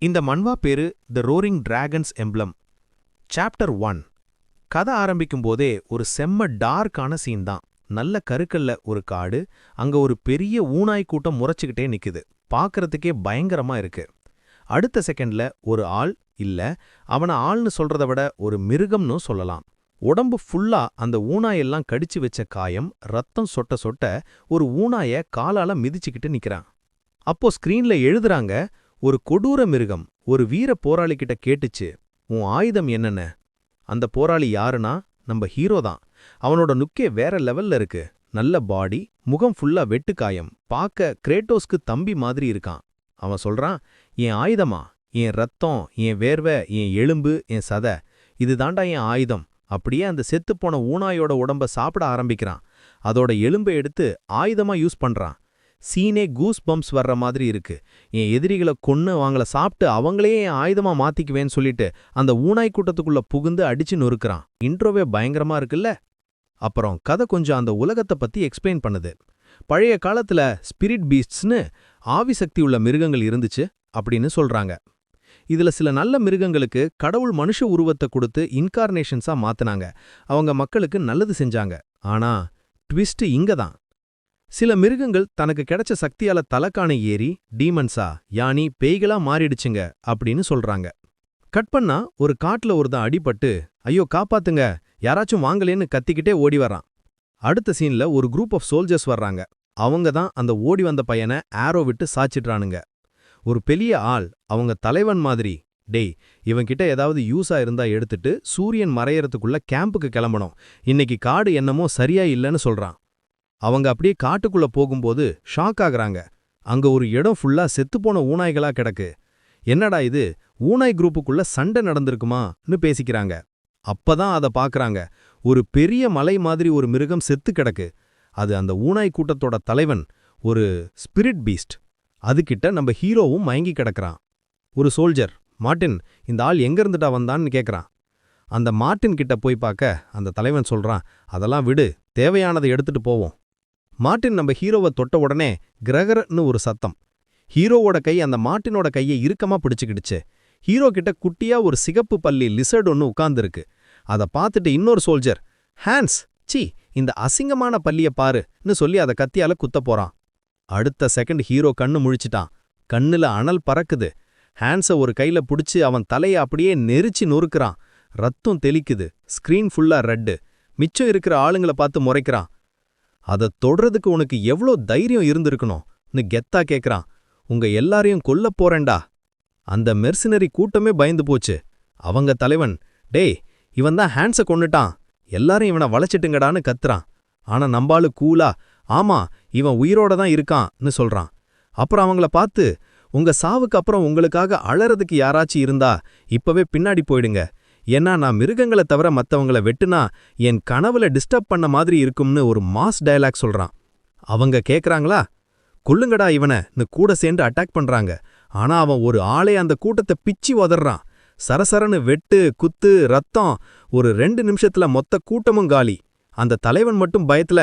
இந்த மன்வா பேரு த roaring dragons emblem. Chapter 1. கதை ஆரம்பிக்கும் போதே ஒரு செம்ம டார்க்கான சீன் தான். நல்ல கருக்கல்ல ஒரு காடு, அங்க ஒரு பெரிய ஊனாய் கூட்டம் முறைச்சுக்கிட்டே நிக்குது. பார்க்கறதுக்கே பயங்கரமா இருக்கு. அடுத்த செகண்ட்ல ஒரு ஆள், இல்ல அவனை ஆள்னு சொல்றதை விட ஒரு மிருகம்னு சொல்லலாம். உடம்பு ஃபுல்லா அந்த ஊனாயெல்லாம் கடிச்சு வச்ச காயம், ரத்தம் சொட்ட சொட்ட ஒரு ஊனாய காலால மிதிச்சுக்கிட்டு நிக்கிறான். அப்போ ஸ்கிரீன்ல எழுதுறாங்க, ஒரு கொடூர மிருகம் ஒரு வீர போராளி கிட்ட கேட்டுச்சு, உன் ஆயுதம் என்னென்ன? அந்த போராளி யாருன்னா நம்ம ஹீரோ தான். அவனோட நுக்கே வேற லெவல்ல இருக்கு. நல்ல பாடி, முகம் ஃபுல்லா வெட்டுக்காயம், பார்க்க கிரேட்டோஸ்க்கு தம்பி மாதிரி இருக்கான். அவன் சொல்றான், என் ஆயுதமா, என் ரத்தம், என் வேர்வை, என் எலும்பு, என் சதை, இது தாண்டா என் ஆயுதம். அப்படியே அந்த செத்துப்போன ஊனாயோட உடம்ப சாப்பிட ஆரம்பிக்கிறான். அதோட எலும்பை எடுத்து ஆயுதமா யூஸ் பண்றான். சீனே கூஸ் பம்ப்ஸ் வர்ற மாதிரி இருக்கு. என் எதிரிகளை கொன்னு அவங்கள சாப்பிட்டு அவங்களே என் ஆயுதமா மாத்திக்குவேன்னு சொல்லிட்டு அந்த ஊனாய் கூட்டத்துக்குள்ள புகுந்து அடிச்சு நொறுக்குறான். இன்ட்ரோவே பயங்கரமா இருக்குல்ல. அப்புறம் கதை கொஞ்சம் அந்த உலகத்தை பத்தி எக்ஸ்பிளைன் பண்ணுது. பழைய காலத்துல ஸ்பிரிட் பீஸ்ட்ஸ்னு ஆவிசக்தி உள்ள மிருகங்கள் இருந்துச்சு அப்படின்னு சொல்றாங்க. இதுல சில நல்ல மிருகங்களுக்கு கடவுள் மனுஷ உருவத்தை கொடுத்து இன்கார்னேஷன்ஸா மாத்துனாங்க. அவங்க மக்களுக்கு நல்லது செஞ்சாங்க. ஆனா ட்விஸ்ட் இங்க தான். சில மிருகங்கள் தனக்கு கிடைச்ச சக்தியால தலக்காணை ஏறி டீமன்ஸா, யானி பேய்களா மாறிடுச்சுங்க அப்படின்னு சொல்றாங்க. கட் பண்ணா ஒரு காட்டுல ஒருத்தன் அடிபட்டு, ஐயோ காப்பாத்துங்க, யாராச்சும் வாங்கலேன்னு கத்திக்கிட்டே ஓடி வர்றான். அடுத்த சீன்ல ஒரு குரூப் ஆஃப் சோல்ஜர்ஸ் வர்றாங்க. அவங்க தான் அந்த ஓடி வந்த பையனை ஆரோ விட்டு சாச்சிடுறானுங்க. ஒரு பெரிய ஆள், அவங்க தலைவன் மாதிரி, டேய் இவன்கிட்ட ஏதாவது யூஸா இருந்தா எடுத்துட்டு சூரியன் மறையறதுக்குள்ள கேம்புக்கு கிளம்பணும், இன்னைக்கு காடு என்னமோ சரியா இல்லைன்னு சொல்றான். அவங்க அப்படியே காட்டுக்குள்ள போகும்போது ஷாக் ஆகுறாங்க. அங்க ஒரு இடம் ஃபுல்லா செத்துப்போன ஊனாய்களா கிடக்கு. என்னடா இது, ஊனாய் குரூப்புக்குள்ள சண்டை நடந்திருக்குமான்னு பேசிக்கிறாங்க. அப்பதான் அதை பாக்குறாங்க. ஒரு பெரிய மலை மாதிரி ஒரு மிருகம் செத்து கிடக்கு. அது அந்த ஊனாய் கூட்டத்தோட தலைவன், ஒரு ஸ்பிரிட் பீஸ்ட். அதுகிட்ட நம்ம ஹீரோவும் மயங்கி கிடக்குறான். ஒரு சோல்ஜர், மார்ட்டின், இந்த ஆள் எங்கிருந்துட்டா வந்தான்னு கேட்குறான். அந்த மார்ட்டின் கிட்ட போய் பார்க்க அந்த தலைவன் சொல்றான், அதெல்லாம் விடு, தேவையானதை எடுத்துட்டு போவோம். மார்ட்டின் நம்ம ஹீரோவை தொட்ட உடனே கிரகர்னு ஒரு சத்தம். ஹீரோவோட கை அந்த மார்ட்டினோட கையை இறுக்கமா பிடிச்சுக்கிடுச்சு. ஹீரோ கிட்ட குட்டியா ஒரு சிகப்பு பல்லி லிசர்ட் ஒன்று உட்கார்ந்துருக்கு. அதை பார்த்துட்டு இன்னொரு சோல்ஜர், ஹான்ஸ், சி இந்த அசிங்கமான பல்லிய பாருன்னு சொல்லி அதை கத்தியால குத்த போறான். அடுத்த செகண்ட் ஹீரோ கண்ணு முழிச்சிட்டான். கண்ணுல அனல் பறக்குது. ஹான்ஸை ஒரு கையில புடிச்சு அவன் தலையை அப்படியே நெரிச்சு நொறுக்குறான். ரத்தம் தெளிக்குது. ஸ்கிரீன் ஃபுல்லா ரெட்டு. மிச்சம் இருக்கிற ஆளுங்களை பார்த்து முறைக்கிறான். அதை தொடுறதுக்கு உனக்கு எவ்வளோ தைரியம் இருந்திருக்கணும்னு கெத்தா கேட்குறான். உங்க எல்லாரையும் கொல்ல போறேன்டா. அந்த மெர்சினரி கூட்டமே பயந்து போச்சு. அவங்க தலைவன், டேய் இவன் தான் ஹான்ஸை கொன்னுட்டான், எல்லாரும் இவனை வளைச்சிட்டுங்கடான்னு கத்துறான். ஆனா நம்பாளு கூலா, ஆமா இவன் உயிரோட தான் இருக்கான்னு சொல்றான். அப்புறம் அவங்கள பார்த்து, உங்க சாவுக்கு அப்புறம் உங்களுக்காக அழறதுக்கு யாராச்சும் இருந்தா இப்பவே பின்னாடி போயிடுங்க, ஏன்னா நான் மிருகங்களை தவிர மத்தவங்கள வெட்டுனா என் கனவுல டிஸ்டர்ப் பண்ண மாதிரி இருக்கும்னு ஒரு மாஸ் டயலாக் சொல்றான். அவங்க கேக்குறாங்களா, கொல்லுங்கடா இவனன்னு கூட சேர்ந்து அட்டாக் பண்றாங்க. ஆனா அவன் ஒரு ஆளே அந்த கூட்டத்தை பிச்சி உதறான். சரசரன்னு வெட்டு குத்து ரத்தம். ஒரு 2 நிமிஷத்துல மொத்த கூட்டமும் காலி. அந்த தலைவன் மட்டும் பயத்துல,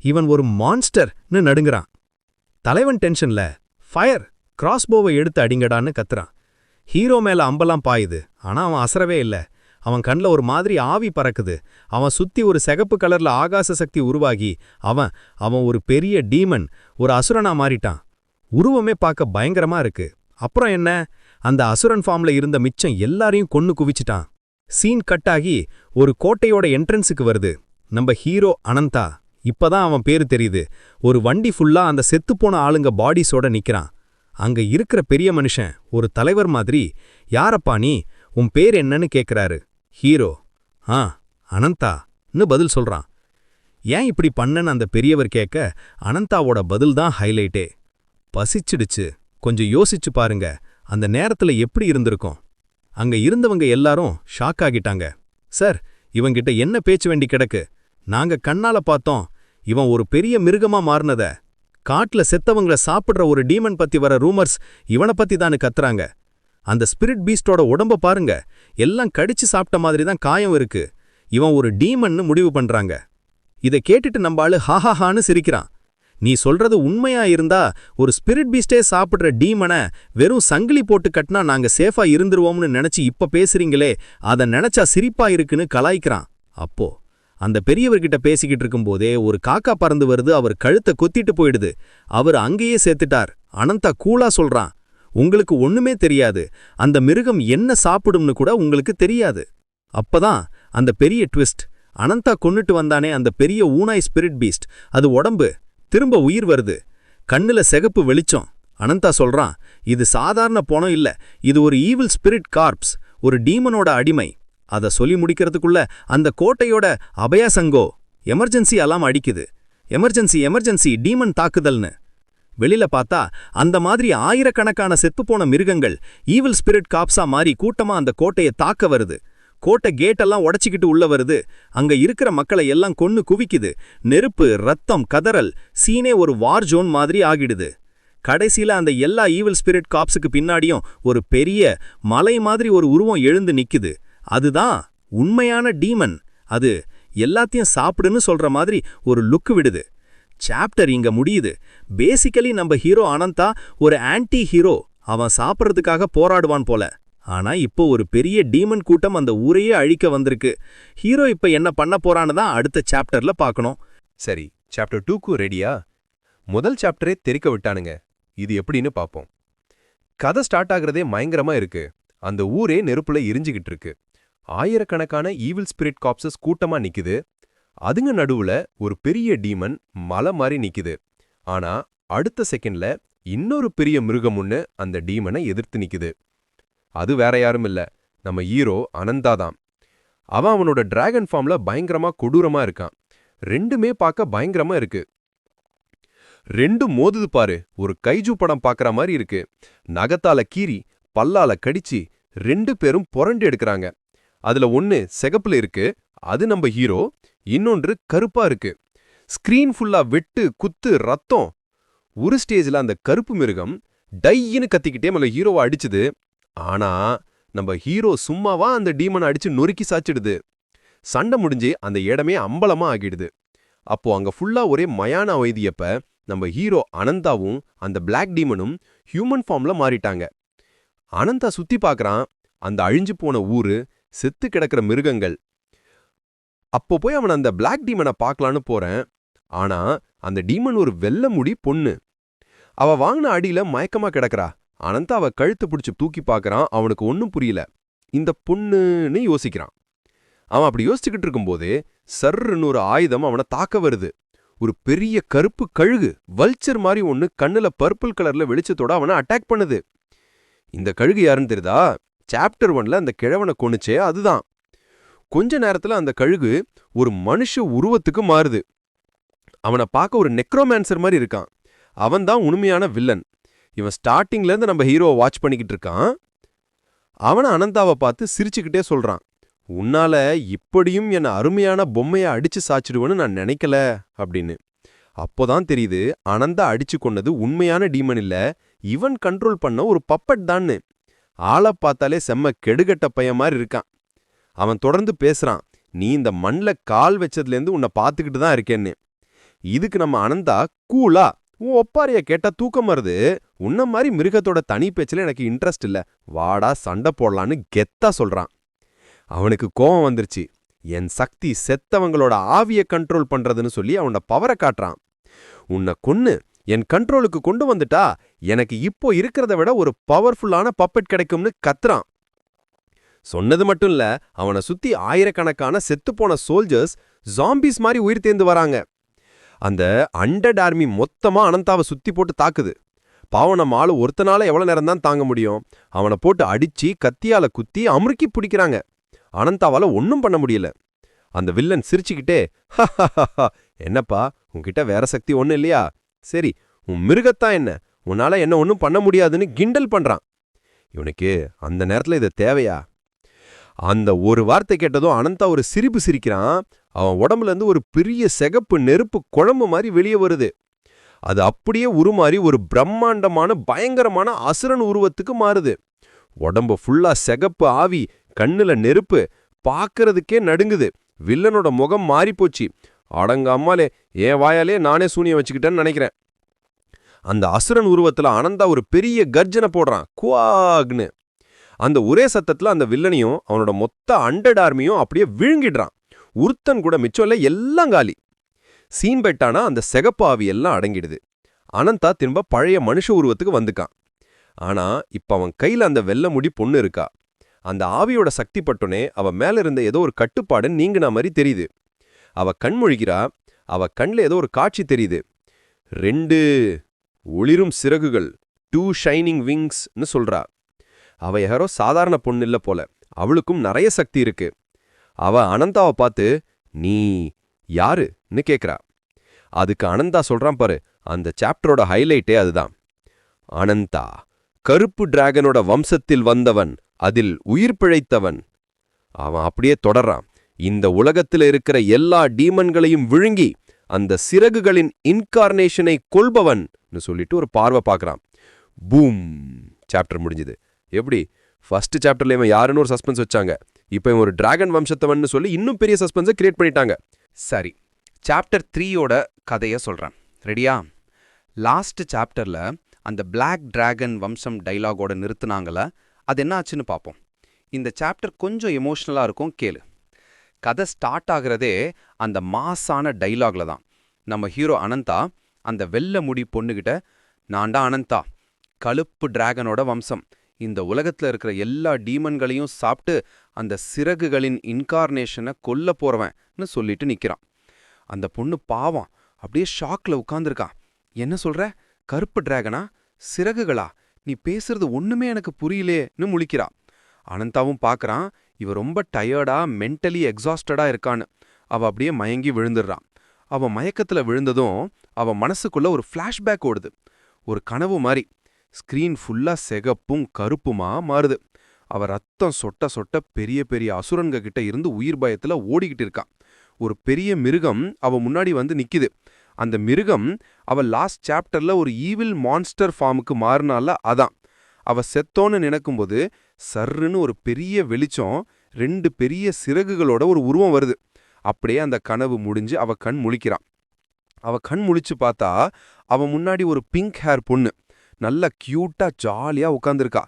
இவன் ஒரு மான்ஸ்டர்னு நடுங்குறான். தலைவன் டென்ஷன்ல, ஃபயர், கிராஸ்போவை எடுத்து அடிங்கடான்னு கத்துறான். ஹீரோ மேல அம்பெல்லாம் பாயுது. ஆனா அவன் அசரவே இல்ல. அவன் கண்ல ஒரு மாதிரி ஆவி பறக்குது. அவன் சுத்தி ஒரு சிகப்பு கலர்ல ஆகாச சக்தி உருவாகி அவன் ஒரு பெரிய டீமன், ஒரு அசுரனா மாறிட்டான். உருவமே பார்க்க பயங்கரமா இருக்கு. அப்புறம் என்ன, அந்த அசுரன் ஃபார்ம்ல இருந்த மிச்சம் எல்லாரையும் கொன்னு குவிச்சிட்டான். சீன் கட் ஆகி ஒரு கோட்டையோட என்ட்ரன்ஸுக்கு வருது. நம்ம ஹீரோ அனந்தா, இப்பதான் அவன் பேரு தெரியுது. ஒரு வண்டி ஃபுல்லா அந்த செத்துப்போன ஆளுங்க பாடிஸோட நிக்கிறான். அங்க இருக்கிற பெரிய மனுஷன், ஒரு தலைவர் மாதிரி, யாரப்பா நீ, உன் பேர் என்னன்னு கேக்குறாரு. ஹீரோ, அனந்தான்னு பதில் சொல்றான். ஏன் இப்படி பண்ணன்னு அந்த பெரியவர் கேட்க, அனந்தாவோட பதில் தான் ஹைலைட்டே. பசிச்சிடுச்சு, கொஞ்சம் யோசிச்சு பாருங்க, அந்த நேரத்துல எப்படி இருந்திருக்கும். அங்க இருந்தவங்க எல்லாரும் ஷாக் ஆகிட்டாங்க. சார், இவங்கிட்ட என்ன பேச்சு வேண்டி கிடக்கு, நாங்க கண்ணால பார்த்தோம், இவன் ஒரு பெரிய மிருகமா மாறினத. காட்டுல செத்தவங்கள சாப்பிடுற ஒரு டீமன் பத்தி வர ரூமர்ஸ் இவனை பத்தி தானு கத்துறாங்க. அந்த ஸ்பிரிட் பீஸ்டோட உடம்ப பாருங்க, எல்லாம் கடிச்சு சாப்பிட்ட மாதிரி தான் காயம் இருக்கு. இவன் ஒரு டீமன்னு முடிவு பண்றாங்க. இதை கேட்டுட்டு நம்பாளு ஹாஹாஹான்னு சிரிக்கிறான். நீ சொல்றது உண்மையா இருந்தா ஒரு ஸ்பிரிட் பீஸ்டே சாப்பிடுற டீமனை வெறும் சங்கிலி போட்டு கட்டினா நாங்க சேஃபா இருந்துருவோம்னு நினைச்சு இப்ப பேசுறீங்களே, அத நினைச்சா சிரிப்பா இருக்குன்னு கலாய்க்கிறான். அப்போ அந்த பெரியவர்கிட்ட பேசிக்கிட்டு இருக்கும்போதே ஒரு காக்கா பறந்து வருது, அவர் கழுத்தை கொத்திட்டு போயிடுது. அவர் அங்கேயே சேர்த்துட்டார். அனந்தா கூலா சொல்றான், உங்களுக்கு ஒண்ணுமே தெரியாது, அந்த மிருகம் என்ன சாப்பிடும்னு கூட உங்களுக்கு தெரியாது. அப்பதான் அந்த பெரிய ட்விஸ்ட். அனந்தா கொன்னுட்டு வந்தானே அந்த பெரிய ஊனாய் ஸ்பிரிட் பீஸ்ட், அது உடம்பு திரும்ப உயிர் வருது. கண்ணுல சிகப்பு வெளிச்சம். அனந்தா சொல்றான், இது சாதாரண பொணம் இல்ல, இது ஒரு ஈவில் ஸ்பிரிட் கார்ப்ஸ், ஒரு டீமனோட அடிமை. அத சொல்லி முடிக்கிறதுக்குள்ள அந்த கோட்டையோட அபயாசங்கோ எமர்ஜென்சி அலாம் அடிக்குது. எமர்ஜென்சி எமர்ஜென்சி, டீமன் தாக்குதல்னு. வெளியில பார்த்தா அந்த மாதிரி ஆயிரக்கணக்கான செத்துப்போன மிருகங்கள் ஈவில் ஸ்பிரிட் காப்ஸா மாறி கூட்டமா அந்த கோட்டையை தாக்க வருது. கோட்டை கேட்டெல்லாம் உடைச்சிக்கிட்டு உள்ள வருது. அங்க இருக்கிற மக்களை எல்லாம் கொன்னு குவிக்குது. நெருப்பு, ரத்தம், கதறல், சீனே ஒரு வார் ஜோன் மாதிரி ஆகிடுது. கடைசியில அந்த எல்லா ஈவில் ஸ்பிரிட் காப்ஸுக்கு பின்னாடியும் ஒரு பெரிய மலை மாதிரி ஒரு உருவம் எழுந்து நிக்குது. அதுதான் உண்மையான டீமன். அது எல்லாத்தையும் சாப்பிடுன்னு சொல்ற மாதிரி ஒரு லுக்கு விடுது. சாப்டர் இங்க முடியுது. பேசிக்கலி நம்ம ஹீரோ அனந்தா ஒரு ஆன்டி ஹீரோ. அவன் சாப்பிட்றதுக்காக போராடுவான் போல. ஆனா இப்போ ஒரு பெரிய டீமன் கூட்டம் அந்த ஊரையே அழிக்க வந்திருக்கு. ஹீரோ இப்ப என்ன பண்ண போறான்னு தான் அடுத்த சாப்டர்ல பார்க்கணும். சரி, சாப்டர் 2க்கு ரெடியா? முதல் சாப்டரே தெரிக்க விட்டானுங்க. இது எப்படின்னு பார்ப்போம். கதை ஸ்டார்ட் ஆகுறதே பயங்கரமா இருக்கு. அந்த ஊரே நெருப்புல எரிஞ்சுகிட்டு இருக்கு. ஆயிரக்கணக்கான ஈவில் ஸ்பிரிட் காப்சஸ் கூட்டமா நிக்குது. அதுங்க நடுவுல ஒரு பெரிய டீமன் மலை மாதிரி நிக்குது. ஆனா அடுத்த செகண்ட்ல இன்னொரு பெரிய மிருகம் ஒன்னு அந்த டீமனை எதிர்த்து நிக்குது. அது வேற யாரும் இல்ல, நம்ம ஹீரோ அனந்தா தான். அவனோட டிராகன் ஃபார்ம்ல பயங்கரமா கொடூரமா இருக்கான். ரெண்டுமே பார்க்க பயங்கரமா இருக்கு. ரெண்டும் மோதுது பாரு, ஒரு கைஜு படம் பார்க்கற மாதிரி இருக்கு. நகத்தால கீறி பல்லால கடிச்சு 2 பேரும் புரண்டு எடுக்கிறாங்க. அதுல ஒன்னு சிகப்புல இருக்கு, அது நம்ம ஹீரோ. இன்னொன்று கருப்பா இருக்கு. ஸ்கிரீன் ஃபுல்லா வெட்டு, குத்து, ரத்தம். ஒரு ஸ்டேஜ்ல அந்த கருப்பு மிருகம் டையின்னு கத்திக்கிட்டே நம்ம ஹீரோவை அடிச்சுது. ஆனா நம்ம ஹீரோ சும்மாவா அந்த டீமனை அடிச்சு நொறுக்கி சாச்சிடுது. சண்டை முடிஞ்சு அந்த இடமே அம்பலமா ஆகிடுது. அப்போ அங்க ஃபுல்லா ஒரே மயான வைத்தியப்ப நம்ம ஹீரோ அனந்தாவும் அந்த பிளாக் டீமனும் ஹியூமன் ஃபார்ம்ல மாறிட்டாங்க. அனந்தா சுத்தி பார்க்கறான். அந்த அழிஞ்சு போன ஊரு, செத்து கிடக்கிற மிருகங்கள். அப்போ போய் அவன் அந்த பிளாக் டீமனை பார்க்கலான்னு போறேன். ஆனா அந்த டீமன் ஒரு வெள்ளை முடி பொண்ணு. அவ வாங்கின அடியில மயக்கமா கிடக்குறா. அனந்தா அவ கழுத்து பிடிச்சு தூக்கி பார்க்கறான். அவனுக்கு ஒன்னும் புரியல. இந்த பொண்ணுன்னு யோசிக்கிறான். அவன் அப்படி யோசிச்சுக்கிட்டு இருக்கும்போதே சர்ன்னு ஒரு ஆயுதம் அவனை தாக்க வருது. ஒரு பெரிய கருப்பு கழுகு, வல்ச்சர் மாதிரி ஒன்னு கண்ணுல பர்பிள் கலர்ல வெளிச்சத்தோட அவனை அட்டாக் பண்ணுது. இந்த கழுகு யாருன்னு தெரியுதா? சாப்டர் 1ல அந்த கிழவனை கொன்னுச்சே அதுதான். கொஞ்ச நேரத்துல அந்த கழுகு ஒரு மனுஷ உருவத்துக்கு மாறுது. அவனை பார்க்க ஒரு நெக்ரோமான்சர் மாதிரி இருக்கான். அவன் தான் உண்மையான வில்லன். இவன் ஸ்டார்டிங்ல இருந்து நம்ம ஹீரோவை வாட்ச் பண்ணிக்கிட்டு இருக்கான். அவனை அனந்தாவை பார்த்து சிரிச்சுக்கிட்டே சொல்றான், உன்னால இப்படியும் என் அருமையான பொம்மையை அடிச்சு சாச்சிடுவேன்னு நான் நினைக்கல அப்படின்னு. அப்போதான் தெரியுது அனந்தா அடிச்சு கொன்னது உண்மையான டீமன் இல்ல, இவன் கண்ட்ரோல் பண்ண ஒரு பப்பட் தான்னு. ஆளை பார்த்தாலே செம்ம கெடுகட்ட பையன் மாதிரி இருக்கான். அவன் தொடர்ந்து பேசுறான், நீ இந்த மண்ல கால் வச்சதுலேருந்து உன்னை பார்த்துக்கிட்டு தான் இருக்கேன்னு. இதுக்கு நம்ம அனந்தா கூலா, உன் ஒப்பாரிய கேட்டா தூக்கம் வருது, உன்ன மாதிரி மிருகத்தோட தனி பேச்சுல எனக்கு இன்ட்ரெஸ்ட் இல்ல, வாடா சண்டை போடலான்னு கெத்தா சொல்றான். அவனுக்கு கோபம் வந்துருச்சு. என் சக்தி செத்தவங்களோட ஆவியை கண்ட்ரோல் பண்றதுன்னு சொல்லி அவனோட பவரை காட்டுறான். உன்னை கொன்னு என் கண்ட்ரோலுக்கு கொண்டு வந்துட்டா எனக்கு இப்போ இருக்கிறத விட ஒரு பவர்ஃபுல்லான பப்பெட் கிடைக்கும்னு கத்துறான். சொன்னது மட்டும் இல்ல, அவனை சுத்தி ஆயிரக்கணக்கான செத்துப்போன சோல்ஜர்ஸ் ஜாம்பிஸ் மாதிரி உயிர் தேர்ந்து வராங்க. அந்த அண்டட் ஆர்மி மொத்தமா அனந்தாவை சுத்தி போட்டு தாக்குது. பாவம் நம்ம ஆளு ஒருத்தனால எவ்வளவு நேரம் தான் தாங்க முடியும்? அவனை போட்டு அடிச்சு கத்தியால குத்தி அமுறுக்கி பிடிக்கிறாங்க. அனந்தாவால ஒன்னும் பண்ண முடியல. அந்த வில்லன் சிரிச்சுக்கிட்டே, என்னப்பா உன்கிட்ட வேற சக்தி ஒன்னும் இல்லையா? சரி, உன் மிருகத்தான் என்ன, உன்னால என்ன ஒன்னும் பண்ண முடியாதுன்னு கிண்டல் பண்றான். இவனுக்கு அந்த நேரத்துல இது தேவையா? அந்த ஒரு வார்த்தை கேட்டதும் அனந்தா ஒரு சிரிப்பு சிரிக்கிறான். அவன் உடம்புல இருந்து ஒரு பெரிய சிகப்பு நெருப்பு குழம்பு மாதிரி வெளியே வருது. அது அப்படியே உருமாறி ஒரு பிரம்மாண்டமான பயங்கரமான அசுரன் உருவத்துக்கு மாறுது. உடம்பு ஃபுல்லா சிகப்பு ஆவி, கண்ணுல நெருப்பு, பார்க்கறதுக்கே நடுங்குது. வில்லனோட முகம் மாறிப்போச்சு. அடங்க அம்மாலே, என் வாயாலே நானே சூனியம் வச்சுக்கிட்டேன்னு நினைக்கிறேன். அந்த அசுரன் உருவத்துல அனந்தா ஒரு பெரிய கர்ஜனை போடுறான், குவாக்னு. அந்த ஒரே சத்தத்துல அந்த வில்லனையும் அவனோட மொத்த 100 ஆர்மியும் அப்படியே விழுங்கிடுறான். உருத்தன் கூட மிச்சம் இல்ல, எல்லாம் காலி. சீம்பெட்டானா அந்த செகப்பாவி எல்லாம் அடங்கிடுது. அனந்தா திரும்ப பழைய மனுஷ உருவத்துக்கு வந்துக்கான். ஆனா இப்ப அவன் கையில அந்த வெள்ளை முடி பொண்ணு இருக்கா. அந்த ஆவியோட சக்தி பட்டோனே அவ மேல இருந்த ஏதோ ஒரு கட்டுப்பாடு நீங்கின மாதிரி தெரியுது. அவ கண்மொழிகிறா. அவ கண்ல ஏதோ ஒரு காட்சி தெரியுது. 2 ஒளிரும் சிறகுகள், 2 ஷைனிங் விங்ஸ்னு சொல்றா. அவ யாரோ சாதாரண பொண்ணு இல்ல போல, அவளுக்கும் நிறைய சக்தி இருக்கு. அவ அனந்தாவை பார்த்து, நீ யாருன்னு கேக்குறா. அதுக்கு அனந்தா சொல்றான் பாரு, அந்த சாப்டரோட ஹைலைட்டே அதுதான். அனந்தா கருப்பு டிராகனோட வம்சத்தில் வந்தவன், அதில் உயிர் பிழைத்தவன். அவன் அப்படியே தொடர்றான். இந்த உலகத்துல இருக்கிற எல்லா டீமன்களையும் விழுங்கி அந்த சிறகுகளின் இன்கார்னேஷனை கொள்பவன் சொல்லிட்டு ஒரு பார்வை பார்க்கறான். பூம், சாப்டர் முடிஞ்சுது. எப்படி ஃபர்ஸ்ட் சாப்டர்ல இவன் யாருன்னு ஒரு சஸ்பென்ஸ் வச்சாங்க, இப்போ இவன் ஒரு டிராகன் வம்சத்தவன் சொல்லி இன்னும் பெரிய சஸ்பென்ஸை கிரியேட் பண்ணிட்டாங்க. சரி, சாப்டர் 3யோட கதையை சொல்றேன். ரெடியா? லாஸ்ட் சாப்டர்ல அந்த பிளாக் டிராகன் வம்சம் டைலாகோட நிறுத்துனாங்கள, அது என்ன ஆச்சுன்னு பார்ப்போம். இந்த சாப்டர் கொஞ்சம் எமோஷ்னலாக இருக்கும், கேளு. கதை ஸ்டார்ட் ஆகுறதே அந்த மாஸான டைலாக்ல தான். நம்ம ஹீரோ அனந்தா அந்த வெள்ளை முடி பொண்ணுகிட்ட, நான்டா அனந்தா, கழுப்பு டிராகனோட வம்சம், இந்த உலகத்தில் இருக்கிற எல்லா டீமன்களையும் சாப்பிட்டு அந்த சிறகுகளின் இன்கார்னேஷனை கொல்ல போறவன்னு சொல்லிட்டு நிற்கிறான். அந்த பொண்ணு பாவம் அப்படியே ஷாக்ல உட்காந்துருக்கான். என்ன சொல்ற? கருப்பு டிராகனா? சிறகுகளா? நீ பேசுறது ஒண்ணுமே எனக்கு புரியலேன்னு முழிக்கிறா. அனந்தாவும் பார்க்கறான், இவ ரொம்ப டயர்டா மென்டலி எக்ஸாஸ்டடா இருக்கான்னு. அவ அப்படியே மயங்கி விழுந்துடுறான். அவ மயக்கத்துல விழுந்ததும் அவ மனசுக்குள்ள ஒரு ஃப்ளாஷ்பேக் ஓடுது, ஒரு கனவு மாதிரி. ஸ்கிரீன் ஃபுல்லா செகப்பும் கருப்புமா மாறுது. அவ ரத்தம் சொட்ட சொட்ட பெரிய பெரிய அசுரன்க கிட்ட இருந்து உயிர் பயத்துல ஓடிக்கிட்டு இருக்கான். ஒரு பெரிய மிருகம் அவ முன்னாடி வந்து நிக்குது. அந்த மிருகம் அவ லாஸ்ட் சாப்டர்ல ஒரு ஈவில் மான்ஸ்டர் ஃபார்முக்கு மாறினால அதான். அவ செத்தோன்னு நினைக்கும்போது சர்ருன்னு ஒரு பெரிய வெளிச்சம், 2 பெரிய சிறகுகளோட ஒரு உருவம் வருது. அப்படியே அந்த கனவு முடிஞ்சு அவ கண் முழிக்கிறான். அவ கண் முழிச்சு பார்த்தா அவ முன்னாடி ஒரு பிங்க் ஹேர் பொண்ணு நல்ல கியூட்டா ஜாலியா உட்காந்துருக்கா.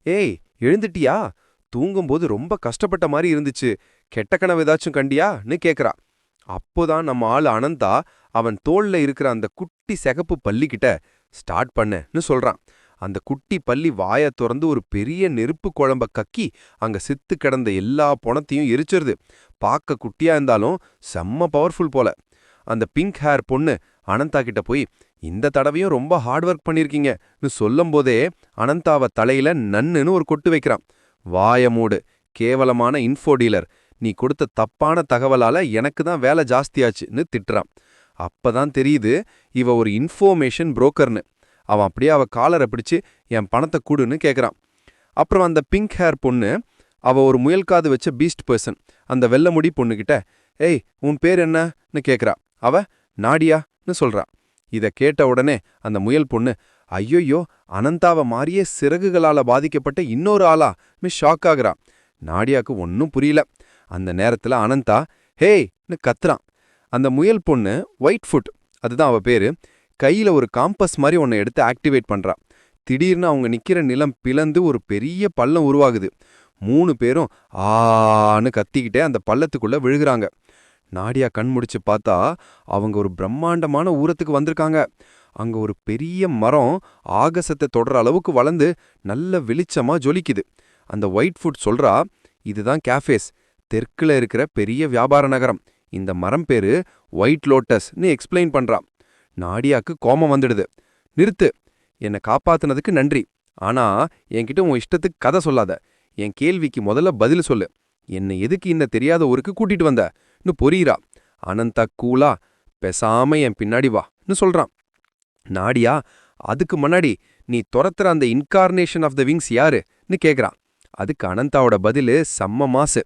ஏய், எழுந்துட்டியா? தூங்கும்போது ரொம்ப கஷ்டப்பட்ட மாதிரி இருந்துச்சு, கெட்ட கனவு ஏதாச்சும் கண்டியான்னு கேக்குறா. அப்போதான் நம்ம ஆள் அனந்தா அவன் தோள்ல இருக்கிற அந்த குட்டி சிகப்பு பல்லிக்கிட்ட ஸ்டார்ட் பண்ணன்னு சொல்றான். அந்த குட்டி பல்லி வாயை திறந்து ஒரு பெரிய நெருப்பு குழம்ப கக்கி அங்க சித்து கிடந்த எல்லா பொணத்தையும் எரிச்சிருது. பார்க்க குட்டியா இருந்தாலும் செம்ம பவர்ஃபுல் போல. அந்த பிங்க் ஹேர் பொண்ணு அனந்தா கிட்ட போய், இந்த தடவையும் ரொம்ப ஹார்ட் ஒர்க் பண்ணிருக்கீங்கன்னு சொல்லும் போதே அனந்தாவ தலையில நன்னுன்னு ஒரு கொட்டு வைக்கிறான். வாய மூடு, கேவலமான இன்ஃபோ டீலர், நீ கொடுத்த தப்பான தகவலால எனக்கு தான் வேலை ஜாஸ்தியாச்சுன்னு திட்டுறான். அப்பதான் தெரியுது இவ ஒரு இன்ஃபோர்மேஷன் புரோக்கர்னு. அவன் அப்படியே அவ காலரை பிடிச்சு என் பணத்தை கூடுன்னு கேட்குறான். அப்புறம் அந்த பிங்க் ஹேர் பொண்ணு, அவ ஒரு முயல்காது வச்ச பீஸ்ட் பர்சன், அந்த வெள்ளை முடி பொண்ணுகிட்ட, ஏய் உன் பேர் என்னன்னு கேட்குறா. அவ நாடியான்னு சொல்றா. இதை கேட்ட உடனே அந்த முயல் பொண்ணு, ஐயோயோ, அனந்தாவ மாறியே சிறகுகளால பாதிக்கப்பட்ட இன்னொரு ஆளான்னு ஷாக் ஆகுறா. நாடியாக்கு ஒன்னும் புரியல. அந்த நேரத்துல அனந்தா ஹேய்ன்னு கத்துறான். அந்த முயல் பொண்ணு ஒயிட் ஃபுட், அதுதான் அவ பேரு, கையில ஒரு காம்பஸ் மாதிரி ஒன்னை எடுத்து ஆக்டிவேட் பண்றா. திடீர்னு அவங்க நிக்கிற நிலம் பிளந்து ஒரு பெரிய பள்ளம் உருவாகுது. 3 பேரும் ஆன்னு கத்திக்கிட்டே அந்த பள்ளத்துக்குள்ள விழுகுறாங்க. நாடியா கண் முடிச்சு பார்த்தா அவங்க ஒரு பிரம்மாண்டமான ஊரத்துக்கு வந்திருக்காங்க. அங்க ஒரு பெரிய மரம் ஆகாசத்தை தொடர அளவுக்கு வளர்ந்து நல்ல வெளிச்சமா ஜொலிக்குது. அந்த ஒயிட் ஃபுட் சொல்றா, இதுதான் கேஃபேஸ், தெற்குல இருக்கிற பெரிய வியாபார நகரம். இந்த மரம் பேரு ஒயிட் லோட்டஸ்ன்னு எக்ஸ்பிளைன் பண்றா. நாடியாக்கு கோபம் வந்துடுது. நிறுத்து, என்னை காப்பாத்துனதுக்கு நன்றி, ஆனா என்கிட்ட உன் இஷ்டத்துக்கு கதை சொல்லாத. என் கேள்விக்கு முதல்ல பதில் சொல்லு. என்னை எதுக்கு இந்த தெரியாத ஊருக்கு கூட்டிட்டு வந்தன்னு பொரியிறா. அனந்தா கூலா, பெசாம என் பின்னாடி வான்னு சொல்றான். நாடியா, அதுக்கு முன்னாடி நீ துரத்துற அந்த இன்கார்னேஷன் ஆஃப் த விங்ஸ் யாருன்னு கேக்குறான். அதுக்கு அனந்தாவோட பதிலு செம்ம மாசு.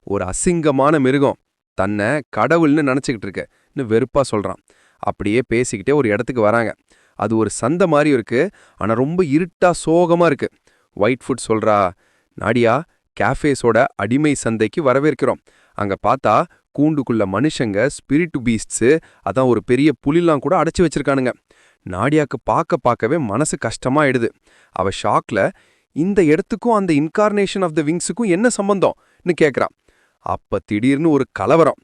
ஒரு அசிங்கமான மிருகம், தன்னை கடவுள்னு நினச்சிக்கிட்டு இருக்கன்னு வெறுப்பா சொல்றான். அப்படியே பேசிக்கிட்டே ஒரு இடத்துக்கு வராங்க. அது ஒரு சந்தை மாதிரி இருக்கு, ஆனா ரொம்ப இருட்டா சோகமா இருக்கு. ஒயிட் ஃபுட் சொல்றா, நாடியா, கேஃபேஸோட அடிமை சந்தைக்கு வரவேற்கிறோம். அங்க பார்த்தா கூண்டுக்குள்ள மனுஷங்க, ஸ்பிரிட் பீஸ்ட்ஸு, அதான் ஒரு பெரிய புலிலாம் கூட அடைச்சு வச்சிருக்கானுங்க. நாடியாக்கு பார்க்கவே மனசு கஷ்டமாயிடுது. அவ ஷாக்ல, இந்த இடத்துக்கும் அந்த இன்கார்னேஷன் ஆஃப் த விங்ஸுக்கும் என்ன சம்பந்தம்னு கேட்குறான். அப்ப திடீர்னு ஒரு கலவரம்.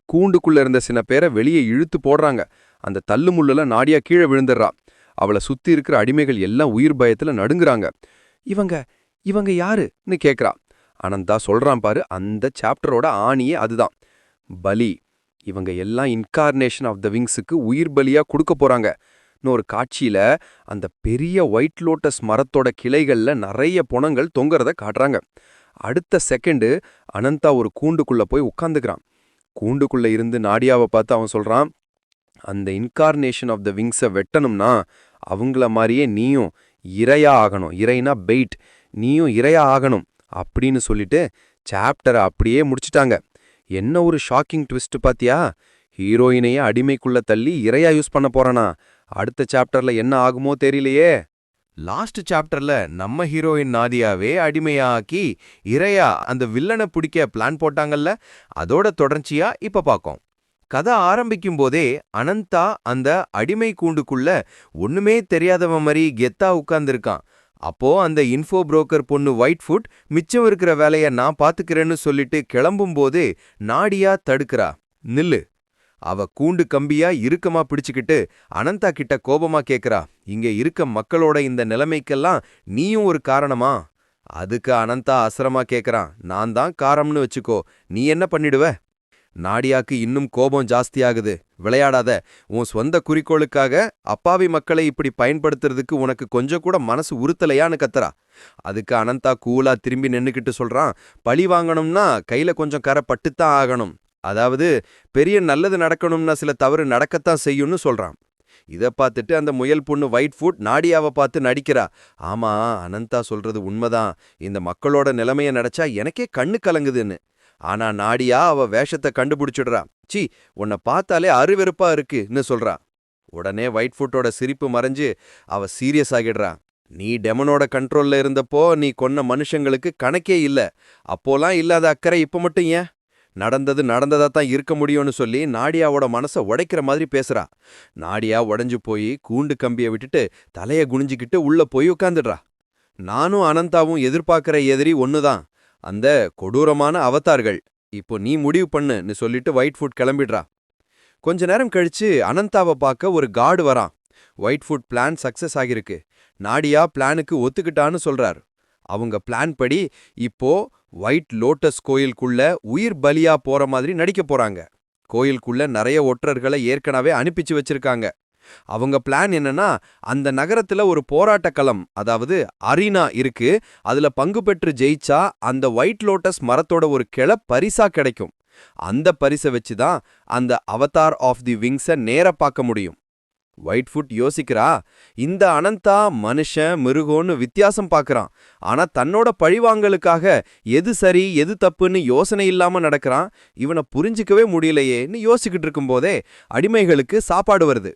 கூண்டுக்குள்ள இருந்த சில பேரை வெளியே இழுத்து போடுறாங்க. அந்த தள்ளுமுள்ளுல நாடியா கீழே விழுந்துடுறா. அவளை சுத்தி இருக்கிற அடிமைகள் எல்லாம் உயிர் பயத்துல நடுங்குறாங்க. இவங்க யாருன்னு கேட்குறா. அனந்தா சொல்றான் பாரு, அந்த சாப்டரோட ஆணியே அதுதான். பலி. இவங்க எல்லாம் இன்கார்னேஷன் ஆஃப் த விங்ஸுக்கு உயிர் பலியா கொடுக்க போறாங்க. இன்னொரு காட்சியில அந்த பெரிய ஒயிட் லோட்டஸ் மரத்தோட கிளைகள்ல நிறைய பொணங்கள் தொங்குறத காட்டுறாங்க. அடுத்த செகண்டு அனந்தா ஒரு கூண்டுக்குள்ள போய் உட்காந்துக்கிறான். கூண்டுக்குள்ள இருந்து நாடியாவை பார்த்து அவன் சொல்றான், அந்த இன்கார்னேஷன் ஆஃப் த விங்ஸை வெட்டணும்னா அவங்கள மாதிரியே நீயும் இரையா ஆகணும். இறைனா பெயிட். நீயும் இரையா ஆகணும் அப்படின்னு சொல்லிட்டு சாப்டரை அப்படியே முடிச்சிட்டாங்க. என்ன ஒரு ஷாக்கிங் ட்விஸ்ட் பாத்தியா? ஹீரோயினையே அடிமைக்குள்ள தள்ளி இரையா யூஸ் பண்ண போறானா? அடுத்த சாப்டர்ல என்ன ஆகுமோ தெரியலையே. லாஸ்ட் சாப்டர்ல நம்ம ஹீரோயின் நாதியாவே அடிமையாக்கி இரையா அந்த வில்லனை பிடிக்க பிளான் போட்டாங்கல்ல, அதோட தொடர்ச்சியா இப்ப பாக்கோம். கதை ஆரம்பிக்கும் போதே அனந்தா அந்த அடிமை கூண்டுக்குள்ள ஒண்ணுமே தெரியாதவன் மாதிரி கெத்தா உட்கார்ந்திருக்கான். அப்போ அந்த இன்ஃபோ புரோக்கர் பொண்ணு ஒயிட்ஃபுட் மிச்சம் இருக்கிற வேலைய நான் பாத்துக்கிறேன்னு சொல்லிட்டு கிளம்பும்போதே நாடியா தடுக்கிறா. நில்லு. அவ கூண்டு கம்பியா இறுக்கமா பிடிச்சுக்கிட்டு அனந்தா கிட்ட கோபமா கேக்குறா, இங்க இருக்க மக்களோட இந்த நிலைமைக்கெல்லாம் நீயும் ஒரு காரணமா? அதுக்கு அனந்தா அசரமா கேக்குறான், நான் தான் காரணம்னு வச்சுக்கோ, நீ என்ன பண்ணிடுவ? நாடியாக்கு இன்னும் கோபம் ஜாஸ்தியாகுது. விளையாடாத. உன் சொந்த குறிக்கோளுக்காக அப்பாவி மக்களை இப்படி பயன்படுத்துறதுக்கு உனக்கு கொஞ்சம் கூட மனசு உறுத்தலையான்னு கத்துறா. அதுக்கு அனந்தா கூலா திரும்பி நின்னுக்கிட்டு சொல்றான், பழி வாங்கணும்னா கையில கொஞ்சம் கரை பட்டுத்தான் ஆகணும். அதாவது பெரிய நல்லது நடக்கணும்னா சில தவறு நடக்கத்தான் செய்யும்னு சொல்றான். இதை பார்த்துட்டு அந்த முயல் பொண்ணு ஒயிட்ஃபுட் நாடியாவை பார்த்து நடிக்கிறா. ஆமா, அனந்தா சொல்றது உண்மைதான். இந்த மக்களோட நிலைமைய நினைச்சா எனக்கே கண்ணு கலங்குதுன்னு. ஆனா நாடியா அவ வேஷத்தை கண்டுபிடிச்சிடுறா. சி, உன்னை பார்த்தாலே அருவெறுப்பா இருக்குன்னு சொல்றா. உடனே ஒயிட்ஃபுட்டோட சிரிப்பு மறைஞ்சு அவ சீரியஸ் ஆகிடுறா. நீ டெமனோட கண்ட்ரோல்ல இருந்தப்போ நீ கொன்ன மனுஷங்களுக்கு கணக்கே இல்ல. அப்போலாம் இல்லாத அக்கறை இப்ப மட்டும் ஏன்? நடந்தது நடந்ததா தான் இருக்க முடியும்னு சொல்லி நாடியாவோட மனசை உடைக்கிற மாதிரி பேசுறா. நாடியா உடைஞ்சு போய் கூண்டு கம்பியை விட்டுட்டு தலைய குனிஞ்சுக்கிட்டு உள்ள போய் உட்காந்துடுறா. நானும் அனந்தாவும் எதிர்பார்க்கிற எதிரி ஒண்ணுதான், அந்த கொடூரமான அவதார்கள். இப்போ நீ முடிவு பண்ணுன்னு சொல்லிட்டு ஒயிட்ஃபுட் கிளம்பிடுறா. கொஞ்ச நேரம் கழிச்சு அனந்தாவை பார்க்க ஒரு கார்டு வரான். ஒயிட்ஃபுட் பிளான் சக்சஸ் ஆகிருக்கு. நாடியா பிளானுக்கு ஒத்துக்கிட்டான்னு சொல்றார். அவங்க பிளான் படி இப்போ ஒயிட் லோட்டஸ் கோயிலுக்குள்ள உயிர் பலியா போற மாதிரி நடிக்க போறாங்க. கோயிலுக்குள்ள நிறைய ஒற்றர்களை ஏற்கனவே அனுப்பிச்சு வச்சிருக்காங்க. அவங்க பிளான் என்னன்னா, அந்த நகரத்துல ஒரு போராட்ட களம், அதாவது அரீனா இருக்கு. அதுல பங்கு பெற்று ஜெயிச்சா அந்த ஒயிட் லோட்டஸ் மரத்தோட ஒரு கிளை பரிசா கிடைக்கும். அந்த பரிசை வச்சுதான் அந்த அவதார் ஆஃப் தி விங்ஸை நேர பார்க்க முடியும். ஒயிட்ஃபுட் யோசிக்கிறா, இந்த அனந்தா மனுஷன் மிருகோன்னு வித்தியாசம் பார்க்கறான். ஆனா தன்னோட பழிவாங்கலுக்காக எது சரி எது தப்புன்னு யோசனை இல்லாம நடக்கிறான். இவனை புரிஞ்சிக்கவே முடியலையேன்னு யோசிக்கிட்டு இருக்கும்போதே அடிமைகளுக்கு சாப்பாடு வருது.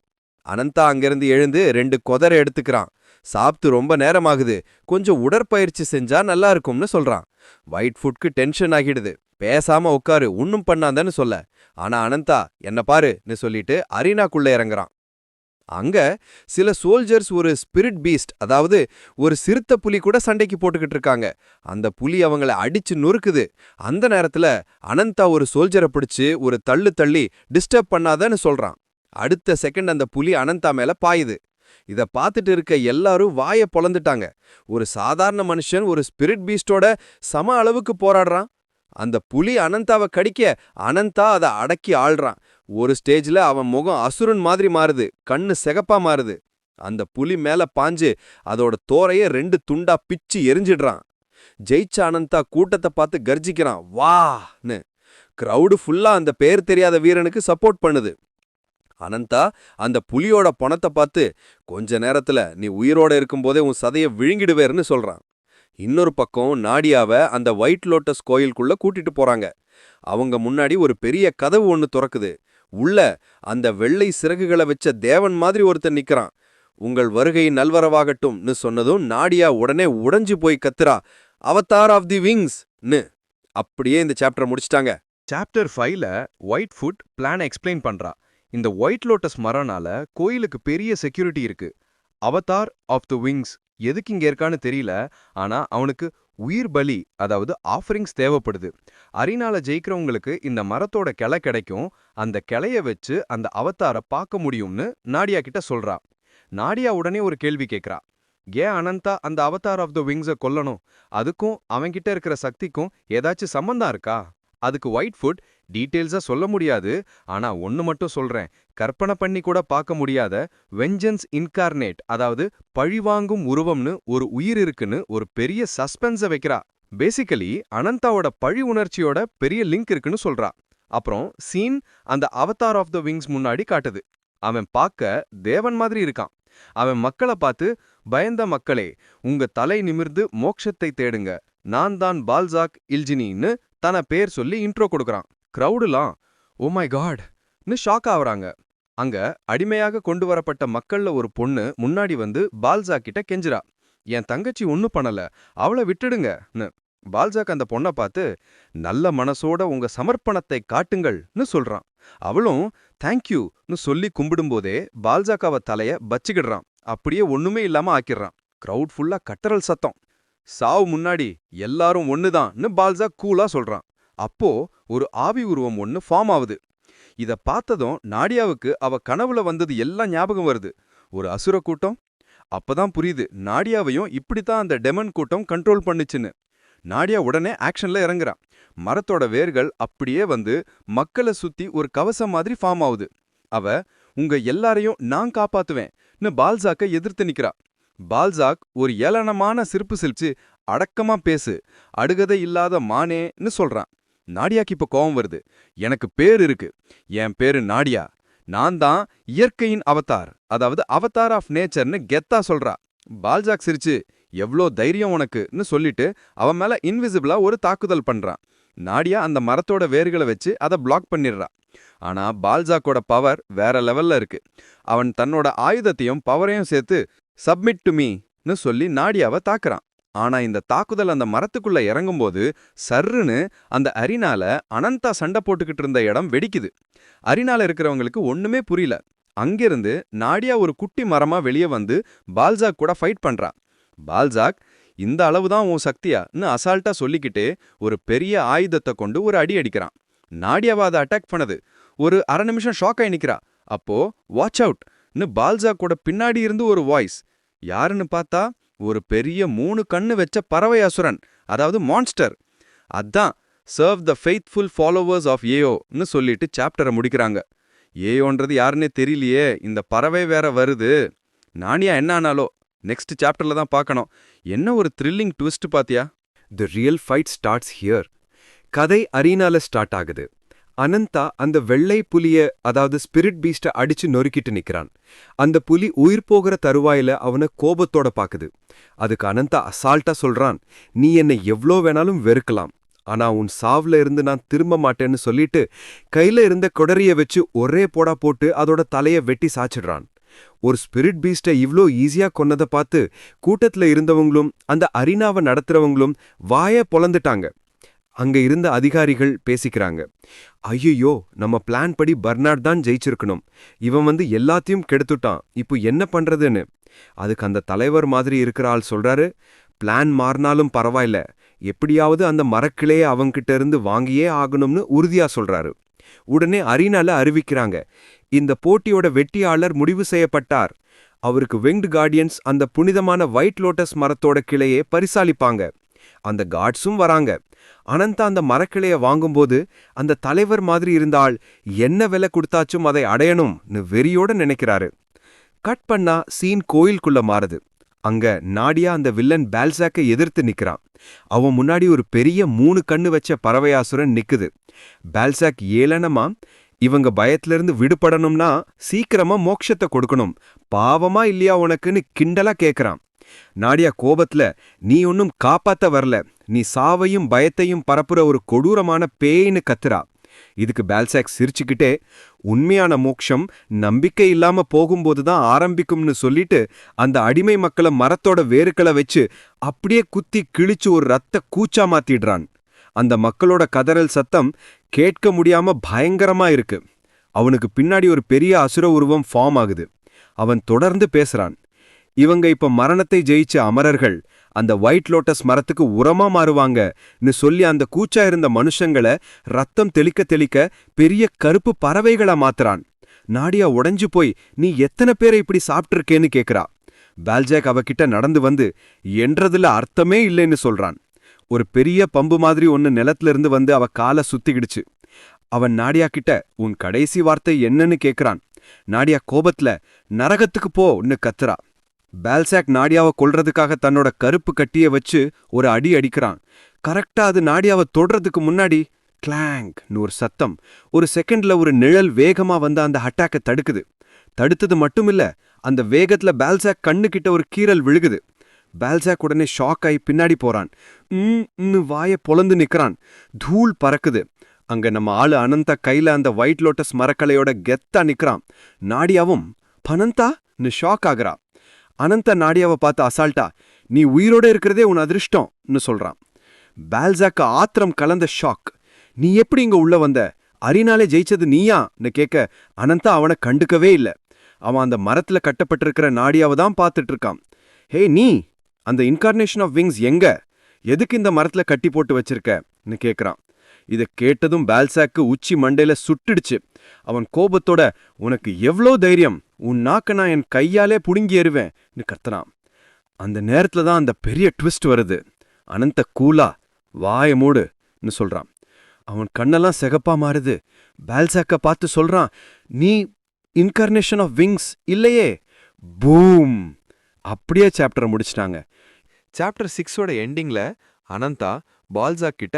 அனந்தா அங்கிருந்து எழுந்து 2 கொதரை எடுத்துக்கிறான். சாப்பிட்டு ரொம்ப நேரமாகுது, கொஞ்சம் உடற்பயிற்சி செஞ்சா நல்லா இருக்கும்னு சொல்றான். ஒயிட்ஃபுட்க்கு டென்ஷன் ஆகிடுது. பேசாம உட்காரு, ஒன்னும் பண்ணாதன்னு சொல்ல. ஆனா அனந்தா என்ன பாருன்னு சொல்லிட்டு அரீனாக்குள்ள இறங்குறான். அங்க சில சோல்ஜர்ஸ் ஒரு ஸ்பிரிட் பீஸ்ட், அதாவது ஒரு சிறுத்தை புலி கூட சண்டைக்கு போட்டுக்கிட்டு இருக்காங்க. அந்த புலி அவங்கள அடிச்சு நொறுக்குது. அந்த நேரத்துல அனந்தா ஒரு சோல்ஜரை பிடிச்சு ஒரு தள்ளு தள்ளி டிஸ்டர்ப் பண்ணாதன்னு சொல்றான். அடுத்த செகண்ட் அந்த புலி அனந்தா மேல பாயுது. இத பார்த்துட்டு இருக்க எல்லாரும் வாய பொளந்துட்டாங்க. ஒரு சாதாரண மனுஷன் ஒரு ஸ்பிரிட் பீஸ்டோட சம அளவுக்கு போராடுறான். அந்த புலி அனந்தாவை கடிக்க அனந்தா அதை அடக்கி ஆள்றான். ஒரு ஸ்டேஜ்ல அவன் முகம் அசுரன் மாதிரி மாறுது, கண்ணு சிகப்பா மாறுது. அந்த புலி மேல பாஞ்சு அதோட தோரைய 2 துண்டா பிச்சு எரிஞ்சிடுறான். ஜெயிச்ச அனந்தா கூட்டத்தை பார்த்து கர்ஜிக்கிறான், வான்னு. கிரவுடு ஃபுல்லா அந்த பேர் தெரியாத வீரனுக்கு சப்போர்ட் பண்ணுது. அனந்தா அந்த புலியோட பணத்தை பார்த்து, கொஞ்ச நேரத்துல நீ உயிரோட இருக்கும்போதே உன் சதைய விழுங்கிடுவேர்னு சொல்றான். இன்னொரு பக்கம் நாடியாவை அந்த ஒயிட் லோட்டஸ் கோயிலுக்குள்ள கூட்டிட்டு போறாங்க. அவங்க முன்னாடி ஒரு பெரிய கதவு ஒன்னு திறக்குது. உள்ள அந்த வெள்ளை சிறகுகளை வச்ச தேவன் மாதிரி ஒருத்தன் நிக்கிறான். உங்கள் வருகை நல்வரவாகட்டும்னு சொன்னதும் நாடியா உடனே உடைஞ்சு போய் கத்துறா, அவதார் ஆஃப் தி விங்ஸ் ன்னு அப்படியே இந்த சாப்டர் முடிச்சிட்டாங்க. சாப்டர் 5ல ஒயிட் ஃபுட் பிளான் எக்ஸ்பிளைன் பண்றா. இந்த ஒயிட் லோட்டஸ் மரம்னால கோயிலுக்கு பெரிய செக்யூரிட்டி இருக்கு. அவதார் ஆஃப் த விங்ஸ் எதுக்கு இங்க இருக்கான்னு தெரியல, ஆனா அவனுக்கு உயிர் பலி, அதாவது ஆஃபரிங்ஸ் தேவைப்படுது. அரினால ஜெயிக்கிறவங்களுக்கு இந்த மரத்தோட கிளை கிடைக்கும். அந்த கிளைய வச்சு அந்த அவதாரை பார்க்க முடியும்னு நாடியா கிட்ட சொல்றா. நாடியா உடனே ஒரு கேள்வி கேட்கறா. ஏன் அனந்தா அந்த அவதார் ஆஃப் த விங்ஸை கொல்லணும்? அதுக்கும் அவன்கிட்ட இருக்கிற சக்திக்கும் ஏதாச்சும் சம்பந்தம் இருக்கா? அதுக்கு ஒயிட் ஃபுட் டீட்டெயில்ஸா சொல்ல முடியாது, ஆனா ஒன்னு மட்டும் சொல்றேன், கற்பனை பண்ணி கூட பார்க்க முடியாத வெஞ்சன்ஸ் இன்கார்னேட், அதாவது பழிவாங்கும் உருவம்னு ஒரு உயிர் இருக்குன்னு ஒரு பெரிய சஸ்பென்ஸை வைக்கிறா. பேசிக்கலி அனந்தாவோட பழி உணர்ச்சியோட பெரிய லிங்க் இருக்குன்னு சொல்றா. அப்புறம் சீன் அந்த அவதார் ஆஃப் த விங்ஸ் முன்னாடி காட்டுது. அவன் பார்க்க தேவன் மாதிரி இருக்கான். அவன் மக்களை பார்த்து, பயந்த மக்களே, உங்க தலை நிமிர்ந்து மோட்சத்தை தேடுங்க, நான் தான் பால்சாக் இல்ஜினின்னு தன பேர் சொல்லி இன்ட்ரோ கொடுக்கறான். கிரவுடுலாம் ஓ மை காட்னு ஷாக் ஆவறாங்க. அங்க அடிமையாக கொண்டு வரப்பட்ட மக்கள்ல ஒரு பொண்ணு முன்னாடி வந்து பால்சாக் கிட்ட கெஞ்சுறா. என் தங்கச்சி ஒன்னும் பண்ணல, அவளை விட்டுடுங்கன்னு. பால்சாக் அந்த பொண்ணை பார்த்து, நல்ல மனசோட உங்க சமர்ப்பணத்தை காட்டுங்கள்னு சொல்றான். அவளும் தேங்க்யூன்னு சொல்லி கும்பிடும்போதே பால்சாக் அவ தலைய பச்சிக்கிடுறான். அப்படியே ஒண்ணுமே இல்லாம ஆக்கிடுறான். கிரவுட் ஃபுல்லா கட்டரல் சத்தம். சாவு முன்னாடி எல்லாரும் ஒண்ணுதான்னு பால்சாக் கூலா சொல்றான். அப்போ ஒரு ஆவி உருவம் ஒன்னு ஃபார்ம் ஆகுது. இத பார்த்ததும் நாடியாவுக்கு அவ கனவுல வந்தது எல்லாம் ஞாபகம் வருது. ஒரு அசுர கூட்டம். அப்பதான் புரியுது நாடியாவையும் இப்படித்தான் அந்த டெமன் கூட்டம் கண்ட்ரோல் பண்ணுச்சுன்னு. நாடியா உடனே ஆக்ஷன்ல இறங்குறா. மரத்தோட வேர்கள் அப்படியே வந்து மக்களை சுத்தி ஒரு கவசம் மாதிரி ஃபார்ம் ஆகுது. அவ உங்க எல்லாரையும் நான் காப்பாத்துவேன்னு பால்சாக்கை எதிர்த்து நிக்கிறா. பால்சாக் ஒரு ஏளனமான சிரிப்பு சிரிச்சு, அடக்கமா பேசு, அடுகதை இல்லாத மானேன்னு சொல்றான். நாடியாக்கு இப்ப கோவம் வருது. எனக்கு பேர் இருக்கு, என் பேரு நாடியா, நான் தான் இயற்கையின் அவதார், அதாவது அவதார் ஆஃப் நேச்சர்னு கெத்தா சொல்றா. பால்சாக் சிரிச்சு, எவ்ளோ தைரியம் உனக்குன்னு சொல்லிட்டு அவன் மேல இன்விசிபிளா ஒரு தாக்குதல் பண்றான். நாடியா அந்த மரத்தோட வேர்களை வச்சு அதை பிளாக் பண்ணிடுறா. ஆனா பால்சாக்கோட பவர் வேற லெவல்ல இருக்கு. அவன் தன்னோட ஆயுதத்தையும் பவரையும் சேர்த்து சப்மிட் டு மீன்னு சொல்லி நாடியாவை தாக்குறான். ஆனா இந்த தாக்குதல் அந்த மரத்துக்குள்ள இறங்கும்போது சர்ருன்னு அந்த அரினால அனந்தா சண்டை போட்டுக்கிட்டு இருந்த இடம் வெடிக்குது. அரினால இருக்கிறவங்களுக்கு ஒண்ணுமே புரியல. அங்கிருந்து நாடியா ஒரு குட்டி மரமா வெளியே வந்து பால்சாக் கூட ஃபைட் பண்றா. பால்சாக், இந்த அளவுதான் உன் சக்தியான்னு அசால்ட்டா சொல்லிக்கிட்டே ஒரு பெரிய ஆயுதத்தை கொண்டு ஒரு அடி அடிக்கிறான். நாடியாவை அதை அட்டாக் பண்ணது. ஒரு அரை நிமிஷம் ஷாக் ஆகி நிக்கிறா. அப்போ வாட்ச் அவுட்னு பால்சாக்கோட பின்னாடி இருந்து ஒரு வாய்ஸ். யாருன்னு பார்த்தா ஒரு பெரிய 3 கண்ணு வச்ச பறவை அசுரன், அதாவது மான்ஸ்டர். அதான் serve the faithful followers of ஏயோன்னு சொல்லிட்டு சாப்டரை முடிக்கிறாங்க. ஏயோன்றது யாருன்னே தெரியலையே, இந்த பறவை வேற வருது. நானியா என்ன ஆனாலோ நெக்ஸ்ட் சாப்டர்ல தான் பார்க்கணும். என்ன ஒரு த்ரில்லிங் ட்விஸ்ட் பாத்தியா? The real fight starts here. கதை அரீனால ஸ்டார்ட் ஆகுது. அனந்தா அந்த வெள்ளை புலிய, அதாவது ஸ்பிரிட் பீஸ்ட அடிச்சு நொறுக்கிட்டு நிக்கிறான். அந்த புலி உயிர் போகிற தருவாயில அவனை கோபத்தோட பாக்குது. அதுக்கு அனந்தா அசால்ட்டா சொல்றான், நீ என்னை எவ்ளோ வேணாலும் வெறுக்கலாம், ஆனா உன் சாவுல இருந்து நான் திரும்ப மாட்டேன்னு சொல்லிட்டு கையில இருந்த கொடரிய வச்சு ஒரே போடா போட்டு அதோட தலைய வெட்டி சாச்சிடுறான். ஒரு ஸ்பிரிட் பீஸ்ட இவ்ளோ ஈஸியா கொன்னதை பார்த்து கூட்டத்துல இருந்தவங்களும் அந்த அரினாவை நடத்துறவங்களும் வாய பொளந்துட்டாங்க. அங்க இருந்த அதிகாரிகள் பேசிக்கிறாங்க. ஐயோ, நம்ம பிளான் படி பர்னார்ட் தான் ஜெயிச்சிருக்கணும், இவன் வந்து எல்லாத்தையும் கெடுத்துட்டான், இப்போ என்ன பண்றதுன்னு. அதுக்கு அந்த தலைவர் மாதிரி இருக்கிற ஆள் சொல்றாரு, பிளான் மாறினாலும் பரவாயில்ல, எப்படியாவது அந்த மரக்கிளையே அவங்கிட்ட இருந்து வாங்கியே ஆகணும்னு உறுதியா சொல்றாரு. உடனே அரீனால அறிவிக்கிறாங்க, இந்த போட்டியோட வெற்றியாளர் முடிவு செய்யப்பட்டார். அவருக்கு விங்டு கார்டியன்ஸ் அந்த புனிதமான ஒயிட் லோட்டஸ் மரத்தோட கிளையே பரிசாலிப்பாங்க. அந்த காட்ஸும் வராங்க. அனந்தா அந்த மரக்கிளைய வாங்கும்போது அந்த தலைவர் மாதிரி இருந்தால் என்ன விலை கொடுத்தாச்சும் அதை அடையணும்னு வெறியோட நினைக்கிறாரு. கட் பண்ணா சீன் கோயிலுக்குள்ள மாறுது. அங்க நாடியா அந்த வில்லன் பால்சாக்கை எதிர்த்து நிக்கிறான். அவன் முன்னாடி ஒரு பெரிய 3 கண்ணு வச்ச பறவையாசுரன் நிக்குது. பால்சாக் ஏளனமா, இவங்க பயத்திலிருந்து விடுபடணும்னா சீக்கிரமா மோட்சத்தை கொடுக்கணும், பாவமா இல்லையா உனக்குன்னு கிண்டலா கேக்குறான். நாடியா கோபத்துல, நீ ஒன்னும் காப்பாத்த வரல, நீ சாவையும் பயத்தையும் பரப்புற ஒரு கொடூரமான பேய்னு கத்துறா. இதுக்கு பால்சாக் சிரிச்சுக்கிட்டே, உண்மையான மோட்சம் நம்பிக்கை இல்லாம போகும்போதுதான் ஆரம்பிக்கும்னு சொல்லிட்டு அந்த அடிமை மக்களை மரத்தோட வேருக்களை வச்சு அப்படியே குத்தி கிழிச்சு ஒரு ரத்த கூச்சா மாத்திடுறான். அந்த மக்களோட கதறல் சத்தம் கேட்க முடியாம பயங்கரமா இருக்கு. அவனுக்கு பின்னாடி ஒரு பெரிய அசுர உருவம் ஃபார்ம் ஆகுது. அவன் தொடர்ந்து பேசுறான். இவங்க இப்ப மரணத்தை ஜெயிச்ச அமரர்கள், அந்த ஒயிட் லோட்டஸ் மரத்துக்கு உரமா மாறுவாங்கன்னு சொல்லி அந்த கூச்சா இருந்த மனுஷங்கள ரத்தம் தெளிக்க தெளிக்க பெரிய கருப்பு பறவைகளா மாத்துறான். நாடியா உடைஞ்சு போய், நீ எத்தனை பேரை இப்படி சாப்பிட்டிருக்கேன்னு கேக்குறா. பால்ஜாக் அவகிட்ட நடந்து வந்து, என்றதுல அர்த்தமே இல்லைன்னு சொல்றான். ஒரு பெரிய பம்பு மாதிரி ஒன்னு நிலத்துல இருந்து வந்து அவ காலை சுத்திக்கிடுச்சு. அவன் நாடியா கிட்ட உன் கடைசி வார்த்தை என்னன்னு கேக்குறான். நாடியா கோபத்துல நரகத்துக்கு போன்னு கத்துறா. பால்சாக் நாடியாவை கொல்றதுக்காக தன்னோட கருப்பு கட்டிய வச்சு ஒரு அடி அடிக்கிறான். கரெக்டா அது நாடியாவை தொடுறதுக்கு முன்னாடி கிளாங்க்னு ஒரு சத்தம். ஒரு செகண்ட்ல ஒரு நிழல் வேகமா வந்து அந்த அட்டாக்கை தடுக்குது. தடுத்தது மட்டுமில்ல, அந்த வேகத்துல பால்சாக் கண்ணுக்கிட்ட ஒரு கீறல் விழுகுது. பால்சாக் உடனே ஷாக் ஆகி பின்னாடி போறான். வாய பொளந்து நிக்கிறான். தூள் பறக்குது. அங்க நம்ம ஆளு அனந்தா கையில அந்த ஒயிட் லோட்டஸ் மரக்கலையோட கெத்தா நிக்கிறான். நாடியாவும் பனந்தான்னு ஷாக் ஆகுறா. அனந்தா நாடியாவை பார்த்து அசால்ட்டா, நீ உயிரோட இருக்கிறதே உன் அதிர்ஷ்டம்னு சொல்றான். பால்சாக்கு ஆத்திரம் கலந்த ஷாக். நீ எப்படி இங்க உள்ள வந்த? அரினாலே ஜெயிச்சது நீயான்னு கேட்க அனந்தா அவனை கண்டுக்கவே இல்ல. அவன் அந்த மரத்துல கட்டப்பட்டிருக்கிற நாடியாவை தான் பார்த்துட்டு இருக்கான். ஹே நீ, அந்த இன்கார்னேஷன் ஆஃப் விங்ஸ் எங்க? எதுக்கு இந்த மரத்துல கட்டி போட்டு வச்சிருக்கன்னு கேக்குறான். இதை கேட்டதும் பால்சாக்கு உச்சி மண்டையில சுட்டுடுச்சு. அவன் கோபத்தோட, உனக்கு எவ்வளோ தைரியம், உன் நாக்க நான் என் கையாலே புடுங்கி எறிவேன்னு கத்துறான். அந்த நேரத்துல தான் அந்த பெரிய ட்விஸ்ட் வருது. அனந்த கூலா வாய மூடுன்னு சொல்றான். அவன் கண்ணெல்லாம் சிகப்பா மாறுது. பால்சாக்க பார்த்து சொல்றான், நீ இன்கார்னேஷன் ஆஃப் விங்ஸ் இல்லையே. பூம்! அப்படியே சாப்டரை முடிச்சிட்டாங்க. சாப்டர் 6ஓட எண்டிங்ல அனந்தா பால்சாக் கிட்ட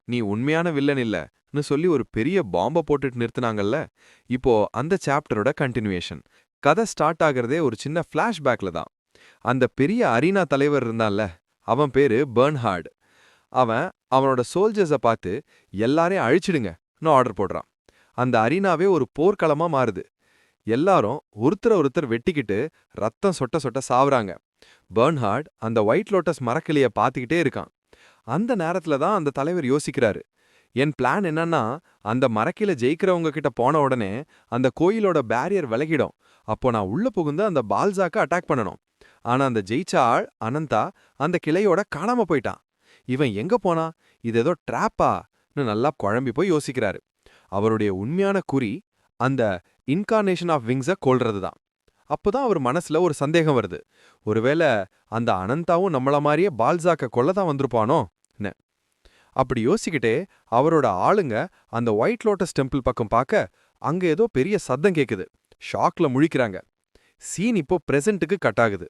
நீ உண்மையான வில்லன் இல்லன்னு சொல்லி ஒரு பெரிய பாம்பை போட்டுட்டு நிறுத்தினாங்கல்ல. இப்போ அந்த சாப்டரோட கண்டினியூவேஷன். கதை ஸ்டார்ட் ஆகிறதே ஒரு சின்ன ஃப்ளாஷ்பேக்ல தான். அந்த பெரிய அரீனா தலைவர் இருந்தான்ல, அவன் பேரு பெர்ன்ஹார்ட். அவனோட சோல்ஜர்ஸை பார்த்து எல்லாரையும் அழிச்சிடுங்கன்னு ஆர்டர் போடுறான். அந்த அரீனாவே ஒரு போர்க்களமா மாறுது. எல்லாரும் ஒருத்தரை வெட்டிக்கிட்டு ரத்தம் சொட்ட சொட்ட சாவுறாங்க. பெர்ன்ஹார்ட் அந்த ஒயிட் லோட்டஸ் மரக்கிளைய பார்த்துக்கிட்டே இருக்கான். அந்த நேரத்துல தான் அந்த தலைவர் யோசிக்கிறாரு, என் பிளான் என்னன்னா, அந்த மரக்கில ஜெயிக்கிறவங்க கிட்ட போன உடனே அந்த கோயிலோட பேரியர் விலகிடும். அப்போ நான் உள்ள புகுந்து அந்த பால்சாக்க அட்டாக் பண்ணணும். ஆனா அந்த ஜெயிச்ச ஆள் அனந்தா அந்த கிளையோட காணாம போயிட்டான். இவன் எங்க போனா? இது ஏதோ ட்ராப்பான்னு நல்லா குழம்பி போய் யோசிக்கிறாரு. அவருடைய உண்மையான குறி அந்த இன்கார்னேஷன் ஆஃப் விங்ஸை கொல்றது தான். அப்போதான் அவர் மனசுல ஒரு சந்தேகம் வருது. ஒருவேளை அந்த அனந்தாவும் நம்மள மாதிரியே பால்சாக்க கொல்லதான் வந்திருப்பானோ? அப்படி யோசிக்கிட்டே அவரோட ஆளுங்க அந்த ஒயிட் லோட்டஸ் டெம்பிள் பக்கம் பார்க்க அங்க ஏதோ பெரிய சத்தம் கேக்குது. ஷாக்ல முழிக்கிறாங்க. சீன் இப்போ பிரசன்ட்டுக்கு கட் ஆகுது.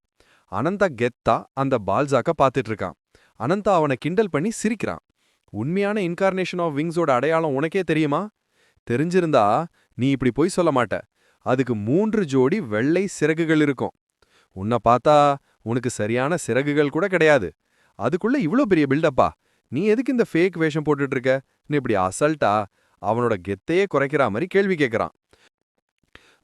அனந்தா கெத்தா அந்த பால்சாக்க பார்த்துட்டு இருக்கான். அனந்தா அவனை கிண்டல் பண்ணி சிரிக்கிறான். உண்மையான இன்கார்னேஷன் ஆஃப் விங்ஸோட அடையாளம் உனக்கே தெரியுமா? தெரிஞ்சிருந்தா நீ இப்படி போய் சொல்ல மாட்ட. அதுக்கு 3 ஜோடி வெள்ளை சிறகுகள் இருக்கும். உன்னை பார்த்தா உனக்கு சரியான சிறகுகள் கூட கிடையாது. அதுக்குள்ள இவ்ளோ பெரிய பில்டப்பா? நீ எதுக்கு இந்த ஃபேக் வேஷம் போட்டுட்டு இருக்க? நீ இப்படி அசல்ட்டா அவனோட கெத்தையே குறைக்கிற மாதிரி கேள்வி கேட்கறான்.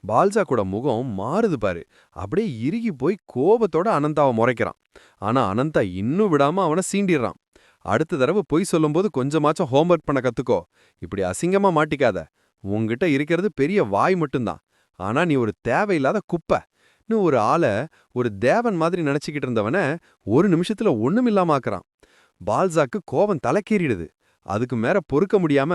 பால்சாக்கோட முகம் மாறுது பாரு. அப்படியே இறுகி போய் கோபத்தோட அனந்தாவை முறைக்கிறான். ஆனா அனந்தா இன்னும் விடாம அவனை சீண்டிடுறான். அடுத்த தடவை பொய் சொல்லும்போது கொஞ்சமாச்சும் ஹோம்ஒர்க் பண்ண கத்துக்கோ. இப்படி அசிங்கமா மாட்டிக்காத. உன்கிட்ட இருக்கிறது பெரிய வாய் மட்டும்தான். ஆனா நீ ஒரு தேவையில்லாத குப்பை. நீ ஒரு ஆளை ஒரு தேவன் மாதிரி நினைச்சுக்கிட்டு இருந்தவன ஒரு நிமிஷத்துல ஒண்ணுமில்லாம ஆக்குறான். பால்சாக்கு கோபம் தலைக்கேறிடுது. அதுக்கு மேல பொறுக்க முடியாம,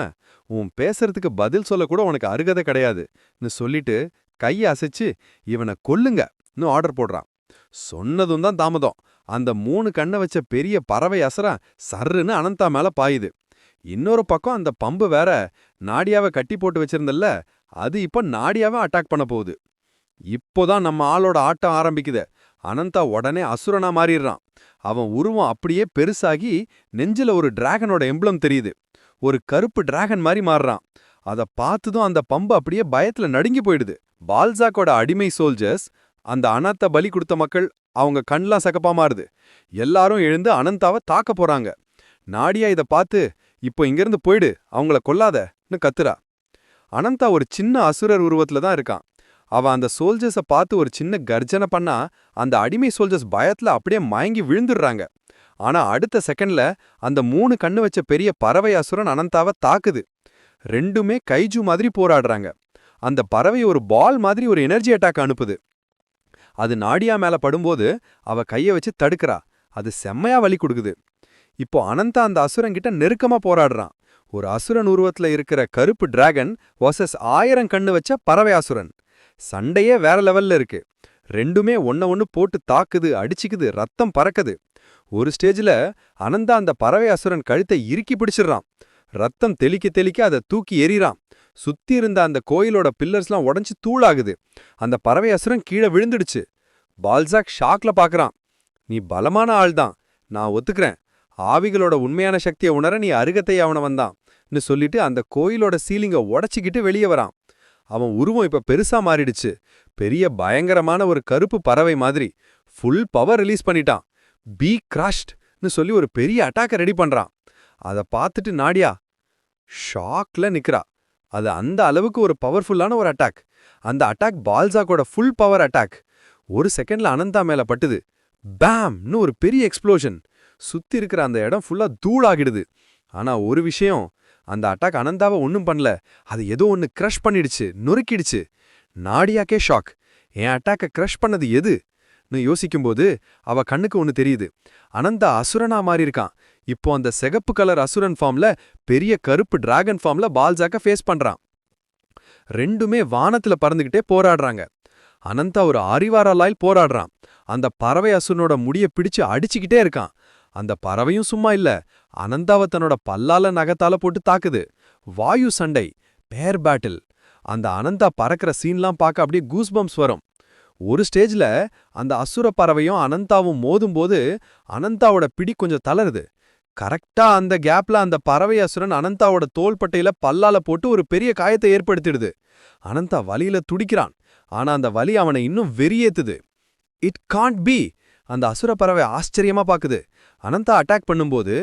உன் பேசுறதுக்கு பதில் சொல்ல கூட உனக்கு அருகதை கிடையாதுன்னு சொல்லிட்டு கையை அசைச்சு இவனை கொல்லுங்கன்னு ஆர்டர் போடுறான். சொன்னதும் தான் தாமதம். அந்த 3 கண்ணை வச்ச பெரிய பறவை அசரா சர்ருன்னு அனந்தா மேல பாயுது. இன்னொரு பக்கம் அந்த பம்பு வேற நாடியாவை கட்டி போட்டு வச்சிருந்தல்ல, அது இப்ப நாடியாவை அட்டாக் பண்ண போகுது. இப்போதான் நம்ம ஆளோட ஆட்டம் ஆரம்பிக்குது. அனந்தா உடனே அசுரனா மாறிடுறான். அவன் உருவம் அப்படியே பெருசாகி நெஞ்சில ஒரு டிராகனோட எம்பளம் தெரியுது. ஒரு கருப்பு டிராகன் மாதிரி மாறுறான். அதை பார்த்ததும் அந்த பம்பு அப்படியே பயத்துல நடுங்கி போயிடுது. பால்சாக்கோட அடிமை சோல்ஜர்ஸ், அந்த அனந்தா பலி கொடுத்த மக்கள், அவங்க கண்லாம் சகப்பா மாறுது. எல்லாரும் எழுந்து அனந்தாவை தாக்க போறாங்க. நாடியா இதை பார்த்து, இப்போ இங்கிருந்து போயிடு, அவங்கள கொல்லாதன்னு கத்துறா. அனந்தா ஒரு சின்ன அசுரர் உருவத்துல தான் இருக்கான். அவன் அந்த சோல்ஜர்ஸை பார்த்து ஒரு சின்ன கர்ஜனை பண்ணா அந்த அடிமை சோல்ஜர்ஸ் பயத்துல அப்படியே மயங்கி விழுந்துடுறாங்க. ஆனா அடுத்த செகண்ட்ல அந்த 3 கண்ணு வச்ச பெரிய பறவை அசுரன் அனந்தாவை தாக்குது. ரெண்டுமே கைஜு மாதிரி போராடுறாங்க. அந்த பறவை ஒரு பால் மாதிரி ஒரு எனர்ஜி அட்டாக் அனுப்புது. அது நாடியா மேல படும்போது அவ கைய வச்சு தடுக்கிறா. அது செம்மையா வலி கொடுக்குது. இப்போ அனந்தா அந்த அசுரங்கிட்ட நெருக்கமா போராடுறான். ஒரு அசுரன் உருவத்துல இருக்கிற கருப்பு டிராகன் வர்சஸ் 1000 கண்ணு வச்ச பறவை அசுரன். சண்டையே வேற லெவல்ல இருக்கு. ரெண்டுமே ஒண்ணு போட்டு தாக்குது, அடிச்சுக்குது, ரத்தம் பறக்குது. ஒரு ஸ்டேஜ்ல அனந்தா அந்த பறவை அசுரன் கழுத்தை இறுக்கி பிடிச்சிடுறான். ரத்தம் தெளிக்க தெளிக்க அதை தூக்கி எறிறான். சுத்தி இருந்த அந்த கோயிலோட பில்லர்ஸ்லாம் உடைஞ்சு தூளாகுது. அந்த பறவை அசுரன் கீழே விழுந்துடுச்சு. பால்சாக் ஷாக்ல பாக்குறான். நீ பலமான ஆள்தான், நான் ஒத்துக்கிறேன். ஆவிகளோட உண்மையான சக்தியை உணர நீ அருகத்தை அவனவன் தான் சொல்லிட்டு அந்த கோயிலோட சீலிங்க உடைச்சிக்கிட்டு வெளியே வரான். அவன் உருவம் இப்ப பெருசா மாறிடுச்சு. பெரிய பயங்கரமான ஒரு கருப்பு பறவை மாதிரி ஃபுல் பவர் ரிலீஸ் பண்ணிட்டான். பி கிராஷ்ட்னு சொல்லி ஒரு பெரிய அட்டாக்கை ரெடி பண்றான். அதை பார்த்துட்டு நாடியா ஷாக்ல நிக்கிறா. அது அந்த அளவுக்கு ஒரு பவர்ஃபுல்லான ஒரு அட்டாக். அந்த அட்டாக் பால்சாக்கோட ஃபுல் பவர் அட்டாக். ஒரு செகண்ட்ல அனந்தா மேல பட்டுது. பேம்னு ஒரு பெரிய எக்ஸ்ப்ளோஷன். சுத்தி இருக்கிற அந்த இடம் ஃபுல்லா தூளாகிடுது. ஆனா ஒரு விஷயம், அந்த அட்டாக் அனந்தாவை ஒன்னும் பண்ணல. அது ஏதோ ஒன்னு கிரஷ் பண்ணிடுச்சு, நொறுக்கிடுச்சு. நாடியாக்கே ஷாக். என் அட்டாக்கை கிரஷ் பண்ணது எதுன்னு யோசிக்கும்போது அவ கண்ணுக்கு ஒன்னு தெரியுது. அனந்தா அசுரனா மாறி இருக்கான். இப்போ அந்த சிகப்பு கலர் அசுரன் ஃபார்ம்ல பெரிய கருப்பு டிராகன் ஃபார்ம்ல பால்சாக்க ஃபேஸ் பண்றான். ரெண்டுமே வானத்துல பறந்துகிட்டே போராடுறாங்க. அனந்தா ஒரு ஆரிவாராலாயில் போராடுறான். அந்த பறவை அசுரனோட முடிய பிடிச்சு அடிச்சுக்கிட்டே இருக்கான். அந்த பறவையும் சும்மா இல்ல, அனந்தாவை தன்னோட பல்லால நகத்தால போட்டு தாக்குது. வாயு சண்டை, பேர் பேட்டில். அந்த அனந்தா பறக்கிற சீன்லாம் பார்க்க அப்படியே கூஸ்பம்ஸ் வரும். ஒரு ஸ்டேஜ்ல அந்த அசுர பறவையும் அனந்தாவும் மோதும்போது அனந்தாவோட பிடி கொஞ்சம் தளருது. கரெக்டா அந்த கேப்ல அந்த பறவை அசுரன் அனந்தாவோட தோள்பட்டையில பல்லால போட்டு ஒரு பெரிய காயத்தை ஏற்படுத்திடுது. அனந்தா வலியில துடிக்கிறான். ஆனா அந்த வலி அவனை இன்னும் வெறியேத்துது. It Gantt B. அந்த அசுர பறவை ஆச்சரியமா பாக்குது. அனந்தா அட்டாக் பண்ணும்போது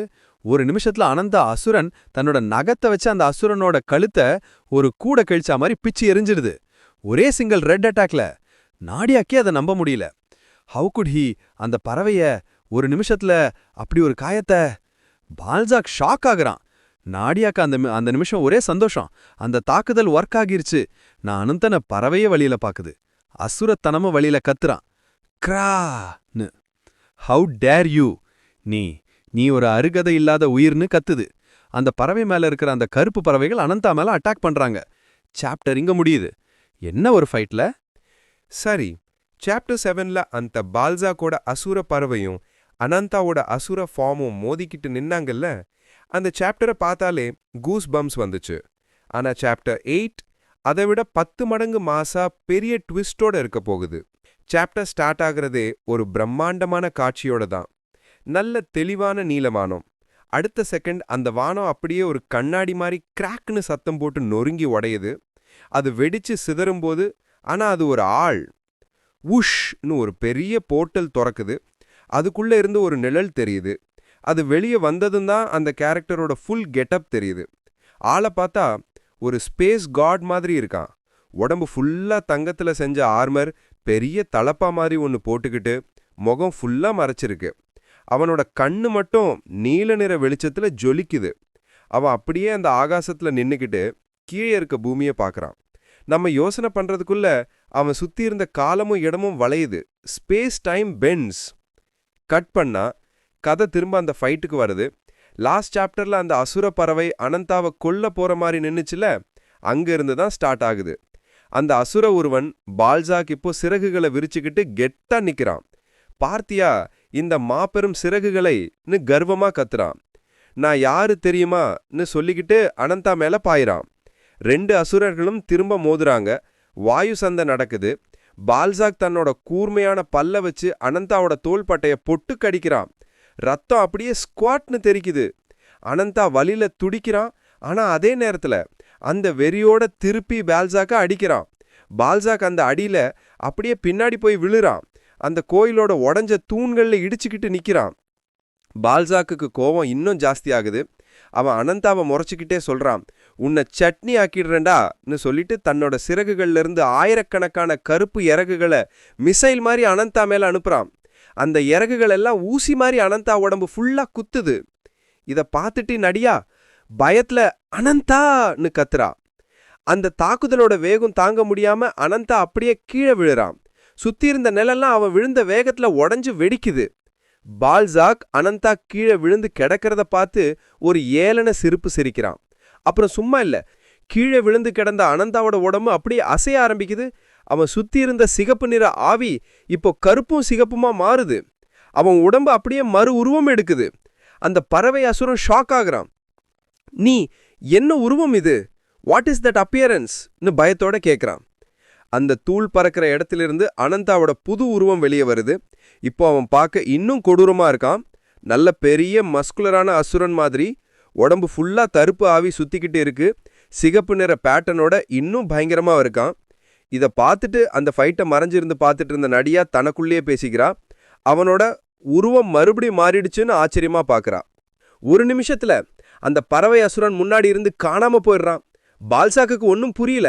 ஒரு நிமிஷத்துல அனந்தா அசுரன் தன்னோட நகத்தை வச்சு அந்த அசுரனோட கழுத்தை ஒரு கூட கழிச்சா மாதிரி பிச்சு எரிஞ்சிடுது. ஒரே சிங்கிள் ரெட் அட்டாக்ல. நாடியாக்கே அதை நம்ப முடியல. ஹவு குட் ஹி அந்த பறவைய ஒரு நிமிஷத்துல அப்படி ஒரு காயத்தை? Balzac shock ஆகுறான். நாடியாக்கு அந்த நிமிஷம் ஒரே சந்தோஷம். அந்த தாக்குதல் ஒர்க் ஆகிருச்சு. நான் அனந்தன பறவையே வழியில பாக்குது. அசுரத்தனமும் வழியில கத்துறான். கிரான்னு. ஹவு டேர் யூ, நீ ஒரு அருகதை இல்லாத உயிர்னு கத்துது. அந்த பறவை மேல இருக்கிற அந்த கருப்பு பறவைகள் அனந்தா மேல அட்டாக் பண்றாங்க. சாப்டர் இங்க முடியுது. என்ன ஒரு ஃபைட்ல. சரி, சாப்டர் 7ல அந்த பால்சாக்கோட அசுர பறவையும் அனந்தாவோட அசுர ஃபார்மும் மோதிக்கிட்டு நின்னாங்கல்ல, அந்த சாப்டரை பார்த்தாலே கூஸ் பம்ஸ் வந்துச்சு. ஆனா சாப்டர் 8 அதை விட 10 மடங்கு மாசா பெரிய ட்விஸ்டோட இருக்க போகுது. சாப்டர் ஸ்டார்ட் ஆகுறதே ஒரு பிரம்மாண்டமான காட்சியோட தான். நல்ல தெளிவான நீலவானம். அடுத்த செகண்ட் அந்த வானம் அப்படியே ஒரு கண்ணாடி மாதிரி கிராக்னு சத்தம் போட்டு நொறுங்கி உடையுது. அது வெடிச்சு சிதறும்போது, ஆனா அது ஒரு ஆள். உஷ்னு ஒரு பெரிய போர்ட்டல் திறக்குது. அதுக்குள்ள இருந்து ஒரு நிழல் தெரியுது. அது வெளியே வந்ததும் தான் அந்த கேரக்டரோட ஃபுல் கெட்டப் தெரியுது. ஆளை பார்த்தா ஒரு ஸ்பேஸ் காட் மாதிரி இருக்கான். உடம்பு ஃபுல்லா தங்கத்துல செஞ்ச ஆர்மர், பெரிய தலப்பா மாதிரி ஒன்று போட்டுக்கிட்டு முகம் ஃபுல்லா மறைச்சிருக்கு. அவனோட கண்ணு மட்டும் நீல நிற வெளிச்சத்துல ஜொலிக்குது. அவன் அப்படியே அந்த ஆகாசத்துல நின்னுக்கிட்டு கீழே இருக்க பூமியை பார்க்கறான். நம்ம யோசனை பண்றதுக்குள்ள அவன் சுத்தி இருந்த காலமும் இடமும் வளையுது. Space time bends. கட் பண்ணா கதை திரும்ப அந்த ஃபைட்டுக்கு வருது. லாஸ்ட் சாப்டர்ல அந்த அசுர பறவை அனந்தாவை கொல்ல போற மாதிரி நின்னுச்சுல, அங்க இருந்து தான் ஸ்டார்ட் ஆகுது. அந்த அசுர உருவன் பால்சாக் இப்போ சிறகுகளை விரிச்சுக்கிட்டு கெட்டா நிக்கிறான். பார்த்தியா இந்த மாபெரும் சிறகுகளைன்னு கர்வமா கத்துறான். நான் யாரு தெரியுமான்னு சொல்லிக்கிட்டு அனந்தா மேல பாயிறான். 2 அசுரர்களும் திரும்ப மோதுறாங்க. வாயு சண்டை நடக்குது. பால்சாக் தன்னோட கூர்மையான பல்ல வச்சு அனந்தாவோட தோள்பட்டைய பொட்டு கடிக்கிறான். ரத்தம் அப்படியே ஸ்குவாட்னு தெரிக்குது. அனந்தா வலியில துடிக்கிறான். ஆனா அதே நேரத்துல அந்த வெறியோட திருப்பி பால்சாக்க அடிக்கிறான். பால்சாக் அந்த அடியில அப்படியே பின்னாடி போய் விழுறான். அந்த கோயிலோட உடஞ்ச தூண்கள்ல இடிச்சுக்கிட்டு நிக்கிறான். பால்சாக்கு கோவம் இன்னும் ஜாஸ்தி ஆகுது. அவன் அனந்தாவை முறைச்சிக்கிட்டே சொல்றான், உன்னை சட்னி ஆக்கிடுறேன்டான்னு சொல்லிட்டு தன்னோட சிறகுகள்ல இருந்து ஆயிரக்கணக்கான கருப்பு இறகுகளை மிசைல் மாதிரி அனந்தா மேல அனுப்புறான். அந்த இறகுகள் எல்லாம் ஊசி மாதிரி அனந்தா உடம்பு ஃபுல்லா குத்துது. இத பார்த்துட்டு நடியா பயத்துல அனந்தான்னு கத்துறா. அந்த தாக்குதலோட வேகம் தாங்க முடியாம அனந்தா அப்படியே கீழே விழுறான். சுத்தி இருந்த நிலெல்லாம் அவன் விழுந்த வேகத்துல உடஞ்சு வெடிக்குது. பால்சாக் அனந்தா கீழே விழுந்து கிடக்கிறத பார்த்து ஒரு ஏளன சிரிப்பு சிரிக்கிறான். அப்புறம் சும்மா இல்ல, கீழே விழுந்து கிடந்த அனந்தாவோட உடம்பு அப்படியே அசைய ஆரம்பிக்குது. அவன் சுத்தி இருந்த சிகப்பு நிற ஆவி இப்போ கருப்பும் சிகப்புமா மாறுது. அவன் உடம்பு அப்படியே மறு உருவம் எடுக்குது. அந்த பறவை அசுரன் ஷாக் ஆகுறான். நீ என்ன உருவம் இது? வாட் இஸ் தட் அப்பியரன்ஸ்னு பயத்தோட கேட்குறான். அந்த தூள் பறக்கிற இடத்திலிருந்து அனந்தாவோட புது உருவம் வெளியே வருது. இப்போ அவன் பார்க்க இன்னும் கொடூரமா இருக்கான். நல்ல பெரிய மஸ்குலரான அசுரன் மாதிரி. உடம்பு ஃபுல்லா தருப்பு ஆவி சுத்திக்கிட்டு இருக்கு. சிகப்பு நிற பேட்டர்னோட இன்னும் பயங்கரமா இருக்கான். இதை பார்த்துட்டு அந்த ஃபைட்டை மறைஞ்சிருந்து பார்த்துட்டு இருந்த நடியா தனக்குள்ளேயே பேசிக்கிறா. அவனோட உருவம் மறுபடியும் மாறிடுச்சுன்னு ஆச்சரியமா பார்க்கறா. ஒரு நிமிஷத்துல அந்த பறவை அசுரன் முன்னாடி இருந்து காணாம போயிடுறான். பால்சாக்கு ஒன்னும் புரியல.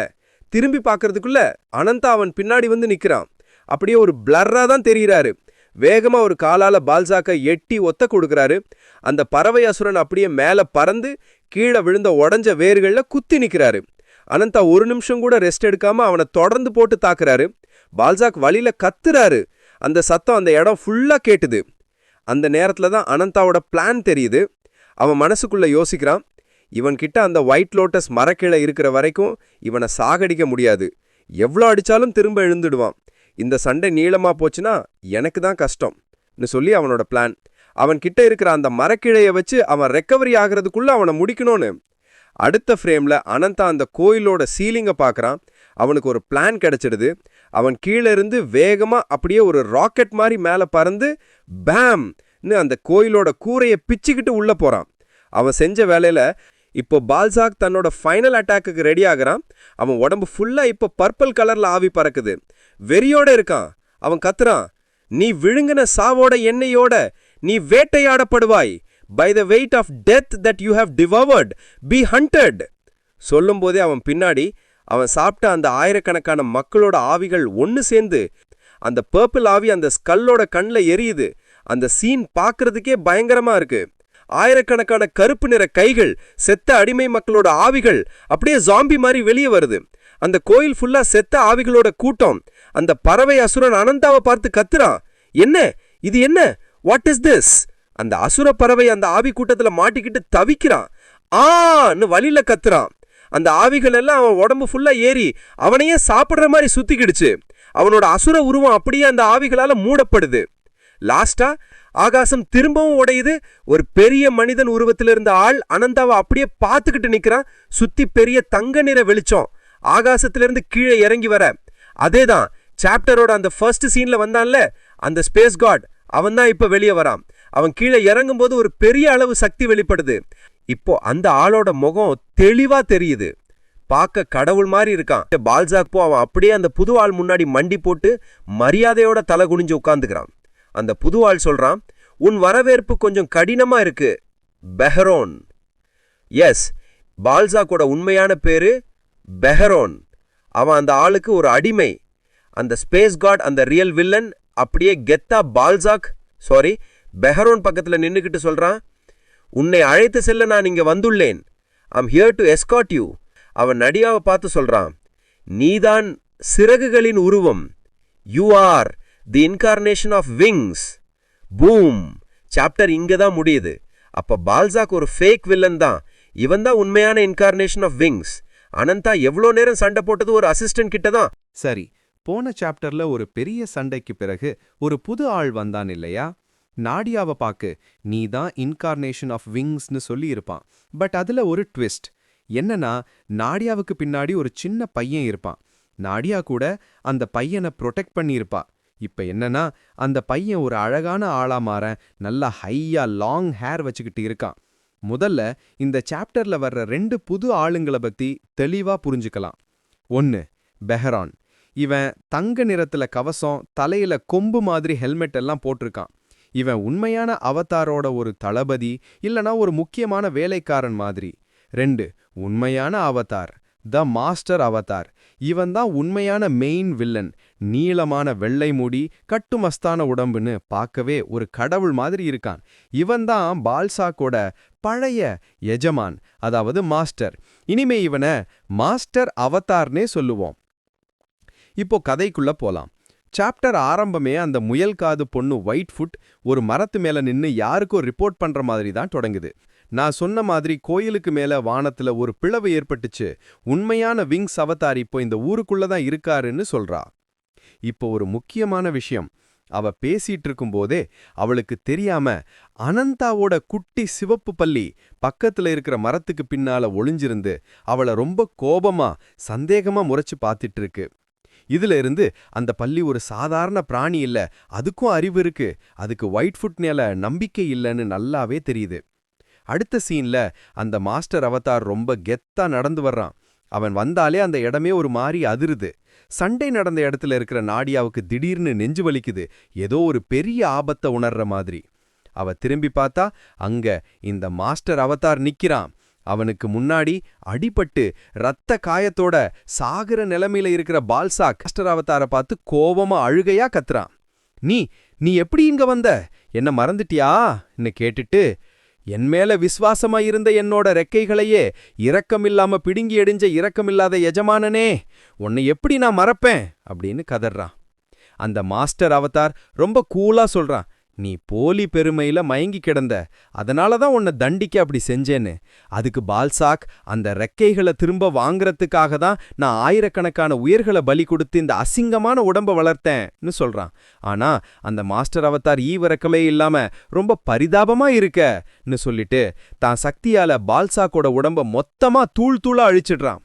திரும்பி பார்க்கறதுக்குள்ள அனந்தா அவன் பின்னாடி வந்து நிக்கிறான். அப்படியே ஒரு பிளர்ரா தான் தெரிகிறாரு. வேகமா ஒரு காலால பால்சாக்கை எட்டி ஒத்த கொடுக்கறாரு. அந்த பறவை அசுரன் அப்படியே மேல பறந்து கீழே விழுந்த உடஞ்ச வேர்கள்ல குத்தி நிக்கிறாரு. அனந்தா ஒரு நிமிஷம் கூட ரெஸ்ட் எடுக்காம அவனை தொடர்ந்து போட்டு தாக்குறாரு. பால்சாக் வழியில கத்துறாரு. அந்த சத்தம் அந்த இடம் ஃபுல்லா கேட்டுது. அந்த நேரத்துல தான் அனந்தாவோட பிளான் தெரியுது. அவன் மனசுக்குள்ள யோசிக்கிறான், இவன்கிட்ட அந்த ஒயிட் லோட்டஸ் மரக்கிளை இருக்கிற வரைக்கும் இவனை சாகடிக்க முடியாது. எவ்வளோ அடிச்சாலும் திரும்ப எழுந்துடுவான். இந்த சண்டை நீளமா போச்சுன்னா எனக்கு தான் கஷ்டம்னு சொல்லி அவனோட பிளான். அவன்கிட்ட இருக்கிற அந்த மரக்கிளையை வச்சு அவன் ரெக்கவரி ஆகிறதுக்குள்ள அவனை முடிக்கணும்னு. அடுத்த ஃப்ரேம்ல அனந்தா அந்த கோயிலோட சீலிங்கை பார்க்கறான். அவனுக்கு ஒரு பிளான் கிடைச்சிடுது. அவன் கீழே இருந்து வேகமா அப்படியே ஒரு ராக்கெட் மாதிரி மேலே பறந்து பேம்னு அந்த கோயிலோட கூரையை பிச்சுக்கிட்டு உள்ள போறான். அவன் செஞ்ச வேலையில இப்போ பால்சாக் தன்னோட ஃபைனல் அட்டாக்கு ரெடி ஆகுறான். அவன் உடம்பு ஃபுல்லா இப்போ பர்பிள் கலர்ல ஆவி பறக்குது. வெறியோட இருக்கான். அவன் கத்துறான், நீ விழுங்கின சாவோட எண்ணெயோட நீ வேட்டையாடப்படுவாய். By the weight of death that you have devoured, be hunted. சொல்லும் போதே அவன் பின்னாடி அவன் சாப்பிட்ட அந்த ஆயிரக்கணக்கான மக்களோட ஆவிகள் ஒன்று சேர்ந்து அந்த பர்பிள் ஆவி அந்த ஸ்கல்லோட கண்ணில் எரியுது. அந்த சீன் பார்க்கறதுக்கே பயங்கரமா இருக்கு. ஆயிரக்கணக்கான கருப்பு நிற கைகள், செத்த அடிமை மக்களோட ஆவிகள் அப்படியே ஜாம்பி மாதிரி வெளியே வருது. அந்த கோயில் ஃபுல்லா செத்த ஆவிகளோட கூட்டம். அந்த பறவை அசுரன் அனந்தாவை பார்த்து கத்துறான், என்ன இது, என்ன, வாட் இஸ் திஸ்? அந்த அசுர பறவை அந்த ஆவி கூட்டத்துல மாட்டிக்கிட்டு தவிக்கிறான். ஆன்னு வழியில கத்துறான். அந்த ஆவிகள் எல்லாம் அவன் உடம்பு ஃபுல்லா ஏறி அவனையே சாப்பிடுற மாதிரி சுத்திக்கிடுச்சு. அவனோட அசுர உருவம் அப்படியே அந்த ஆவிகளால மூடப்படுது. லாஸ்டா ஆகாசம் திரும்பவும் உடையுது. ஒரு பெரிய மனிதன் உருவத்தில் இருந்த ஆள் அனந்தாவை அப்படியே பார்த்துக்கிட்டு நிக்கிறான். சுத்தி பெரிய தங்க நிற வெளிச்சம் ஆகாசத்திலிருந்து கீழே இறங்கி வர. அதேதான் சாப்டரோட அந்த ஃபர்ஸ்ட் சீன்ல வந்தான்ல அந்த ஸ்பேஸ் காட், அவன் தான் இப்ப வெளியே வரான். அவன் கீழே இறங்கும் போது ஒரு பெரிய அளவு சக்தி வெளிப்படுது. இப்போ அந்த ஆளோட முகம் தெளிவா தெரியுது. பார்க்க கடவுள் மாதிரி இருக்கான். பால்சாக் போ அவன் அப்படியே அந்த புது ஆள் முன்னாடி மண்டி போட்டு மரியாதையோட தலை குனிஞ்சு உட்கார்ந்துக்கிறான். அந்த புது ஆள் சொல்றான், உன் வரவேற்பு கொஞ்சம் கடினமா இருக்கு பெஹரோன். எஸ், பால்சாக்கோட உண்மையான பேரு பெஹரோன். அவன் அந்த ஆளுக்கு ஒரு அடிமை. அந்த ஸ்பேஸ் காட், அந்த ரியல் வில்லன் அப்படியே கெத்தா பால்சாக் பெஹரோன் பக்கத்துல நின்னுக்கிட்டு சொல்றான், உன்னை அழைத்து செல்ல நான் இங்க வந்துள்ளேன். I'm here to escort you. அவன் நடியாவை பார்த்து சொல்றான், நீதான் சிறகுகளின் உருவம். You are the incarnation of wings. Boom. Chapter இங்க தான் முடியுது. அப்ப பால்சாக் ஒரு ஃபேக் வில்லன் தான். இவன் தான் உண்மையான இன்கார்னேஷன் ஆஃப் விங்ஸ். அனந்தா எவ்வளோ நேரம் சண்டை போட்டது ஒரு அசிஸ்டன்ட் கிட்ட தான். சரி, போன சாப்டர்ல ஒரு பெரிய சண்டைக்கு பிறகு ஒரு புது ஆள் வந்தான் இல்லையா? நாடியாவை பாக்கு, நீ தான் இன்கார்னேஷன் ஆஃப் விங்ஸ்னு சொல்லி இருப்பான். பட் அதுல ஒரு ட்விஸ்ட் என்னன்னா, நாடியாவுக்கு பின்னாடி ஒரு சின்ன பையன் இருப்பான். நாடியா கூட அந்த பையனை ப்ரொடெக்ட் பண்ணியிருப்பா. இப்ப என்னன்னா, அந்த பையன் ஒரு அழகான ஆளா மாற நல்லா ஹையா லாங் ஹேர் வச்சுக்கிட்டு இருக்கான். முதல்ல இந்த சாப்டர்ல வர்ற 2 புது ஆளுங்களை பத்தி தெளிவா புரிஞ்சுக்கலாம். 1, பெஹரான். இவன் தங்க நிறத்துல கவசம், தலையில கொம்பு மாதிரி ஹெல்மெட் எல்லாம் போட்டிருக்கான். இவன் உண்மையான அவதாரோட ஒரு தளபதி இல்லனா ஒரு முக்கியமான வேலைக்காரன் மாதிரி. 2, உண்மையான அவதார் த மாஸ்டர் அவதார். இவன் தான் உண்மையான மெயின் வில்லன். நீளமான வெள்ளை முடி, கட்டுமஸ்தான உடம்புன்னு பார்க்கவே ஒரு கடவுள் மாதிரி இருக்கான். இவன் தான் பால்சாக்கோட பழைய எஜமான், அதாவது மாஸ்டர். இனிமே இவனை மாஸ்டர் அவதார்னே சொல்லுவோம். இப்போ கதைக்குள்ள போலாம். சாப்டர் ஆரம்பமே அந்த முயல் காது பொண்ணு ஒயிட் ஃபுட் ஒரு மரத்து மேல நின்னு யாருக்கோ ரிப்போர்ட் பண்ற மாதிரி தான் தொடங்குது. நான் சொன்ன மாதிரி கோயிலுக்கு மேல வானத்துல ஒரு பிளவு ஏற்பட்டுச்சு. உண்மையான விங்ஸ் அவதார் இப்போ இந்த ஊருக்குள்ள தான் இருக்காருன்னு சொல்றா. இப்போ ஒரு முக்கியமான விஷயம். அவ பேசிட்டு இருக்கும்போதே அவளுக்கு தெரியாம அனந்தாவோட குட்டி சிவப்பு பல்லி பக்கத்துல இருக்கிற மரத்துக்கு பின்னால ஒளிஞ்சிருந்து அவளை ரொம்ப கோபமா சந்தேகமா முறைச்சு பார்த்துட்டு இருக்கு. இதுல இருந்து அந்த பல்லி ஒரு சாதாரண பிராணி இல்ல, அதுக்கும் அறிவு இருக்கு, அதுக்கு ஒயிட் ஃபுட் மேல நம்பிக்கை இல்லைன்னு நல்லாவே தெரியுது. அடுத்த சீன்ல அந்த மாஸ்டர் அவதார் ரொம்ப கெத்தா நடந்து வர்றான். அவன் வந்தாலே அந்த இடமே ஒரு மாதிரி அதிருது. சண்டை நடந்த இடத்துல இருக்கிற நாடியாவுக்கு திடீர்னு நெஞ்சு வலிக்குது, ஏதோ ஒரு பெரிய ஆபத்தை உணர்ற மாதிரி. அவ திரும்பி பார்த்தா அங்க இந்த மாஸ்டர் அவதார் நிக்கிறான். அவனுக்கு முன்னாடி அடிபட்டு ரத்த காயத்தோட சாகுற நிலைமையில இருக்கிற பால்சாக் மாஸ்டர் அவதாரை பார்த்து கோபமா அழுகையா கத்துறான். நீ நீ எப்படி இங்க வந்த? என்ன மறந்துட்டியான்னு கேட்டுட்டு, என் மேல விசுவாசமா இருந்த என்னோட ரெக்கைகளையே இரக்கமில்லாம பிடுங்கி எடிஞ்ச இரக்கமில்லாத எஜமானனே, உன்னை எப்படி நான் மறப்பேன் அப்படின்னு கதறான். அந்த மாஸ்டர் அவதார் ரொம்ப கூலா சொல்றான், நீ போலி பெருமையில மயங்கி கிடந்த, அதனால தான் உன்னை தண்டிக்க அப்படி செஞ்சேன்னு. அதுக்கு பால்சாக், அந்த ரெக்கைகளை திரும்ப வாங்கறதுக்காக தான் நான் ஆயிரக்கணக்கான உயிர்களை பலி கொடுத்து இந்த அசிங்கமான உடம்ப வளர்த்தேன்னு சொல்றான். ஆனா அந்த மாஸ்டர் அவதார் ஈவிரக்கமே இல்லாம ரொம்ப பரிதாபமா இருக்கன்னு சொல்லிட்டு தான் சக்தியால பால்சாக்கோட உடம்ப மொத்தமா தூள் தூளா அழிச்சிடுறான்.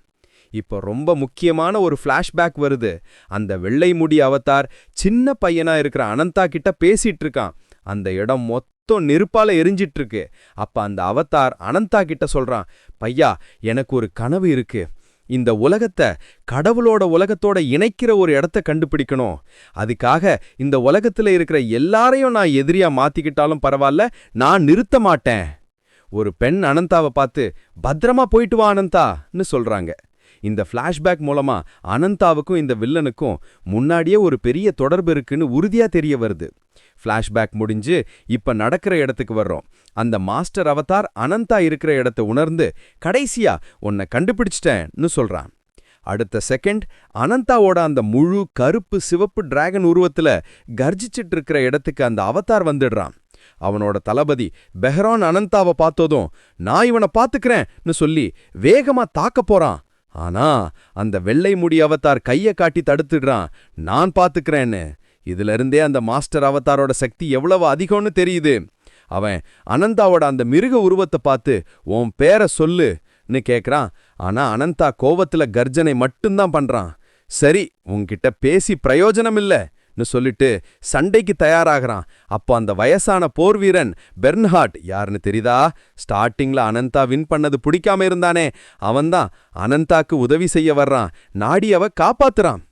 இப்போ ரொம்ப முக்கியமான ஒரு ஃப்ளாஷ்பேக் வருது. அந்த வெள்ளை முடி அவதார் சின்ன பையனா இருக்கிற அனந்தா கிட்ட பேசிட்டு இருக்கான். அந்த இடம் மொத்தம் நெருப்பால எரிஞ்சிட்டு இருக்கு. அப்ப அந்த அவதார் அனந்தா கிட்ட சொல்றான், பையா, எனக்கு ஒரு கனவு இருக்கு. இந்த உலகத்தை கடவுளோட உலகத்தோட இணைக்கிற ஒரு இடத்த கண்டுபிடிக்கணும். அதுக்காக இந்த உலகத்துல இருக்கிற எல்லாரையும் நான் எதிரியா மாத்திக்கிட்டாலும் பரவாயில்ல, நான் நிறுத்த மாட்டேன். ஒரு பெண் அனந்தாவை பார்த்து, பத்திரமா போயிட்டு வா அனந்தான்னு சொல்றாங்க. இந்த ஃப்ளாஷ்பேக் மூலமா அனந்தாவுக்கும் இந்த வில்லனுக்கும் முன்னாடியே ஒரு பெரிய தொடர்பு இருக்குன்னு உறுதியா தெரிய வருது. ஃப்ளாஷ்பேக் முடிஞ்சு இப்ப நடக்கிற இடத்துக்கு வர்றோம். அந்த மாஸ்டர் அவதார் அனந்தா இருக்கிற இடத்தை உணர்ந்து கடைசியா உன்னை கண்டுபிடிச்சிட்டேன்னு சொல்றான். அடுத்த செகண்ட் அனந்தாவோட அந்த முழு கருப்பு சிவப்பு டிராகன் உருவத்துல கர்ஜிச்சிட்டு இருக்கிற இடத்துக்கு அந்த அவதார் வந்துடுறான். அவனோட தளபதி பெஹ்ரான் அனந்தாவை பார்த்ததும், நான் இவனை பாத்துக்கிறேன்னு சொல்லி வேகமா தாக்க போறான். ஆனா அந்த வெள்ளை முடி அவதார் கைய காட்டி தடுத்துடுறான், நான் பாத்துக்கிறேன்னு. இதுல இருந்தே அந்த மாஸ்டர் அவதாரோட சக்தி எவ்வளவு அதிகம்னு தெரியுது. அவன் அனந்தாவோட அந்த மிருக உருவத்தை பார்த்து, உன் பேரை சொல்லுன்னு கேக்குறான். ஆனா அனந்தா கோவத்துல கர்ஜனை மட்டும்தான் பண்றான். சரி, உன்கிட்ட பேசி பிரயோஜனம் இல்லன்னு சொல்லிட்டு சண்டைக்கு தயாராகிறான். அப்போ அந்த வயசான போர் வீரன் பெர்ன்ஹார்ட் யாருன்னு தெரியுதா? ஸ்டார்டிங்ல அனந்தா வின் பண்ணது பிடிக்காம இருந்தானே, அவன்தான் அனந்தாக்கு உதவி செய்ய வர்றான். நாடியவ காப்பாத்துறான்.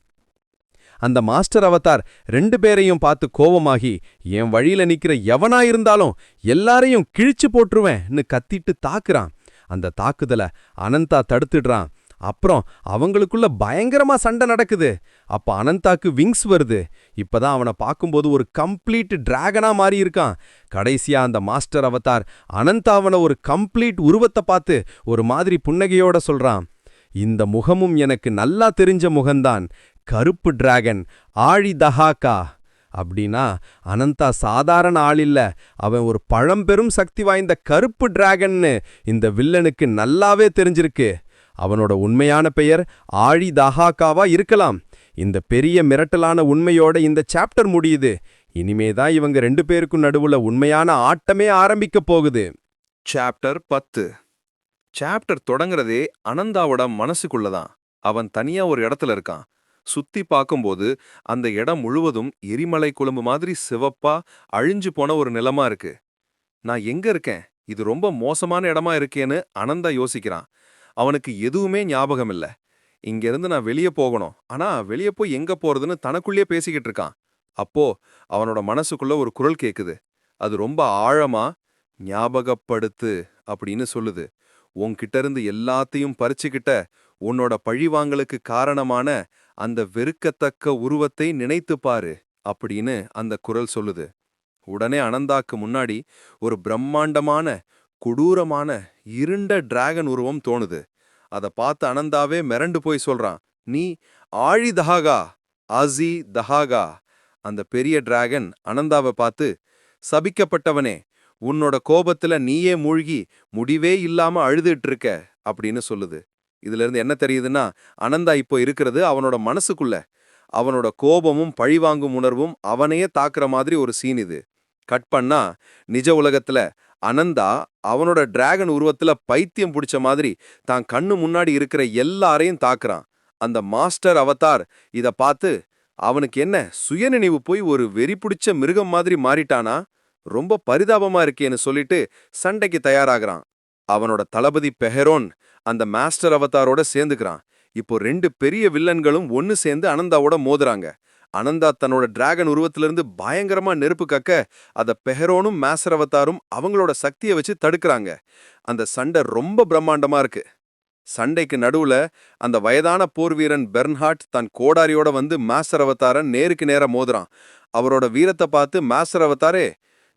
அந்த மாஸ்டர் அவதார் 2 பேரையும் பார்த்து கோவமாகி, என் வழியில நிக்கிற எவனா இருந்தாலும் எல்லாரையும் கிழிச்சு போட்டுருவேன்னு கத்திட்டு தாக்குறான். அந்த தாக்குதல அனந்தா தடுத்துடுறான். அப்புறம் அவங்களுக்குள்ள பயங்கரமா சண்டை நடக்குது. அப்ப அனந்தாக்கு விங்ஸ் வருது. இப்பதான் அவனை பார்க்கும்போது ஒரு கம்ப்ளீட் டிராகனா மாறி இருக்கான். கடைசியா அந்த மாஸ்டர் அவதார் அனந்தாவன ஒரு கம்ப்ளீட் உருவத்தை பார்த்து ஒரு மாதிரி புன்னகையோட சொல்றான், இந்த முகமும் எனக்கு நல்லா தெரிஞ்ச முகம்தான், கருப்பு டிராகன் ஆழி தஹாக்கா. அப்படின்னா அனந்தா சாதாரண ஆள் இல்ல, அவன் ஒரு பழம்பெரும் சக்தி வாய்ந்த கருப்பு டிராகன்னு இந்த வில்லனுக்கு நல்லாவே தெரிஞ்சிருக்கு. அவனோட உண்மையான பெயர் ஆழி தஹாக்காவா இருக்கலாம். இந்த பெரிய மிரட்டலான உண்மையோட இந்த சாப்டர் முடியுது. இனிமேதான் இவங்க 2 பேருக்கும் நடுவுல உண்மையான ஆட்டமே ஆரம்பிக்க போகுது. சாப்டர் 10. சாப்டர் தொடங்குறதே அனந்தாவோட மனசுக்குள்ளதான். அவன் தனியா ஒரு இடத்துல இருக்கான். சுத்தி பார்க்கும்போது அந்த இடம் முழுவதும் எரிமலை குழம்பு மாதிரி சிவப்பா அழிஞ்சு போன ஒரு நிலமா இருக்கு. நான் எங்க இருக்கேன்? இது ரொம்ப மோசமான இடமா இருக்கேன்னு அனந்தா யோசிக்கிறான். அவனுக்கு எதுவுமே ஞாபகம் இல்ல. இங்கிருந்து நான் வெளியே போகணும், ஆனா வெளியே போய் எங்க போறதுன்னு தனக்குள்ளேயே பேசிக்கிட்டு இருக்கான். அப்போ அவனோட மனசுக்குள்ள ஒரு குரல் கேக்குது. அது ரொம்ப ஆழமா ஞாபகப்படுத்து அப்படின்னு சொல்லுது. உன்கிட்ட இருந்து எல்லாத்தையும் பறிச்சுக்கிட்ட உன்னோட பழிவாங்கலுக்கு காரணமான அந்த வெறுக்கத்தக்க உருவத்தை நினைத்துப் பாரு அப்படின்னு அந்த குரல் சொல்லுது. உடனே அனந்தாக்கு முன்னாடி ஒரு பிரம்மாண்டமான கொடூரமான இருண்ட டிராகன் உருவம் தோணுது. அத பார்த்து அனந்தாவே மிரண்டு போய் சொல்றான், நீ ஆழி தஹாகா, ஆசி தஹாகா. அந்த பெரிய டிராகன் அனந்தாவை பார்த்து, சபிக்கப்பட்டவனே, உன்னோட கோபத்துல நீயே மூழ்கி முடிவே இல்லாம அழுதுட்டு இருக்க அப்படின்னு சொல்லுது. இதுல இருந்து என்ன தெரியுதுன்னா, அனந்தா இப்போ இருக்கிறது அவனோட மனசுக்குள்ள. அவனோட கோபமும் பழிவாங்கும் உணர்வும் அவனையே தாக்குற மாதிரி ஒரு சீன் இது. கட் பண்ணா நிஜ உலகத்துல அனந்தா அவனோட டிராகன் உருவத்துல பைத்தியம் பிடிச்ச மாதிரி தான் கண்ணு முன்னாடி இருக்கிற எல்லாரையும் தாக்குறான். அந்த மாஸ்டர் அவதார் இத பார்த்து அவனுக்கு என்ன சுயநினைவு போய் ஒரு வெறி பிடிச்ச மிருகம் மாதிரி மாறிட்டானா, ரொம்ப பரிதாபமா இருக்கேன்னு சொல்லிட்டு சண்டைக்கு தயாராகிறான். அவனோட தளபதி பெஹரோன் அந்த மாஸ்டர் அவதாரோட சேர்ந்துக்கிறான். இப்போ 2 பெரிய வில்லன்களும் ஒன்னு சேர்ந்து அனந்தாவோட மோதுறாங்க. அனந்தா தன்னோட டிராகன் உருவத்திலிருந்து பயங்கரமா நெருப்பு கக்க அத பெஹரோனும் மாஸ்டர் அவதாரும் அவங்களோட சக்தியை வச்சு தடுக்கிறாங்க. அந்த சண்டை ரொம்ப பிரம்மாண்டமா இருக்கு. சண்டைக்கு நடுவுல அந்த வயதான போர் வீரன் பெர்ன்ஹார்ட் தன் கோடாரியோட வந்து மாஸ்டர் அவதாரன் நேருக்கு நேர மோதுறான். அவரோட வீரத்தை பார்த்து மாஸ்டர் அவதாரே,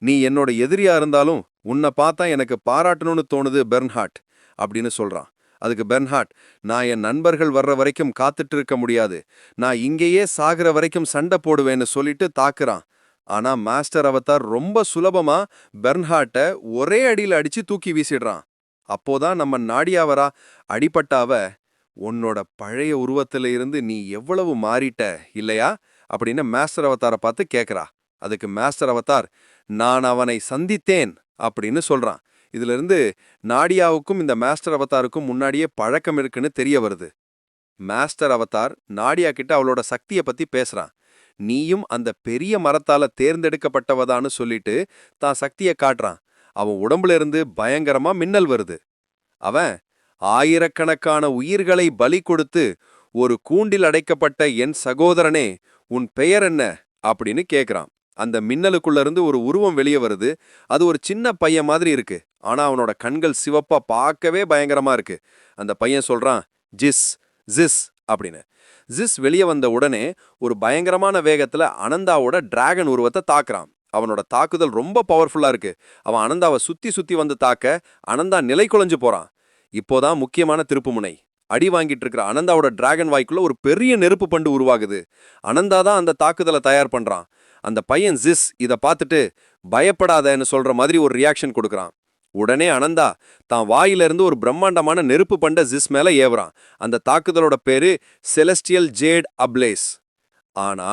நீ என்னோட எதிரியா இருந்தாலும் உன்னை பார்த்தா எனக்கு பாராட்டணும்னு தோணுது பெர்ன்ஹார்ட் அப்படின்னு சொல்றான். அதுக்கு பெர்ன்ஹார்ட், நான் என் நண்பர்கள் வர்ற வரைக்கும் காத்துட்டு இருக்க முடியாது, நான் இங்கேயே சாகிற வரைக்கும் சண்டை போடுவேன்னு சொல்லிட்டு தாக்குறான். ஆனா மாஸ்டர் அவதார் ரொம்ப சுலபமா பெர்ன்ஹார்ட்டை ஒரே அடியில அடிச்சு தூக்கி வீசிடுறான். அப்போதான் நம்ம நாடியாவரா அடிபட்டாவ, உன்னோட பழைய உருவத்துல இருந்து நீ எவ்வளவு மாறிட்ட இல்லையா அப்படின்னு மாஸ்டர் அவதாரை பார்த்து கேக்குறா. அதுக்கு மாஸ்டர் அவதார், நான் அவனை சந்தித்தேன் அப்படின்னு சொல்றான். இதுல இருந்து நாடியாவுக்கும் இந்த மாஸ்டர் அவதாருக்கும் முன்னாடியே பழக்கம் இருக்குன்னு தெரிய வருது. மாஸ்டர் அவதார் நாடியா கிட்ட அவளோட சக்தியை பத்தி பேசுறான். நீயும் அந்த பெரிய மரத்தால தேர்ந்தெடுக்கப்பட்டவதான்னு சொல்லிட்டு தான் சக்தியை காட்டுறான். அவன் உடம்புல இருந்து பயங்கரமா மின்னல் வருது. அவன், ஆயிரக்கணக்கான உயிர்களை பலி கொடுத்து ஒரு கூண்டில் அடைக்கப்பட்ட என் சகோதரனே, உன் பெயர் என்ன அப்படின்னு கேக்குறான். அந்த மின்னலுக்குள்ள இருந்து ஒரு உருவம் வெளியே வருது. அது ஒரு சின்ன பையன் மாதிரி இருக்கு. ஆனா அவனோட கண்கள் சிவப்பா பார்க்கவே பயங்கரமா இருக்கு. அந்த பையன் சொல்றான், ஜிஸ் ஜிஸ் அப்படின்னு. ஜிஸ் வெளியே வந்த உடனே ஒரு பயங்கரமான வேகத்துல அனந்தாவோட டிராகன் உருவத்தை தாக்குறான். அவனோட தாக்குதல் ரொம்ப பவர்ஃபுல்லா இருக்கு. அவன் அனந்தாவை சுத்தி சுத்தி வந்து தாக்க அனந்தா நிலை குலைஞ்சு போறான். இப்போதான் முக்கியமான திருப்புமுனை. அடி வாங்கிட்டு இருக்கிற அனந்தாவோட டிராகன் வாய்க்குள்ள ஒரு பெரிய நெருப்பு பண்டு உருவாகுது. அனந்தா தான் அந்த தாக்குதலை தயார் பண்றான். அந்த பையன் ஜிஸ் இத பார்த்துட்டு பயப்படாதன்னு சொல்ற மாதிரி ஒரு ரியாக்ஷன் கொடுக்கறான். உடனே அனந்தா தான் வாயிலிருந்து ஒரு பிரம்மாண்டமான நெருப்பு பண்ட ஜிஸ் மேல ஏவுறான். அந்த தாக்குதலோட பேரு செலஸ்டியல் ஜேட் அப்ளேஸ். ஆனா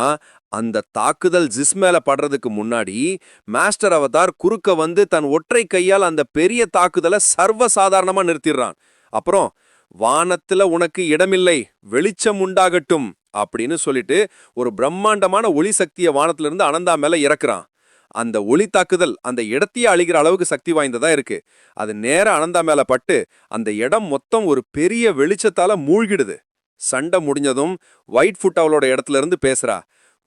அந்த தாக்குதல் ஜிஸ் மேல படுறதுக்கு முன்னாடி மாஸ்டர் அவதார் குறுக்க வந்து தன் ஒற்றை கையால் அந்த பெரிய தாக்குதலை சர்வசாதாரணமா நிறுத்திடுறான். அப்புறம், வானத்துல உனக்கு இடமில்லை, வெளிச்சம் உண்டாகட்டும் அப்படின்னு சொல்லிட்டு ஒரு பிரம்மாண்டமான ஒளி சக்தியை வானத்திலிருந்து அனந்தா மேல இறக்குறான். அந்த ஒளி தாக்குதல் அந்த இடத்தையே அழிகிற அளவுக்கு சக்தி வாய்ந்ததா இருக்கு. அது நேர அனந்தா மேல பட்டு அந்த இடம் மொத்தம் ஒரு பெரிய வெளிச்சத்தால மூழ்கிடுது. சண்டை முடிஞ்சதும் ஒயிட் ஃபுட் அவளோட இடத்துல இருந்து பேசுறா.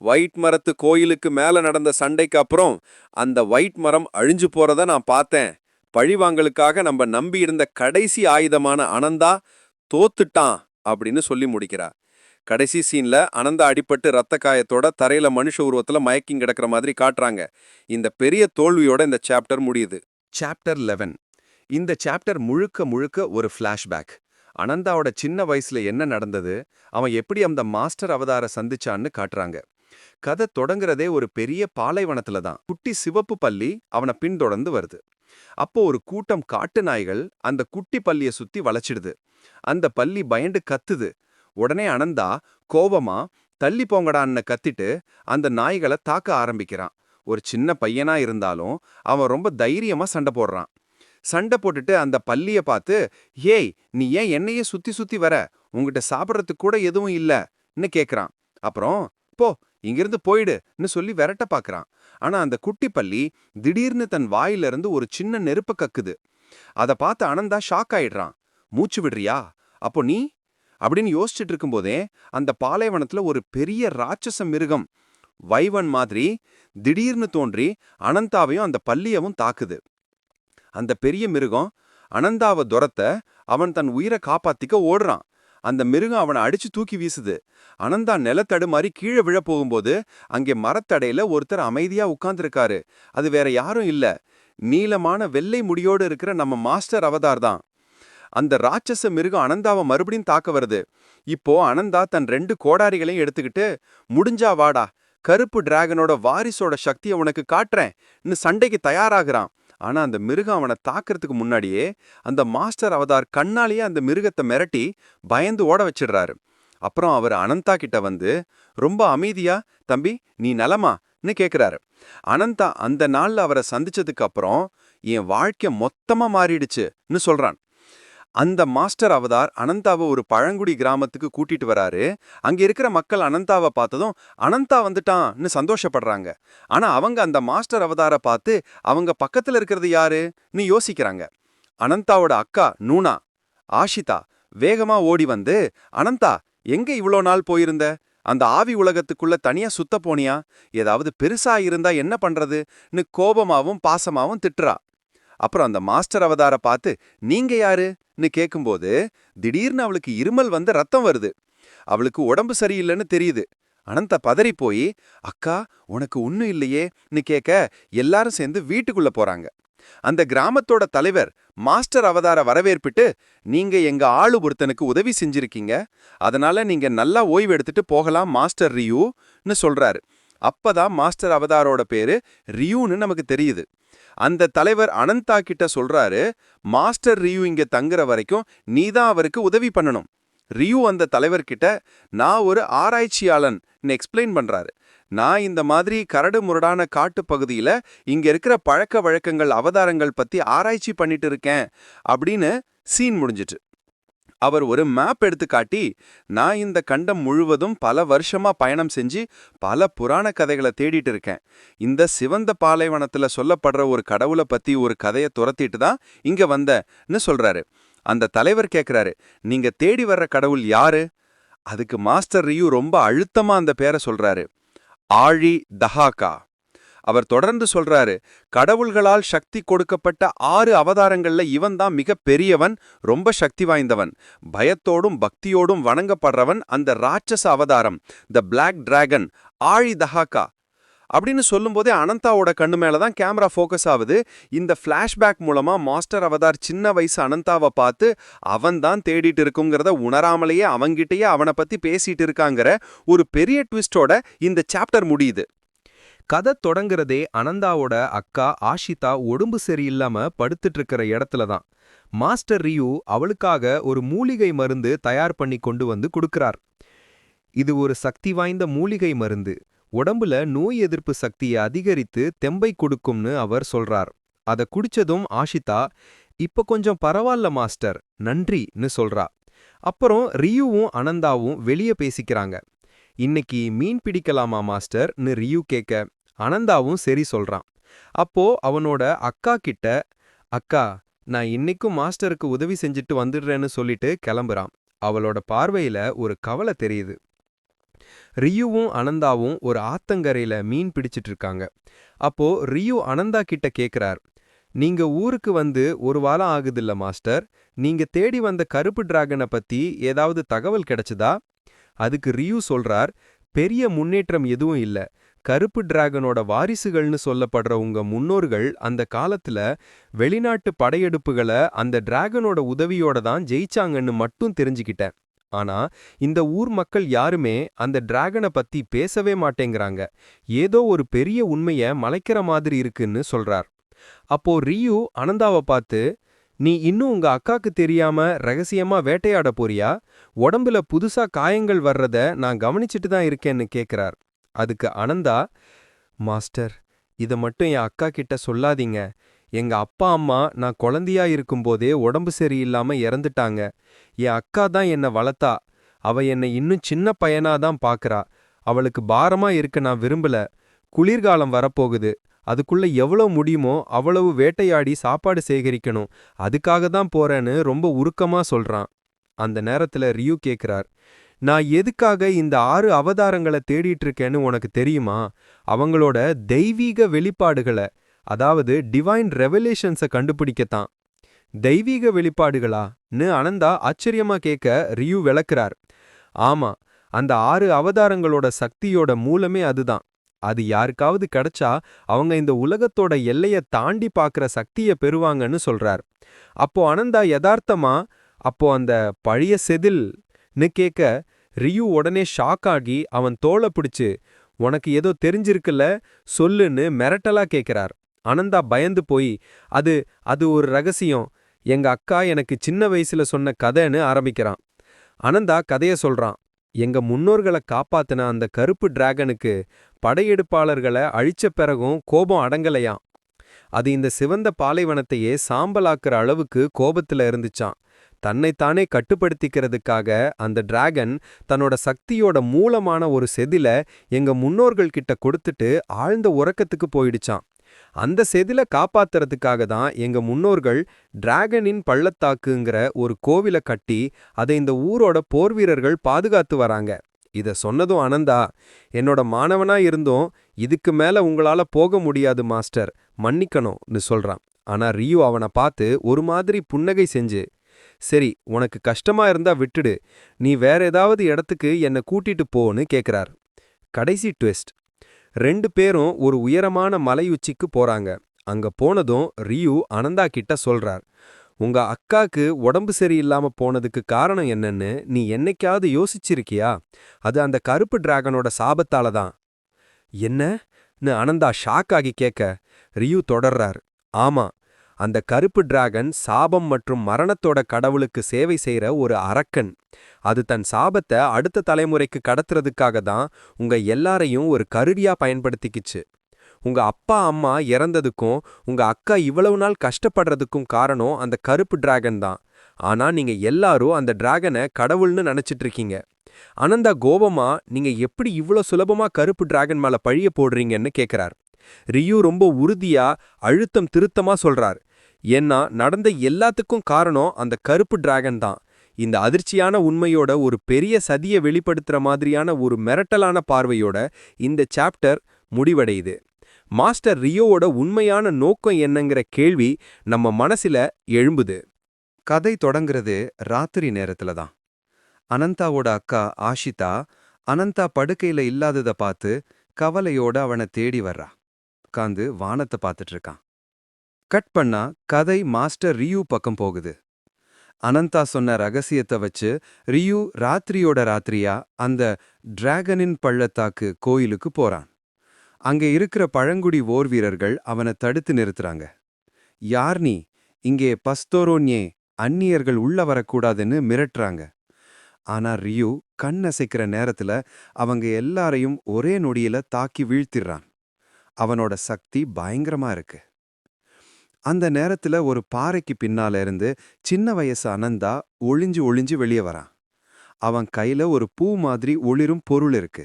ஒயிட் மரத்து கோயிலுக்கு மேல நடந்த சண்டைக்கு அப்புறம் அந்த ஒயிட் மரம் அழிஞ்சு போறத நான் பார்த்தேன். பழிவாங்கலுக்காக நம்ம நம்பி இருந்த கடைசி ஆயுதமான அனந்தா தோத்துட்டான் அப்படின்னு சொல்லி முடிக்கிறா. கடைசி சீன்ல அனந்தா அடிபட்டு ரத்த காயத்தோட தரையில மனுஷ உருவத்துல மயக்கிங் கிடக்கிற மாதிரி காட்டுறாங்க. இந்த பெரிய தோல்வியோட இந்த சாப்டர் முடியுது. சாப்டர் 11. இந்த சாப்டர் முழுக்க முழுக்க ஒரு ஃப்ளாஷ்பேக். அனந்தாவோட சின்ன வயசுல என்ன நடந்தது, அவன் எப்படி அந்த மாஸ்டர் அவதார சந்திச்சான்னு காட்டுறாங்க. கதை தொடங்குறதே ஒரு பெரிய பாலைவனத்துல தான். குட்டி சிவப்பு பல்லி அவனை பின்தொடர்ந்து வருது. அப்போ ஒரு கூட்டம் காட்டு நாய்கள் அந்த குட்டி பல்லிய சுத்தி வளைச்சிடுது. அந்த பல்லி பயந்து கத்துது. உடனே அனந்தா கோபமா தள்ளி போங்கடான்னு கத்திட்டு அந்த நாய்களை தாக்க ஆரம்பிக்கிறான். ஒரு சின்ன பையனா இருந்தாலும் அவன் ரொம்ப தைரியமா சண்டை போடுறான். சண்டை போட்டுட்டு அந்த பல்லிய பார்த்து, ஏய், நீ ஏன் என்னையே சுத்தி சுத்தி வர, உங்ககிட்ட சாப்பிட்றதுக்கு கூட எதுவும் இல்லன்னு கேக்குறான். அப்புறம், போ இங்கிருந்து போயிடுன்னு சொல்லி விரட்ட பாக்குறான். ஆனா அந்த குட்டி பல்லி திடீர்னு தன் வாயிலிருந்து ஒரு சின்ன நெருப்ப கக்குது. அதை பார்த்து அனந்தா ஷாக் ஆயிடுறான். மூச்சு விடுறியா, அப்போ நீ அப்படின்னு யோசிச்சுட்டு இருக்கும்போதே அந்த பாலைவனத்துல ஒரு பெரிய ராட்சச மிருகம் வைவன் மாதிரி திடீர்னு தோன்றி அனந்தாவையும் அந்த பல்லியவும் தாக்குது. அந்த பெரிய மிருகம் அனந்தாவை துரத்த அவன் தன் உயிரை காப்பாத்திக்க ஓடுறான். அந்த மிருகம் அவனை அடிச்சு தூக்கி வீசுது. அனந்தா நிலத்தடு மாதிரி கீழே விழ போகும்போது அங்கே மரத்தடையில ஒருத்தர் அமைதியா உட்கார்ந்துருக்காரு. அது வேற யாரும் இல்ல, நீளமான வெள்ளை முடியோடு இருக்கிற நம்ம மாஸ்டர் அவதார் தான். அந்த ராட்சச மிருகம் அனந்தாவை மறுபடியும் தாக்க வருது. இப்போ அனந்தா தன் 2 கோடாரிகளையும் எடுத்துக்கிட்டு, முடிஞ்சா வாடா, கருப்பு டிராகனோட வாரிசோட சக்தியை உனக்கு காட்டுறேன்னு சண்டைக்கு தயாராகிறான். ஆனா அந்த மிருகம் அவனை தாக்குறதுக்கு முன்னாடியே அந்த மாஸ்டர் அவதார் கண்ணாலேயே அந்த மிருகத்தை மிரட்டி பயந்து ஓட வச்சிடுறாரு. அப்புறம் அவர் அனந்தா கிட்ட வந்து ரொம்ப அமைதியா, தம்பி நீ நலமான்னு கேக்குறாரு. அனந்தா அந்த நாள்ல அவரை சந்திச்சதுக்கு அப்புறம் என் வாழ்க்கை மொத்தமா மாறிடுச்சுன்னு சொல்றான். அந்த மாஸ்டர் அவதார் அனந்தாவை ஒரு பழங்குடி கிராமத்துக்கு கூட்டிட்டு வராரு. அங்க இருக்கிற மக்கள் அனந்தாவை பார்த்ததும் அனந்தா வந்துட்டான்னு சந்தோஷப்படுறாங்க. ஆனா அவங்க அந்த மாஸ்டர் அவதாரை பார்த்து அவங்க பக்கத்துல இருக்கிறது யாருன்னு யோசிக்கிறாங்க. அனந்தாவோட அக்கா நூனா, ஆஷிதா வேகமா ஓடி வந்து, அனந்தா எங்க இவ்ளோ நாள் போயிருந்த? அந்த ஆவி உலகத்துக்குள்ள தனியா சுத்த போனியா? ஏதாவது பெருசா இருந்தா என்ன பண்றதுன்னு கோபமாவும் பாசமாவும் திட்டுறா. அப்புறம் அந்த மாஸ்டர் அவதார பார்த்து நீங்க யாருன்னு கேட்கும்போது திடீர்னு அவளுக்கு இருமல் வந்து ரத்தம் வருது. அவளுக்கு உடம்பு சரியில்லைன்னு தெரியுது. அனந்தா பதறி போய், அக்கா உனக்கு ஒன்னும் இல்லையேன்னு கேட்க எல்லாரும் சேர்ந்து வீட்டுக்குள்ள போறாங்க. அந்த கிராமத்தோட தலைவர் மாஸ்டர் அவதார வரவேற்பிட்டு, நீங்க எங்க ஆளு ஒருத்தனுக்கு உதவி செஞ்சிருக்கீங்க, அதனால நீங்க நல்லா ஓய்வு எடுத்துட்டு போகலாம் மாஸ்டர் ரியூன்னு சொல்றாரு. அப்பதான் மாஸ்டர் அவதாரோட பேரு ரியூன்னு நமக்கு தெரியுது. அந்த தலைவர் அனந்தா கிட்ட சொல்றாரு, மாஸ்டர் ரியூ இங்க தங்குற வரைக்கும் நீதான் அவருக்கு உதவி பண்ணணும். ரியூ அந்த தலைவர்கிட்ட, நான் ஒரு ஆராய்ச்சியாளன் எக்ஸ்பிளைன் பண்றாரு. நான் இந்த மாதிரி கரடு முரடான காட்டு பகுதியில இங்க இருக்கிற பழக்க வழக்கங்கள் அவதாரங்கள் பத்தி ஆராய்ச்சி பண்ணிட்டு இருக்கேன் அப்படின்னு சீன் முடிஞ்சிட்டு. அவர் ஒரு மேப் எடுத்து காட்டி, நான் இந்த கண்டம் முழுவதும் பல வருஷமா பயணம் செஞ்சு பல புராண கதைகளை தேடிட்டு இருக்கேன். இந்த சிவந்த பாலைவனத்துல சொல்லப்படுற ஒரு கடவுளை பத்தி ஒரு கதையை துரத்திட்டு தான் இங்க வந்தேன்னு சொல்றாரு. அந்த தலைவர் கேக்குறாரு, நீங்க தேடி வர்ற கடவுள் யாரு? அதுக்கு மாஸ்டர் ரியூ ரொம்ப அழுத்தமா அந்த பேரை சொல்றாரு, ஆழி தஹாகா. அவர் தொடர்ந்து சொல்றாரு, கடவுள்களால் சக்தி கொடுக்கப்பட்ட 6 அவதாரங்கள்ல இவன் தான் மிக பெரியவன், ரொம்ப சக்தி வாய்ந்தவன், பயத்தோடும் பக்தியோடும் வணங்கப்படுறவன் அந்த ராட்சச அவதாரம், த பிளாக் டிராகன் ஆழி தஹாகா அப்படின்னு சொல்லும்போதே அனந்தாவோட கண்ணு மேலதான் கேமரா ஃபோக்கஸ் ஆகுது. இந்த பிளாஷ்பேக் மூலமா மாஸ்டர் அவதார் சின்ன வயசு அனந்தாவை பார்த்து அவன் தான் தேடிட்டு இருக்குங்கிறத உணராமலேயே அவங்கிட்டயே அவனை பத்தி பேசிட்டு இருக்காங்கிற ஒரு பெரிய ட்விஸ்டோட இந்த சாப்டர் முடியுது. கதை தொடங்குறதே அனந்தாவோட அக்கா ஆஷிதா உடம்பு சரியில்லாம படுத்துட்டு இருக்கிற இடத்துல தான். மாஸ்டர் ரியூ அவளுக்காக ஒரு மூலிகை மருந்து தயார் பண்ணி கொண்டு வந்து கொடுக்கிறார். இது ஒரு சக்தி வாய்ந்த மூலிகை மருந்து, உடம்புல நோய் எதிர்ப்பு சக்தியை அதிகரித்து தெம்பை கொடுக்கும்னு அவர் சொல்றார். அத குடிச்சதும் ஆஷிதா, இப்ப கொஞ்சம் பரவாயில்ல மாஸ்டர், நன்றின்னு சொல்றா. அப்புறம் ரியூவும் அனந்தாவும் வெளியே பேசிக்கிறாங்க. இன்னைக்கு மீன் பிடிக்கலாமா மாஸ்டர்னு ரியூ கேட்க அனந்தாவும் சரி சொல்றான். அப்போ அவனோட அக்கா கிட்ட, அக்கா நான் இன்னைக்கும் மாஸ்டருக்கு உதவி செஞ்சுட்டு வந்துடுறேன்னு சொல்லிட்டு கிளம்புறான். அவளோட பார்வையில ஒரு கவலை தெரியுது. ரியூவும் அனந்தாவும் ஒரு ஆத்தங்கரையில மீன் பிடிச்சிட்டு இருக்காங்க. அப்போ ரியூ அனந்தா கிட்ட கேக்குறார், நீங்க ஊருக்கு வந்து ஒரு வாரம் ஆகுதில்ல மாஸ்டர், நீங்க தேடி வந்த கருப்பு டிராகனை பத்தி ஏதாவது தகவல் கிடைச்சதா? அதுக்கு ரியூ சொல்றார், பெரிய முன்னேற்றம் எதுவும் இல்ல. கருப்பு டிராகனோட வாரிசுகள்னு சொல்லப்படுற உங்க முன்னோர்கள் அந்த காலத்துல வெளிநாட்டு படையெடுப்புகளை அந்த டிராகனோட உதவியோட தான் ஜெயிச்சாங்கன்னு மட்டும் தெரிஞ்சுக்கிட்டேன். ஆனா இந்த ஊர் மக்கள் யாருமே அந்த டிராகனை பத்தி பேசவே மாட்டேங்கிறாங்க. ஏதோ ஒரு பெரிய உண்மைய மலைக்கிற மாதிரி இருக்குன்னு சொல்றார். அப்போ ரியூ அனந்தாவை பார்த்து, நீ இன்னும் உங்க அக்காக்கு தெரியாம ரகசியமா வேட்டையாட போறியா? உடம்புல புதுசா காயங்கள் வர்றத நான் கவனிச்சிட்டு தான் இருக்கேன்னு கேக்குறார். அதுக்கு அனந்தா, மாஸ்டர் இத மட்டும் என் அக்கா கிட்ட சொல்லாதீங்க. எங்க அப்பா அம்மா நான் குழந்தையா இருக்கும்போதே உடம்பு சரியில்லாம இறந்துட்டாங்க. என் அக்கா தான் என்ன வளர்த்தா. அவ என்னை இன்னும் சின்ன பையனாதான் பாக்குறா. அவளுக்கு பாரமா இருக்க நான் விரும்பல. குளிர்காலம் வரப்போகுது. அதுக்குள்ள எவ்வளவு முடியுமோ அவ்வளவு வேட்டையாடி சாப்பாடு சேகரிக்கணும். அதுக்காக தான் போறேன்னு ரொம்ப உருக்கமா சொல்றான். அந்த நேரத்துல ரியூ கேக்குறார், நான் எதுக்காக இந்த 6 அவதாரங்களை தேடிட்டு இருக்கேன்னு உனக்கு தெரியுமா? அவங்களோட தெய்வீக வெளிப்பாடுகளை, அதாவது டிவைன் ரெவலேஷன்ஸை கண்டுபிடிக்கத்தான். தெய்வீக வெளிப்பாடுகளா?ன்னு அனந்தா ஆச்சரியமா கேட்க ரியூ விளக்குறார். ஆமா, அந்த 6 அவதாரங்களோட சக்தியோட மூலமே அதுதான். அது யாருக்காவது கிடைச்சா அவங்க இந்த உலகத்தோட எல்லைய தாண்டி பார்க்கற சக்திய பெறுவாங்கன்னு சொல்றார். அப்போ அனந்தா யதார்த்தமா, அப்போ அந்த பழைய செதில்னு கேட்க ரியூ உடனே ஷாக் ஆகி அவன் தோள பிடிச்சு, உனக்கு ஏதோ தெரிஞ்சிருக்குல்ல, சொல்லுன்னு மிரட்டலா கேட்கிறார். அனந்தா பயந்து போய், அது அது ஒரு ரகசியம், எங்க அக்கா எனக்கு சின்ன வயசுல சொன்ன கதைன்னு ஆரம்பிக்கிறான். அனந்தா கதைய சொல்றான். எங்க முன்னோர்களை காப்பாத்தின அந்த கருப்பு டிராகனுக்கு படையெடுப்பாளர்களை அழிச்ச பிறகும் கோபம் அடங்கலையாம். அது இந்த சிவந்த பாலைவனத்தையே சாம்பலாக்குற அளவுக்கு கோபத்துல இருந்துச்சாம். தன்னைத்தானே கட்டுப்படுத்திக்கிறதுக்காக அந்த டிராகன் தன்னோட சக்தியோட மூலமான ஒரு செதில எங்க முன்னோர்கள் கிட்ட கொடுத்துட்டு ஆழ்ந்த உறக்கத்துக்கு போயிடுச்சாம். அந்த செதில காப்பாத்துறதுக்காக தான் எங்க முன்னோர்கள் டிராகனின் பள்ளத்தாக்குங்கிற ஒரு கோவில கட்டி அதை இந்த ஊரோட போர்வீரர்கள் பாதுகாத்து வராங்க. இத சொன்னதும் அனந்தா, என்னோட மாணவனா இருந்தும் இதுக்கு மேல உங்களால போக முடியாது மாஸ்டர், மன்னிக்கணும்னு சொல்றான். ஆனா ரியூ அவனை பார்த்து ஒரு மாதிரி புன்னகை செஞ்சு, சரி உனக்கு கஷ்டமா இருந்தா விட்டுடு, நீ வேற ஏதாவது இடத்துக்கு என்னை கூட்டிட்டு போன்னு கேக்குறார். கடைசி ட்விஸ்ட். 2 பேரும் ஒரு உயரமான மலையுச்சிக்கு போறாங்க. அங்க போனதும் ரியூ அனந்தா கிட்ட சொல்றார், உங்க அக்காக்கு உடம்பு சரியில்லாம போனதுக்கு காரணம் என்னன்னு நீ என்னைக்காவது யோசிச்சிருக்கியா? அது அந்த கருப்பு டிராகனோட சாபத்தால தான். என்னன்னு அனந்தா ஷாக் ஆகி கேட்க ரியூ தொடர்றார், ஆமா, அந்த கருப்பு டிராகன் சாபம் மற்றும் மரணத்தோட கடவுளுக்கு சேவை செய்யற ஒரு அரக்கன். அது தன் சாபத்தை அடுத்த தலைமுறைக்கு கடத்துறதுக்காக தான் உங்க எல்லாரையும் ஒரு கருவியா பயன்படுத்திக்கிச்சு. உங்க அப்பா அம்மா இறந்ததுக்கும் உங்க அக்கா இவ்வளவு நாள் கஷ்டப்படுறதுக்கும் காரணம் அந்த கருப்பு டிராகன் தான். ஆனா நீங்க எல்லாரும் அந்த டிராகனை கடவுள்னு நினைச்சிட்டு இருக்கீங்க. அனந்தா கோபமா, நீங்க எப்படி இவ்ளோ சுலபமா கருப்பு டிராகன் மேல பழிய போடுறீங்கன்னு கேக்குறார். ரியூ ரொம்ப உறுதியா அழுத்தம் திருத்தமா சொல்றார், ஏன்னா நடந்த எல்லாத்துக்கும் காரணம் அந்த கருப்பு டிராகன் தான். இந்த அதிர்ச்சியான உண்மையோட ஒரு பெரிய சதியை வெளிப்படுத்துற மாதிரியான ஒரு மிரட்டலான பார்வையோட இந்த சாப்டர் முடிவடையுது. மாஸ்டர் ரியோவோட உண்மையான நோக்கம் என்னங்கிற கேள்வி நம்ம மனசுல எழும்புது. கதை தொடங்குறது ராத்திரி நேரத்துல தான். அனந்தாவோட அக்கா ஆஷிதா அனந்தா படுக்கையில இல்லாதத பார்த்து கவலையோட அவனை தேடி வர்றா. உட்காந்து வானத்தை பார்த்துட்டு இருக்கான். கட் பண்ணா கதை மாஸ்டர் ரியூ பக்கம் போகுது. அனந்தா சொன்ன ரகசியத்தை வச்சு ரியூ ராத்திரியோட ராத்திரியா அந்த டிராகனின் பள்ளத்தாக்கு கோயிலுக்கு போறான். அங்கே இருக்கிற பழங்குடி ஓர் வீரர்கள் அவனை தடுத்து நிறுத்துறாங்க. யார் நீ? இங்கே பஸ்தோரோன்யே, அந்நியர்கள் உள்ள வரக்கூடாதுன்னு மிரட்டுறாங்க. ஆனா ரியூ கண்ணசைக்கிற நேரத்துல அவங்க எல்லாரையும் ஒரே நொடியில தாக்கி வீழ்த்திடுறான். அவனோட சக்தி பயங்கரமா இருக்கு. அந்த நேரத்துல ஒரு பாறைக்கு பின்னால இருந்து சின்ன வயசு அனந்தா ஒளிஞ்சு ஒளிஞ்சு வெளியே வரான். அவன் கையில ஒரு பூ மாதிரி ஒளிரும் பொருள் இருக்கு.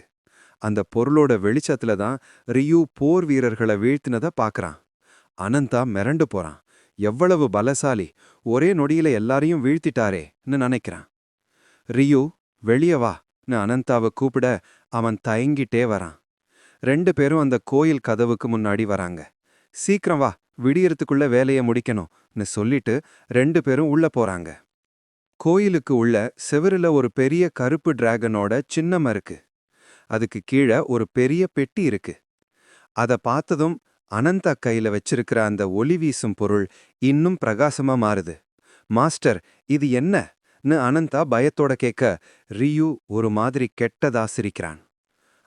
அந்த பொருளோட வெளிச்சத்துல தான் ரியூ போர் வீரர்களை வீழ்த்தினத பாக்குறான். அனந்தா மிரண்டு போறான். எவ்வளவு பலசாலி, ஒரே நொடியில எல்லாரையும் வீழ்த்திட்டாரேன்னு நினைக்கிறான். ரியூ வெளியே வான்னு அனந்தாவை கூப்பிட அவன் தயங்கிட்டே வரான். 2 பேரும் அந்த கோயில் கதவுக்கு முன்னாடி வராங்க. சீக்கிரம் வா, விடியறதுக்குள்ள வேலையை முடிக்கணும்னு சொல்லிட்டு 2 பேரும் உள்ள போறாங்க. கோயிலுக்கு உள்ள செவருல ஒரு பெரிய கருப்பு டிராகனோட சின்னம் இருக்கு. அதுக்கு கீழே ஒரு பெரிய பெட்டி இருக்கு. அத பார்த்ததும் அனந்தா கையில வச்சிருக்கிற அந்த ஒளி வீசும் பொருள் இன்னும் பிரகாசமா மாறுது. மாஸ்டர், இது என்னன்னு அனந்தா பயத்தோட கேட்க ரியூ ஒரு மாதிரி கெட்டதா சிரிக்கிறான்.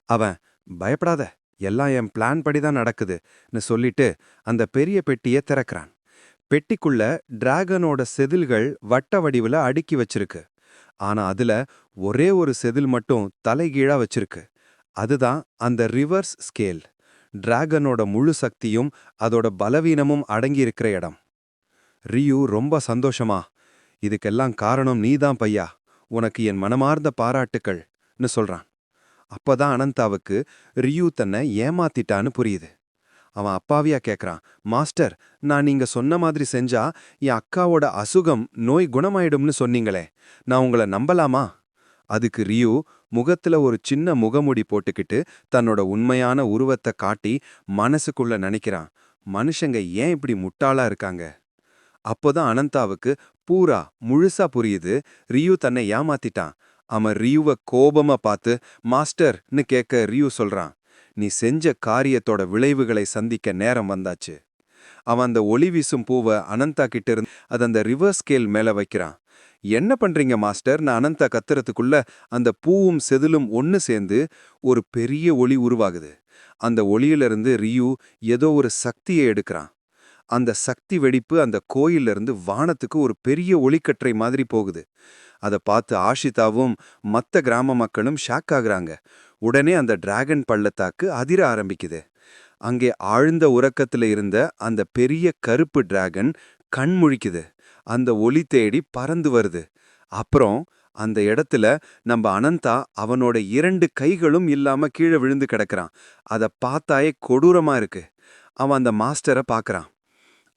அவன், பயப்படாத, எல்லாம் என் பிளான் படிதான் நடக்குதுன்னு சொல்லிட்டு அந்த பெரிய பெட்டியை திறக்கிறான். பெட்டிக்குள்ள டிராகனோட செதில்கள் வட்ட வடிவுல அடுக்கி வச்சிருக்கு. ஆனா அதுல ஒரே ஒரு செதில் மட்டும் தலைகீழா வச்சிருக்கு. அதுதான் அந்த ரிவர்ஸ் ஸ்கேல். டிராகனோட முழு சக்தியும் அதோட பலவீனமும் அடங்கியிருக்கிற இடம். ரியூ ரொம்ப சந்தோஷமா, இதுக்கெல்லாம் காரணம் நீதான் பையா, உனக்கு என் மனமார்ந்த பாராட்டுக்கள்னு சொல்றான். அப்பதான் அனந்தாவுக்கு ரியூ தன்னை ஏமாத்திட்டான்னு புரியுது. அவன் அப்பாவியா கேட்கறான், மாஸ்டர், நான் நீங்க சொன்ன மாதிரி செஞ்சா என் அக்காவோட அசுகம் நோய் குணமாயிடும்னு சொன்னீங்களே, நான் உங்களை நம்பலாமா? அதுக்கு ரியூ முகத்துல ஒரு சின்ன முகமுடி போட்டுக்கிட்டு தன்னோட உண்மையான உருவத்தை காட்டி மனசுக்குள்ள நினைக்கிறான், மனுஷங்க ஏன் இப்படி முட்டாளா இருக்காங்க? அப்போதான் அனந்தாவுக்கு பூரா முழுசா புரியுது ரியூ தன்னை ஏமாத்திட்டான். அவன் ரியூவை கோபமா பார்த்து மாஸ்டர்னு கேட்க ரியூ சொல்றான், நீ செஞ்ச காரியத்தோட விளைவுகளை சந்திக்க நேரம் வந்தாச்சு. அவன் அந்த ஒளி வீசும் பூவை அனந்தா கிட்ட இருந்து அது அந்த ரிவர்ஸ் ஸ்கேல் மேல வைக்கிறான். என்ன பண்றீங்க மாஸ்டர்னு அனந்தா கத்துறதுக்குள்ள அந்த பூவும் செதிலும் ஒன்னு சேர்ந்து ஒரு பெரிய ஒளி உருவாகுது. அந்த ஒளியிலிருந்து ரியூ ஏதோ ஒரு சக்தியை எடுக்கிறான். அந்த சக்தி வெடிப்பு அந்த கோயிலிருந்து வானத்துக்கு ஒரு பெரிய ஒளிக்கற்றை மாதிரி போகுது. அதை பார்த்து ஆஷிதாவும் மற்ற கிராம மக்களும் ஷாக் ஆகுறாங்க. உடனே அந்த டிராகன் பள்ளத்தாக்கு அதிர ஆரம்பிக்குது. அங்கே ஆழ்ந்த உறக்கத்துல இருந்த அந்த பெரிய கருப்பு டிராகன் கண் முழிக்குது. அந்த ஒளி தேடி பறந்து வருது. அப்புறம் அந்த இடத்துல நம்ம அனந்தா அவனோட 2 கைகளும் இல்லாம கீழே விழுந்து கிடக்கிறான். அதை பார்த்தாயே கொடூரமா இருக்கு. அவன் அந்த மாஸ்டரை பார்க்கறான்.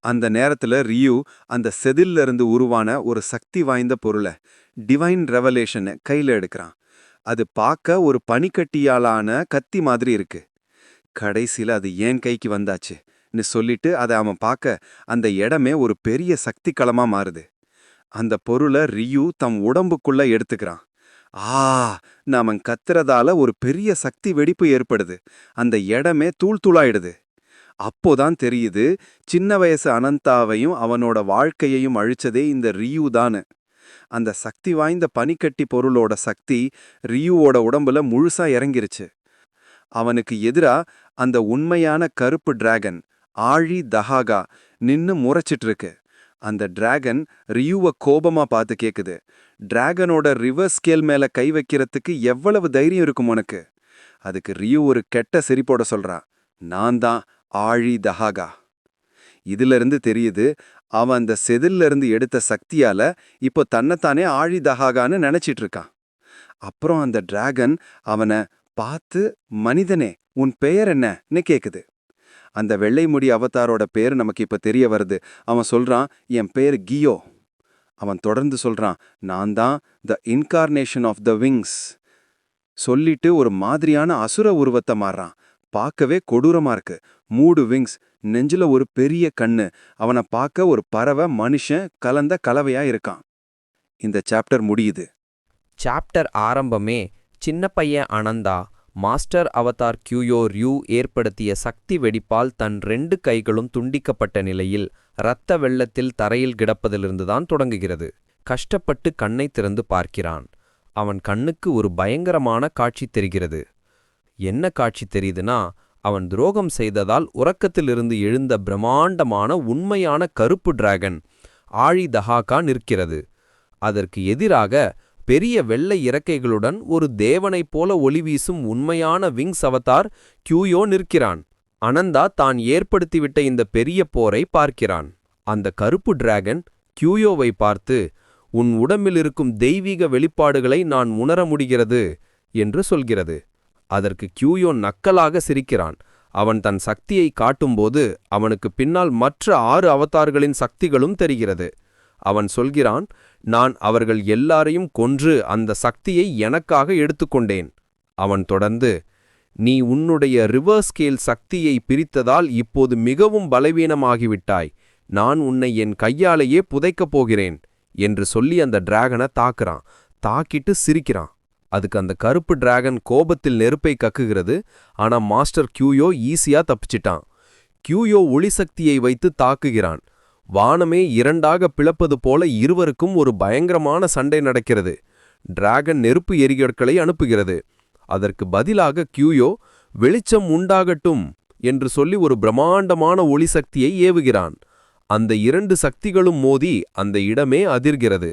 அந்த நேரத்துல ரியூ அந்த செதில்ல இருந்து உருவான ஒரு சக்தி வாய்ந்த பொருளை டிவைன் ரெவலேஷனை கையில எடுக்கிறான். அது பார்க்க ஒரு பனிக்கட்டியாலான கத்தி மாதிரி இருக்கு. கடைசியில அது ஏன் கைக்கு வந்தாச்சுன்னு சொல்லிட்டு அதை அவன் பார்க்க அந்த இடமே ஒரு பெரிய சக்தி களமா மாறுது. அந்த பொருளை ரியூ தம் உடம்புக்குள்ள எடுத்துக்கிறான். அவன் கத்துறதால ஒரு பெரிய சக்தி வெடிப்பு ஏற்படுது. அந்த இடமே தூள் தூளாயிடுது. அப்போதான் தெரியுது, சின்ன வயசு அனந்தாவையும் அவனோட வாழ்க்கையையும் அழிச்சதே இந்த ரியூ தானு. அந்த சக்தி வாய்ந்த பனிக்கட்டி பொருளோட சக்தி ரியூவோட உடம்புல முழுசா இறங்கிருச்சு. அவனுக்கு எதிரா அந்த உண்மையான கருப்பு டிராகன் ஆழி தஹாகா நின்னு முறைச்சிட்டு இருக்கு. அந்த டிராகன் ரியூவை கோபமா பார்த்து கேக்குது, டிராகனோட ரிவர்ஸ் ஸ்கேல் மேல கை வைக்கிறதுக்கு எவ்வளவு தைரியம் இருக்கும் உனக்கு? அதுக்கு ரியூ ஒரு கெட்ட சிரிப்போட சொல்றா, நான் தான் ஆழி தஹாகா. இதுல இருந்து தெரியுது, அவன் அந்த செதில்ல இருந்து எடுத்த சக்தியால இப்போ தன்னைத்தானே ஆழி தஹாகான்னு நினைச்சிட்டு இருக்கான். அப்புறம் அந்த டிராகன் அவனை பார்த்து, மனிதனே உன் பெயர் என்னன்னு கேக்குது. அந்த வெள்ளை முடி அவதாரோட பேர் நமக்கு இப்ப தெரிய வருது. அவன் சொல்றான், என் பேர் கியோ. அவன் தொடர்ந்து சொல்றான், நான் தான் த இன்கார்னேஷன் ஆஃப் த விங்ஸ் சொல்லிட்டு ஒரு மாதிரியான அசுர உருவத்தை மாறுறான். பார்க்கவே கொடூரமா இருக்கு. 3 விங்ஸ், நெஞ்சில ஒரு பெரிய கண்ணு. அவனை பார்க்க ஒரு பறவை மனுஷன் கலந்த கலவையா இருக்கான். இந்த சாப்டர் முடியுது. சாப்டர் ஆரம்பமே சின்ன பையன் அனந்தா மாஸ்டர் அவதார் கியூயோ ரியூ ஏற்படுத்திய சக்தி வெடிப்பால் தன் 2 கைகளும் துண்டிக்கப்பட்ட நிலையில் இரத்த வெள்ளத்தில் தரையில் கிடப்பதிலிருந்துதான் தொடங்குகிறது. கஷ்டப்பட்டு கண்ணை திறந்து பார்க்கிறான். அவன் கண்ணுக்கு ஒரு பயங்கரமான காட்சி தெரிகிறது. என்ன காட்சி தெரியுதுன்னா, அவன் துரோகம் செய்ததால் உறக்கத்திலிருந்து எழுந்த பிரம்மாண்டமான உண்மையான கருப்பு டிராகன் ஆழி தஹாகா நிற்கிறது. அதற்கு எதிராக பெரிய வெள்ளை இறக்கைகளுடன் ஒரு தேவனைப் போல ஒளி வீசும் உண்மையான விங்ஸ் அவதார் கியூயோ நிற்கிறான். அனந்தா தான் ஏற்படுத்திவிட்ட இந்த பெரிய போரை பார்க்கிறான். அந்த கருப்பு டிராகன் கியூயோவை பார்த்து, உன் உடம்பில் இருக்கும் தெய்வீக வெளிப்பாடுகளை நான் உணர முடிகிறது என்று சொல்கிறது. அதற்கு கியூயோ நக்கலாக சிரிக்கிறான். அவன் தன் சக்தியை காட்டும்போது அவனுக்கு பின்னால் மற்ற 6 அவதார்களின் சக்திகளும் தெரிகிறது. அவன் சொல்கிறான், நான் அவர்கள் எல்லாரையும் கொன்று அந்த சக்தியை எனக்காக எடுத்துக்கொண்டேன். அவன் தொடர்ந்து, நீ உன்னுடைய ரிவர்ஸ் ஸ்கேல் சக்தியை பிரித்ததால் இப்போது மிகவும் பலவீனமாகிவிட்டாய். நான் உன்னை என் கையாலேயே புதைக்கப் போகிறேன் என்று சொல்லி அந்த டிராகனை தாக்குறான். தாக்கிட்டு சிரிக்கிறான். அதுக்கு அந்த கருப்பு டிராகன் கோபத்தில் நெருப்பை கக்குகிறது. ஆனா மாஸ்டர் கியூயோ ஈஸியா தப்பிச்சிட்டான். கியூயோ ஒளிசக்தியை வைத்து தாக்குகிறான். வானமே 2ஆக பிளப்பது போல இருவருக்கும் ஒரு பயங்கரமான சண்டை நடக்கிறது. டிராகன் நெருப்பு எரிகற்களை அனுப்புகிறது. அதற்கு பதிலாக கியூயோ வெளிச்சம் உண்டாகட்டும் என்று சொல்லி ஒரு பிரம்மாண்டமான ஒளிசக்தியை ஏவுகிறான். அந்த 2 சக்திகளும் மோதி அந்த இடமே அதிர்கிறது.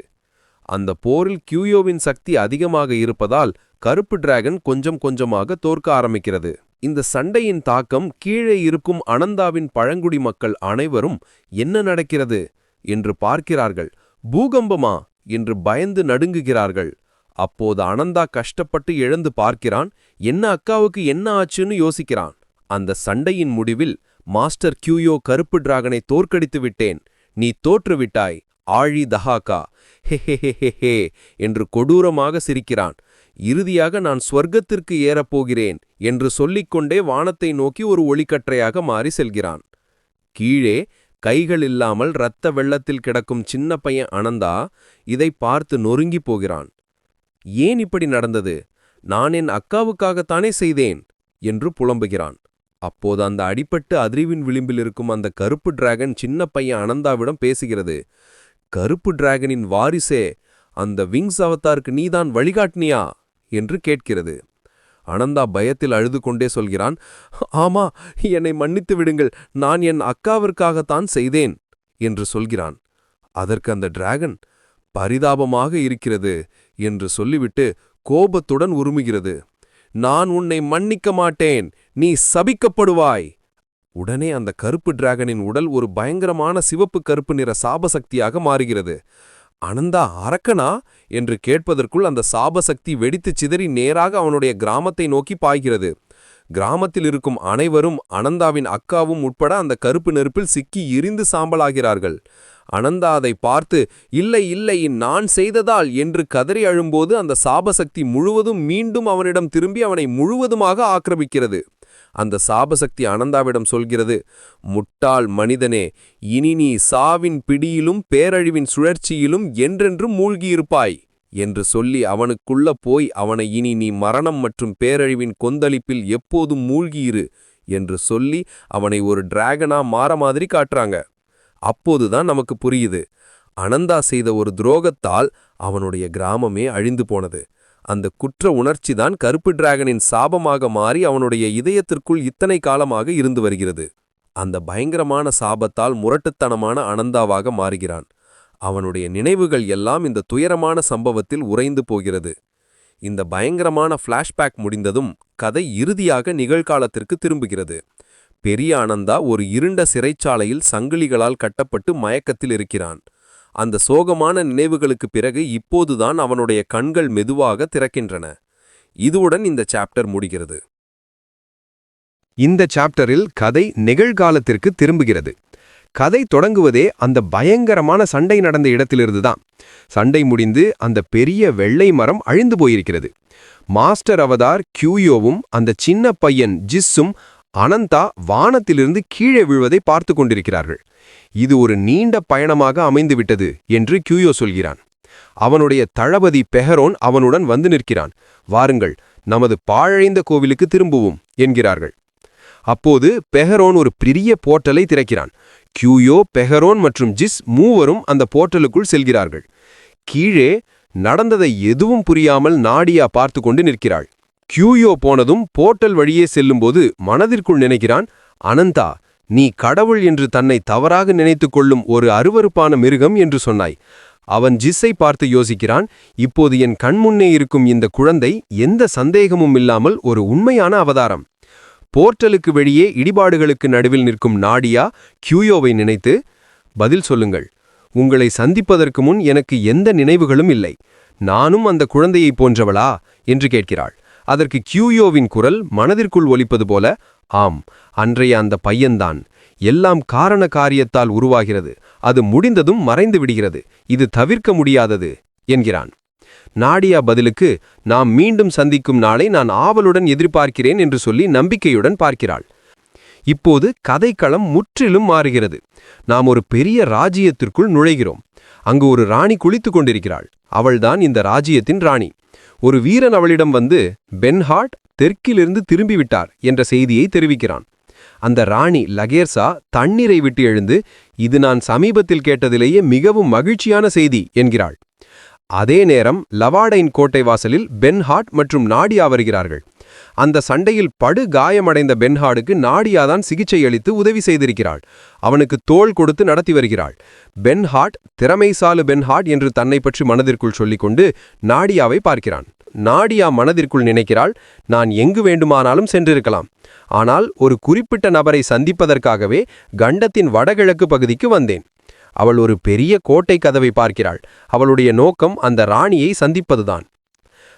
அந்த போரில் கியூயோவின் சக்தி அதிகமாக இருப்பதால் கருப்பு டிராகன் கொஞ்சம் கொஞ்சமாக தோற்க ஆரம்பிக்கிறது. இந்த சண்டையின் தாக்கம் கீழே இருக்கும் அனந்தாவின் பழங்குடி மக்கள் அனைவரும் என்ன நடக்கிறது என்று பார்க்கிறார்கள். பூகம்பமா என்று பயந்து நடுங்குகிறார்கள். அப்போது அனந்தா கஷ்டப்பட்டு எழுந்து பார்க்கிறான். என்ன அக்காவுக்கு என்ன ஆச்சுன்னு யோசிக்கிறான். அந்த சண்டையின் முடிவில், மாஸ்டர் கியூயோ கருப்பு டிராகனை தோற்கடித்து விட்டேன், நீ தோற்றுவிட்டாய் ஆழி தஹாகா, ஹெஹெஹெஹே என்று கொடூரமாக சிரிக்கிறான். இறுதியாக நான் ஸ்வர்க்கத்திற்கு ஏறப்போகிறேன் என்று சொல்லிக்கொண்டே வானத்தை நோக்கி ஒரு ஒளிக்கற்றையாக மாறி செல்கிறான். கீழே கைகள் இல்லாமல் இரத்த வெள்ளத்தில் கிடக்கும் சின்ன பையன் அனந்தா இதை பார்த்து நொறுங்கி போகிறான். ஏன் இப்படி நடந்தது? நான் என் அக்காவுக்காகத்தானே செய்தேன் என்று புலம்புகிறான். அப்போது அந்த அடிபட்டு அதிர்வின் விளிம்பில் இருக்கும் அந்த கருப்பு டிராகன் சின்ன பையன் அனந்தாவிடம் பேசுகிறது. கருப்பு டிராகனின் வாரிசே, அந்த விங்ஸ் அவதாருக்கு நீதான் வழிகாட்டினியா என்று கேட்கிறது. அனந்தா பயத்தில் அழுது கொண்டே சொல்கிறான், ஆமா, என்னை மன்னித்து விடுங்கள், நான் என் அக்காவிற்காகத்தான் செய்தேன் என்று சொல்கிறான். அதற்கு அந்த டிராகன், பரிதாபமாக இருக்கிறது என்று சொல்லிவிட்டு கோபத்துடன் உருமுகிறது. நான் உன்னை மன்னிக்க மாட்டேன், நீ சபிக்கப்படுவாய். உடனே அந்த கருப்பு டிராகனின் உடல் ஒரு பயங்கரமான சிவப்பு கருப்பு நிற சாபசக்தியாக மாறுகிறது. அனந்தா அரக்கனா என்று கேட்பதற்குள் அந்த சாபசக்தி வெடித்துச் சிதறி நேராக அவனுடைய கிராமத்தை நோக்கி பாய்கிறது. கிராமத்தில் இருக்கும் அனைவரும் அனந்தாவின் அக்காவும் உட்பட அந்த கருப்பு நெருப்பில் சிக்கி எரிந்து சாம்பலாகிறார்கள். அனந்தா அதை பார்த்து, இல்லை இல்லை, நான் செய்ததால் என்று கதறி அழும்போது அந்த சாபசக்தி முழுவதும் மீண்டும் அவனிடம் திரும்பி அவனை முழுவதுமாக ஆக்கிரமிக்கிறது. அந்த சாபசக்தி அனந்தாவிடம் சொல்கிறது, முட்டாள் மனிதனே, இனி நீ சாவின் பிடியிலும் பேரழிவின் சுழற்சியிலும் என்றென்றும் மூழ்கியிருப்பாய் என்று சொல்லி அவனுக்குள்ள போய் அவனை இனி நீ மரணம் மற்றும் பேரழிவின் கொந்தளிப்பில் எப்போதும் மூழ்கியிரு என்று சொல்லி அவனை ஒரு டிராகனா மாற மாதிரி காட்டுறாங்க. அப்போதுதான் நமக்கு புரியுது, அனந்தா செய்த ஒரு துரோகத்தால் அவனுடைய கிராமமே அழிந்து போனது. அந்த குற்ற உணர்ச்சிதான் கருப்பு டிராகனின் சாபமாக மாறி அவனுடைய இதயத்திற்குள் இத்தனை காலமாக இருந்து வருகிறது. அந்த பயங்கரமான சாபத்தால் முரட்டுத்தனமான அனந்தாவாக மாறுகிறான். அவனுடைய நினைவுகள் எல்லாம் இந்த துயரமான சம்பவத்தில் உறைந்து போகிறது. இந்த பயங்கரமான ஃப்ளாஷ்பேக் முடிந்ததும் கதை இறுதியாக நிகழ்காலத்திற்கு திரும்புகிறது. பெரிய அனந்தா ஒரு இருண்ட சிறைச்சாலையில் சங்கிலிகளால் கட்டப்பட்டு மயக்கத்தில் இருக்கிறான். அந்த சோகமான நினைவுகளுக்கு பிறகு இப்போதுதான் அவனுடைய கண்கள் மெதுவாக திறக்கின்றன. இதுவுடன் இந்த சாப்டர் முடிகிறது. இந்த சாப்டரில் கதை நிகழ்காலத்திற்கு திரும்புகிறது. கதை தொடங்குவதே அந்த பயங்கரமான சண்டை நடந்த இடத்திலிருந்துதான். சண்டை முடிந்து அந்த பெரிய வெள்ளை மரம் அழிந்து போயிருக்கிறது. மாஸ்டர் அவதார் கியூயோவும் அந்த சின்ன பையன் ஜிஸ்ஸும் அனந்தா வானத்திலிருந்து கீழே விழுவதை பார்த்து கொண்டிருக்கிறார்கள். இது ஒரு நீண்ட பயணமாக அமைந்துவிட்டது என்று கியூயோ சொல்கிறான். அவனுடைய தளபதி பெஹரோன் அவனுடன் வந்து நிற்கிறான். வாருங்கள், நமது பாழடைந்த கோவிலுக்கு திரும்புவோம் என்கிறார்கள். அப்போது பெஹரோன் ஒரு பெரிய போர்ட்டலை திறக்கிறான். கியூயோ, பெஹரோன் மற்றும் ஜிஸ் மூவரும் அந்த போர்ட்டலுக்குள் செல்கிறார்கள். கீழே நடந்ததை எதுவும் புரியாமல் நாடியா பார்த்து கொண்டு நிற்கிறாள். கியூயோ போனதும் போர்ட்டல் வழியே செல்லும்போது மனதிற்குள் நினைக்கிறான், அனந்தா, நீ கடவுள் என்று தன்னை தவறாக நினைத்துக் கொள்ளும் ஒரு அருவருப்பான மிருகம் என்று சொன்னாய். அவன் ஜிஸ்ஸை பார்த்து யோசிக்கிறான், இப்போது என் கண்முன்னே இருக்கும் இந்த குழந்தை எந்த சந்தேகமும் இல்லாமல் ஒரு உண்மையான அவதாரம். போர்ட்டலுக்கு வெளியே இடிபாடுகளுக்கு நடுவில் நிற்கும் நாடியா கியூயோவை நினைத்து, பதில் சொல்லுங்கள், உங்களை சந்திப்பதற்கு முன் எனக்கு எந்த நினைவுகளும் இல்லை. நானும் அந்த குழந்தையைப் போன்றவளா என்று கேட்கிறாள். அதற்கு கியூயோவின் குரல் மனதிற்குள் ஒலிப்பது போல, ஆம், அன்றைய அந்த பையன்தான். எல்லாம் காரண காரியத்தால் உருவாகிறது, அது முடிந்ததும் மறைந்து விடுகிறது, இது தவிர்க்க முடியாதது என்கிறான். நாடியா பதிலுக்கு, நாம் மீண்டும் சந்திக்கும் நாளை நான் ஆவலுடன் எதிர்பார்க்கிறேன் என்று சொல்லி நம்பிக்கையுடன் பார்க்கிறாள். இப்போது கதைக்களம் முற்றிலும் மாறுகிறது. நாம் ஒரு பெரிய ராஜ்யத்திற்குள் நுழைகிறோம். அங்கு ஒரு ராணி குளித்துக் கொண்டிருக்கிறாள். அவள்தான் இந்த ராஜ்யத்தின் ராணி. ஒரு வீரன் அவளிடம் வந்து, பென்ஹார்ட் தெற்கிலிருந்து திரும்பிவிட்டார் என்ற செய்தியை தெரிவிக்கிறான். அந்த ராணி லகேர்சா தண்ணீரை விட்டு எழுந்து, இது நான் சமீபத்தில் கேட்டதிலேயே மிகவும் மகிழ்ச்சியான செய்தி என்கிறாள். அதே நேரம் லவாடைன் கோட்டை வாசலில் பென்ஹார்ட் மற்றும் நாடியா வருகிறார்கள். அந்த சண்டையில் படு காயமடைந்த பென்ஹார்டுக்கு நாடியாதான் சிகிச்சை அளித்து உதவி செய்திருக்கிறாள். அவனுக்கு தோள் கொடுத்து நடத்தி வருகிறாள். பென்ஹார்ட் திறமைசாலு பென்ஹார்ட் என்று தன்னை பற்றி மனதிற்குள் சொல்லிக்கொண்டு நாடியாவை பார்க்கிறான். நாடியா மனதிற்குள் நினைக்கிறாள், நான் எங்கு வேண்டுமானாலும் சென்றிருக்கலாம், ஆனால் ஒரு குறிப்பிட்ட நபரை சந்திப்பதற்காகவே கண்டத்தின் வடகிழக்கு பகுதிக்கு வந்தேன். அவள் ஒரு பெரிய கோட்டை கதவை பார்க்கிறாள். அவளுடைய நோக்கம் அந்த ராணியை சந்திப்பதுதான்.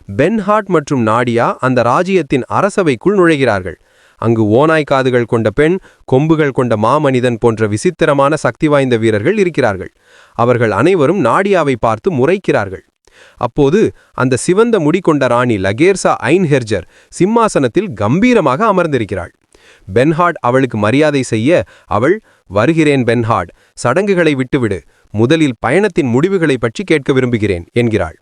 பென்ஹார்ட் மற்றும் நாடியா அந்த ராஜ்யத்தின் அரசவைக்குள் நுழைகிறார்கள். அங்கு ஓநாய் காதுகள் கொண்ட பெண், கொம்புகள் கொண்ட மாமனிதன் போன்ற விசித்திரமான சக்தி வாய்ந்த வீரர்கள் இருக்கிறார்கள். அவர்கள் அனைவரும் நாடியாவை பார்த்து முறைக்கிறார்கள். அப்போது அந்த சிவந்த முடி கொண்ட ராணி லகேர்சா ஐன்ஹெர்ஜர் சிம்மாசனத்தில் கம்பீரமாக அமர்ந்திருக்கிறாள். பென்ஹார்ட் அவளுக்கு மரியாதை செய்ய அவள், வருகிறேன் பென்ஹார்ட், சடங்குகளை விட்டுவிடு, முதலில் பயணத்தின் முடிவுகளை பற்றி கேட்க விரும்புகிறேன் என்கிறாள்.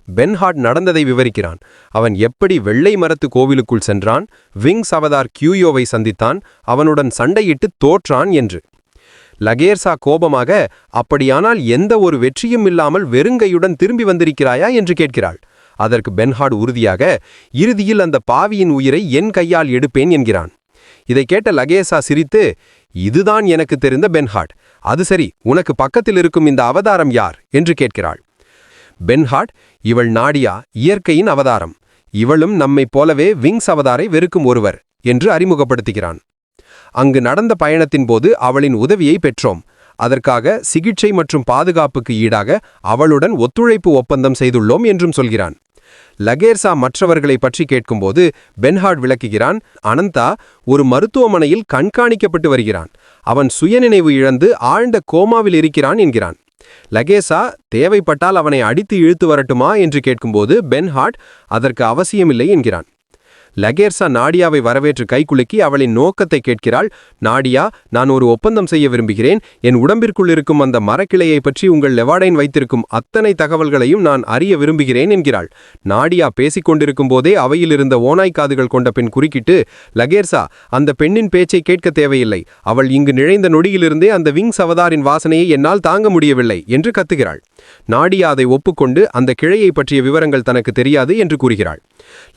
பென்ஹார்ட் நடந்ததை விவரிக்கிறான். அவன் எப்படி வெள்ளை மரத்து கோவிலுக்குள் சென்றான், விங்ஸ் அவதார் கியூயோவை சந்தித்தான், அவனுடன் சண்டையிட்டு தோற்றான் என்று. லகேர்சா கோபமாக, அப்படியானால் எந்த ஒரு வெற்றியும் இல்லாமல் வெறுங்கையுடன் திரும்பி வந்திருக்கிறாயா என்று கேட்கிறாள். அதற்கு பென்ஹார்ட் உறுதியாக, இறுதியில் அந்த பாவியின் உயிரை என் கையால் எடுப்பேன் என்கிறான். இதை கேட்ட லகேர்சா சிரித்து, இதுதான் எனக்கு தெரிந்த பென்ஹார்ட். அது சரி, உனக்கு பக்கத்தில் இருக்கும் இந்த அவதாரம் யார் என்று கேட்கிறாள். பென்ஹார்ட், இவள் நாடியா, இயற்கையின் அவதாரம். இவளும் நம்மைப் போலவே விங்ஸ் அவதாரை வெறுக்கும் ஒருவர் என்று அறிமுகப்படுத்துகிறான். அங்கு நடந்த பயணத்தின் போது அவளின் உதவியை பெற்றோம். அதற்காக சிகிச்சை மற்றும் பாதுகாப்புக்கு ஈடாக அவளுடன் ஒத்துழைப்பு ஒப்பந்தம் செய்துள்ளோம் என்றும் சொல்கிறான். லகேர்சா மற்றவர்களை பற்றி கேட்கும்போது பென்ஹார்ட் விளக்குகிறான். அனந்தா ஒரு மருத்துவமனையில் கண்காணிக்கப்பட்டு வருகிறான். அவன் சுயநினைவு இழந்து ஆழ்ந்த கோமாவில் இருக்கிறான் என்கிறான். லகேர்சா தேவைப்பட்டால் அவனை அடித்து இழுத்து வரட்டுமா என்று கேட்கும்போது பென்ஹார்ட் அதற்கு அவசியமில்லை என்கிறான். லகேர்சா நாடியாவை வரவேற்று கைகுலுக்கி அவளின் நோக்கத்தை கேட்கிறாள். நாடியா, நான் ஒரு ஒப்பந்தம் செய்ய விரும்புகிறேன். என் உடம்பிற்குள் இருக்கும் அந்த மரக்கிளையை பற்றி உங்கள் லெவாடைன் வைத்திருக்கும் அத்தனை தகவல்களையும் நான் அறிய விரும்புகிறேன் என்கிறாள். நாடியா பேசிக் கொண்டிருக்கும் போதே அவையில் இருந்த ஓநாய் காதுகள் கொண்ட பெண் குறுக்கிட்டு, லகேர்சா, அந்த பெண்ணின் பேச்சை கேட்க தேவையில்லை. அவள் இங்கு நுழைந்த நொடியிலிருந்தே அந்த விங்ஸ் அவதாரின் வாசனையை என்னால் தாங்க முடியவில்லை என்று கத்துகிறாள். நாடியா அதை ஒப்புக்கொண்டு அந்த கிளையை பற்றிய விவரங்கள் தனக்கு தெரியாது என்று கூறுகிறாள்.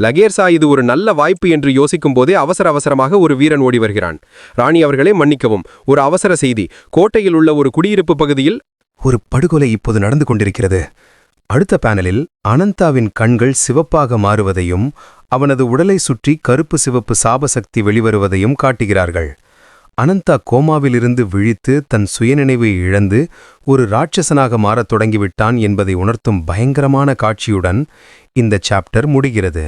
லகேர்சா இது ஒரு நல்ல வாய்ப்பு என்று யோசிக்கும் போதே அவசரமாக ஒரு வீரன் ஓடி வருகிறான். ராணி அவர்களே, மன்னிக்கவும், ஒரு அவசர செய்தி. கோட்டையில் உள்ள ஒரு குடியிருப்பு பகுதியில் ஒரு படுகொலை இப்போது நடந்து கொண்டிருக்கிறது. அடுத்த பேனலில் அனந்தாவின் கண்கள் சிவப்பாக மாறுவதையும் அவனது உடலை சுற்றி கருப்பு சிவப்பு சாபசக்தி வெளிவருவதையும் காட்டுகிறார்கள். அனந்தா கோமாவிலிருந்து விழித்து தன் சுயநினைவை இழந்து ஒரு ராட்சசனாக மாறத் தொடங்கிவிட்டான் என்பதை உணர்த்தும் பயங்கரமான காட்சியுடன் இந்த சாப்டர் முடிகிறது.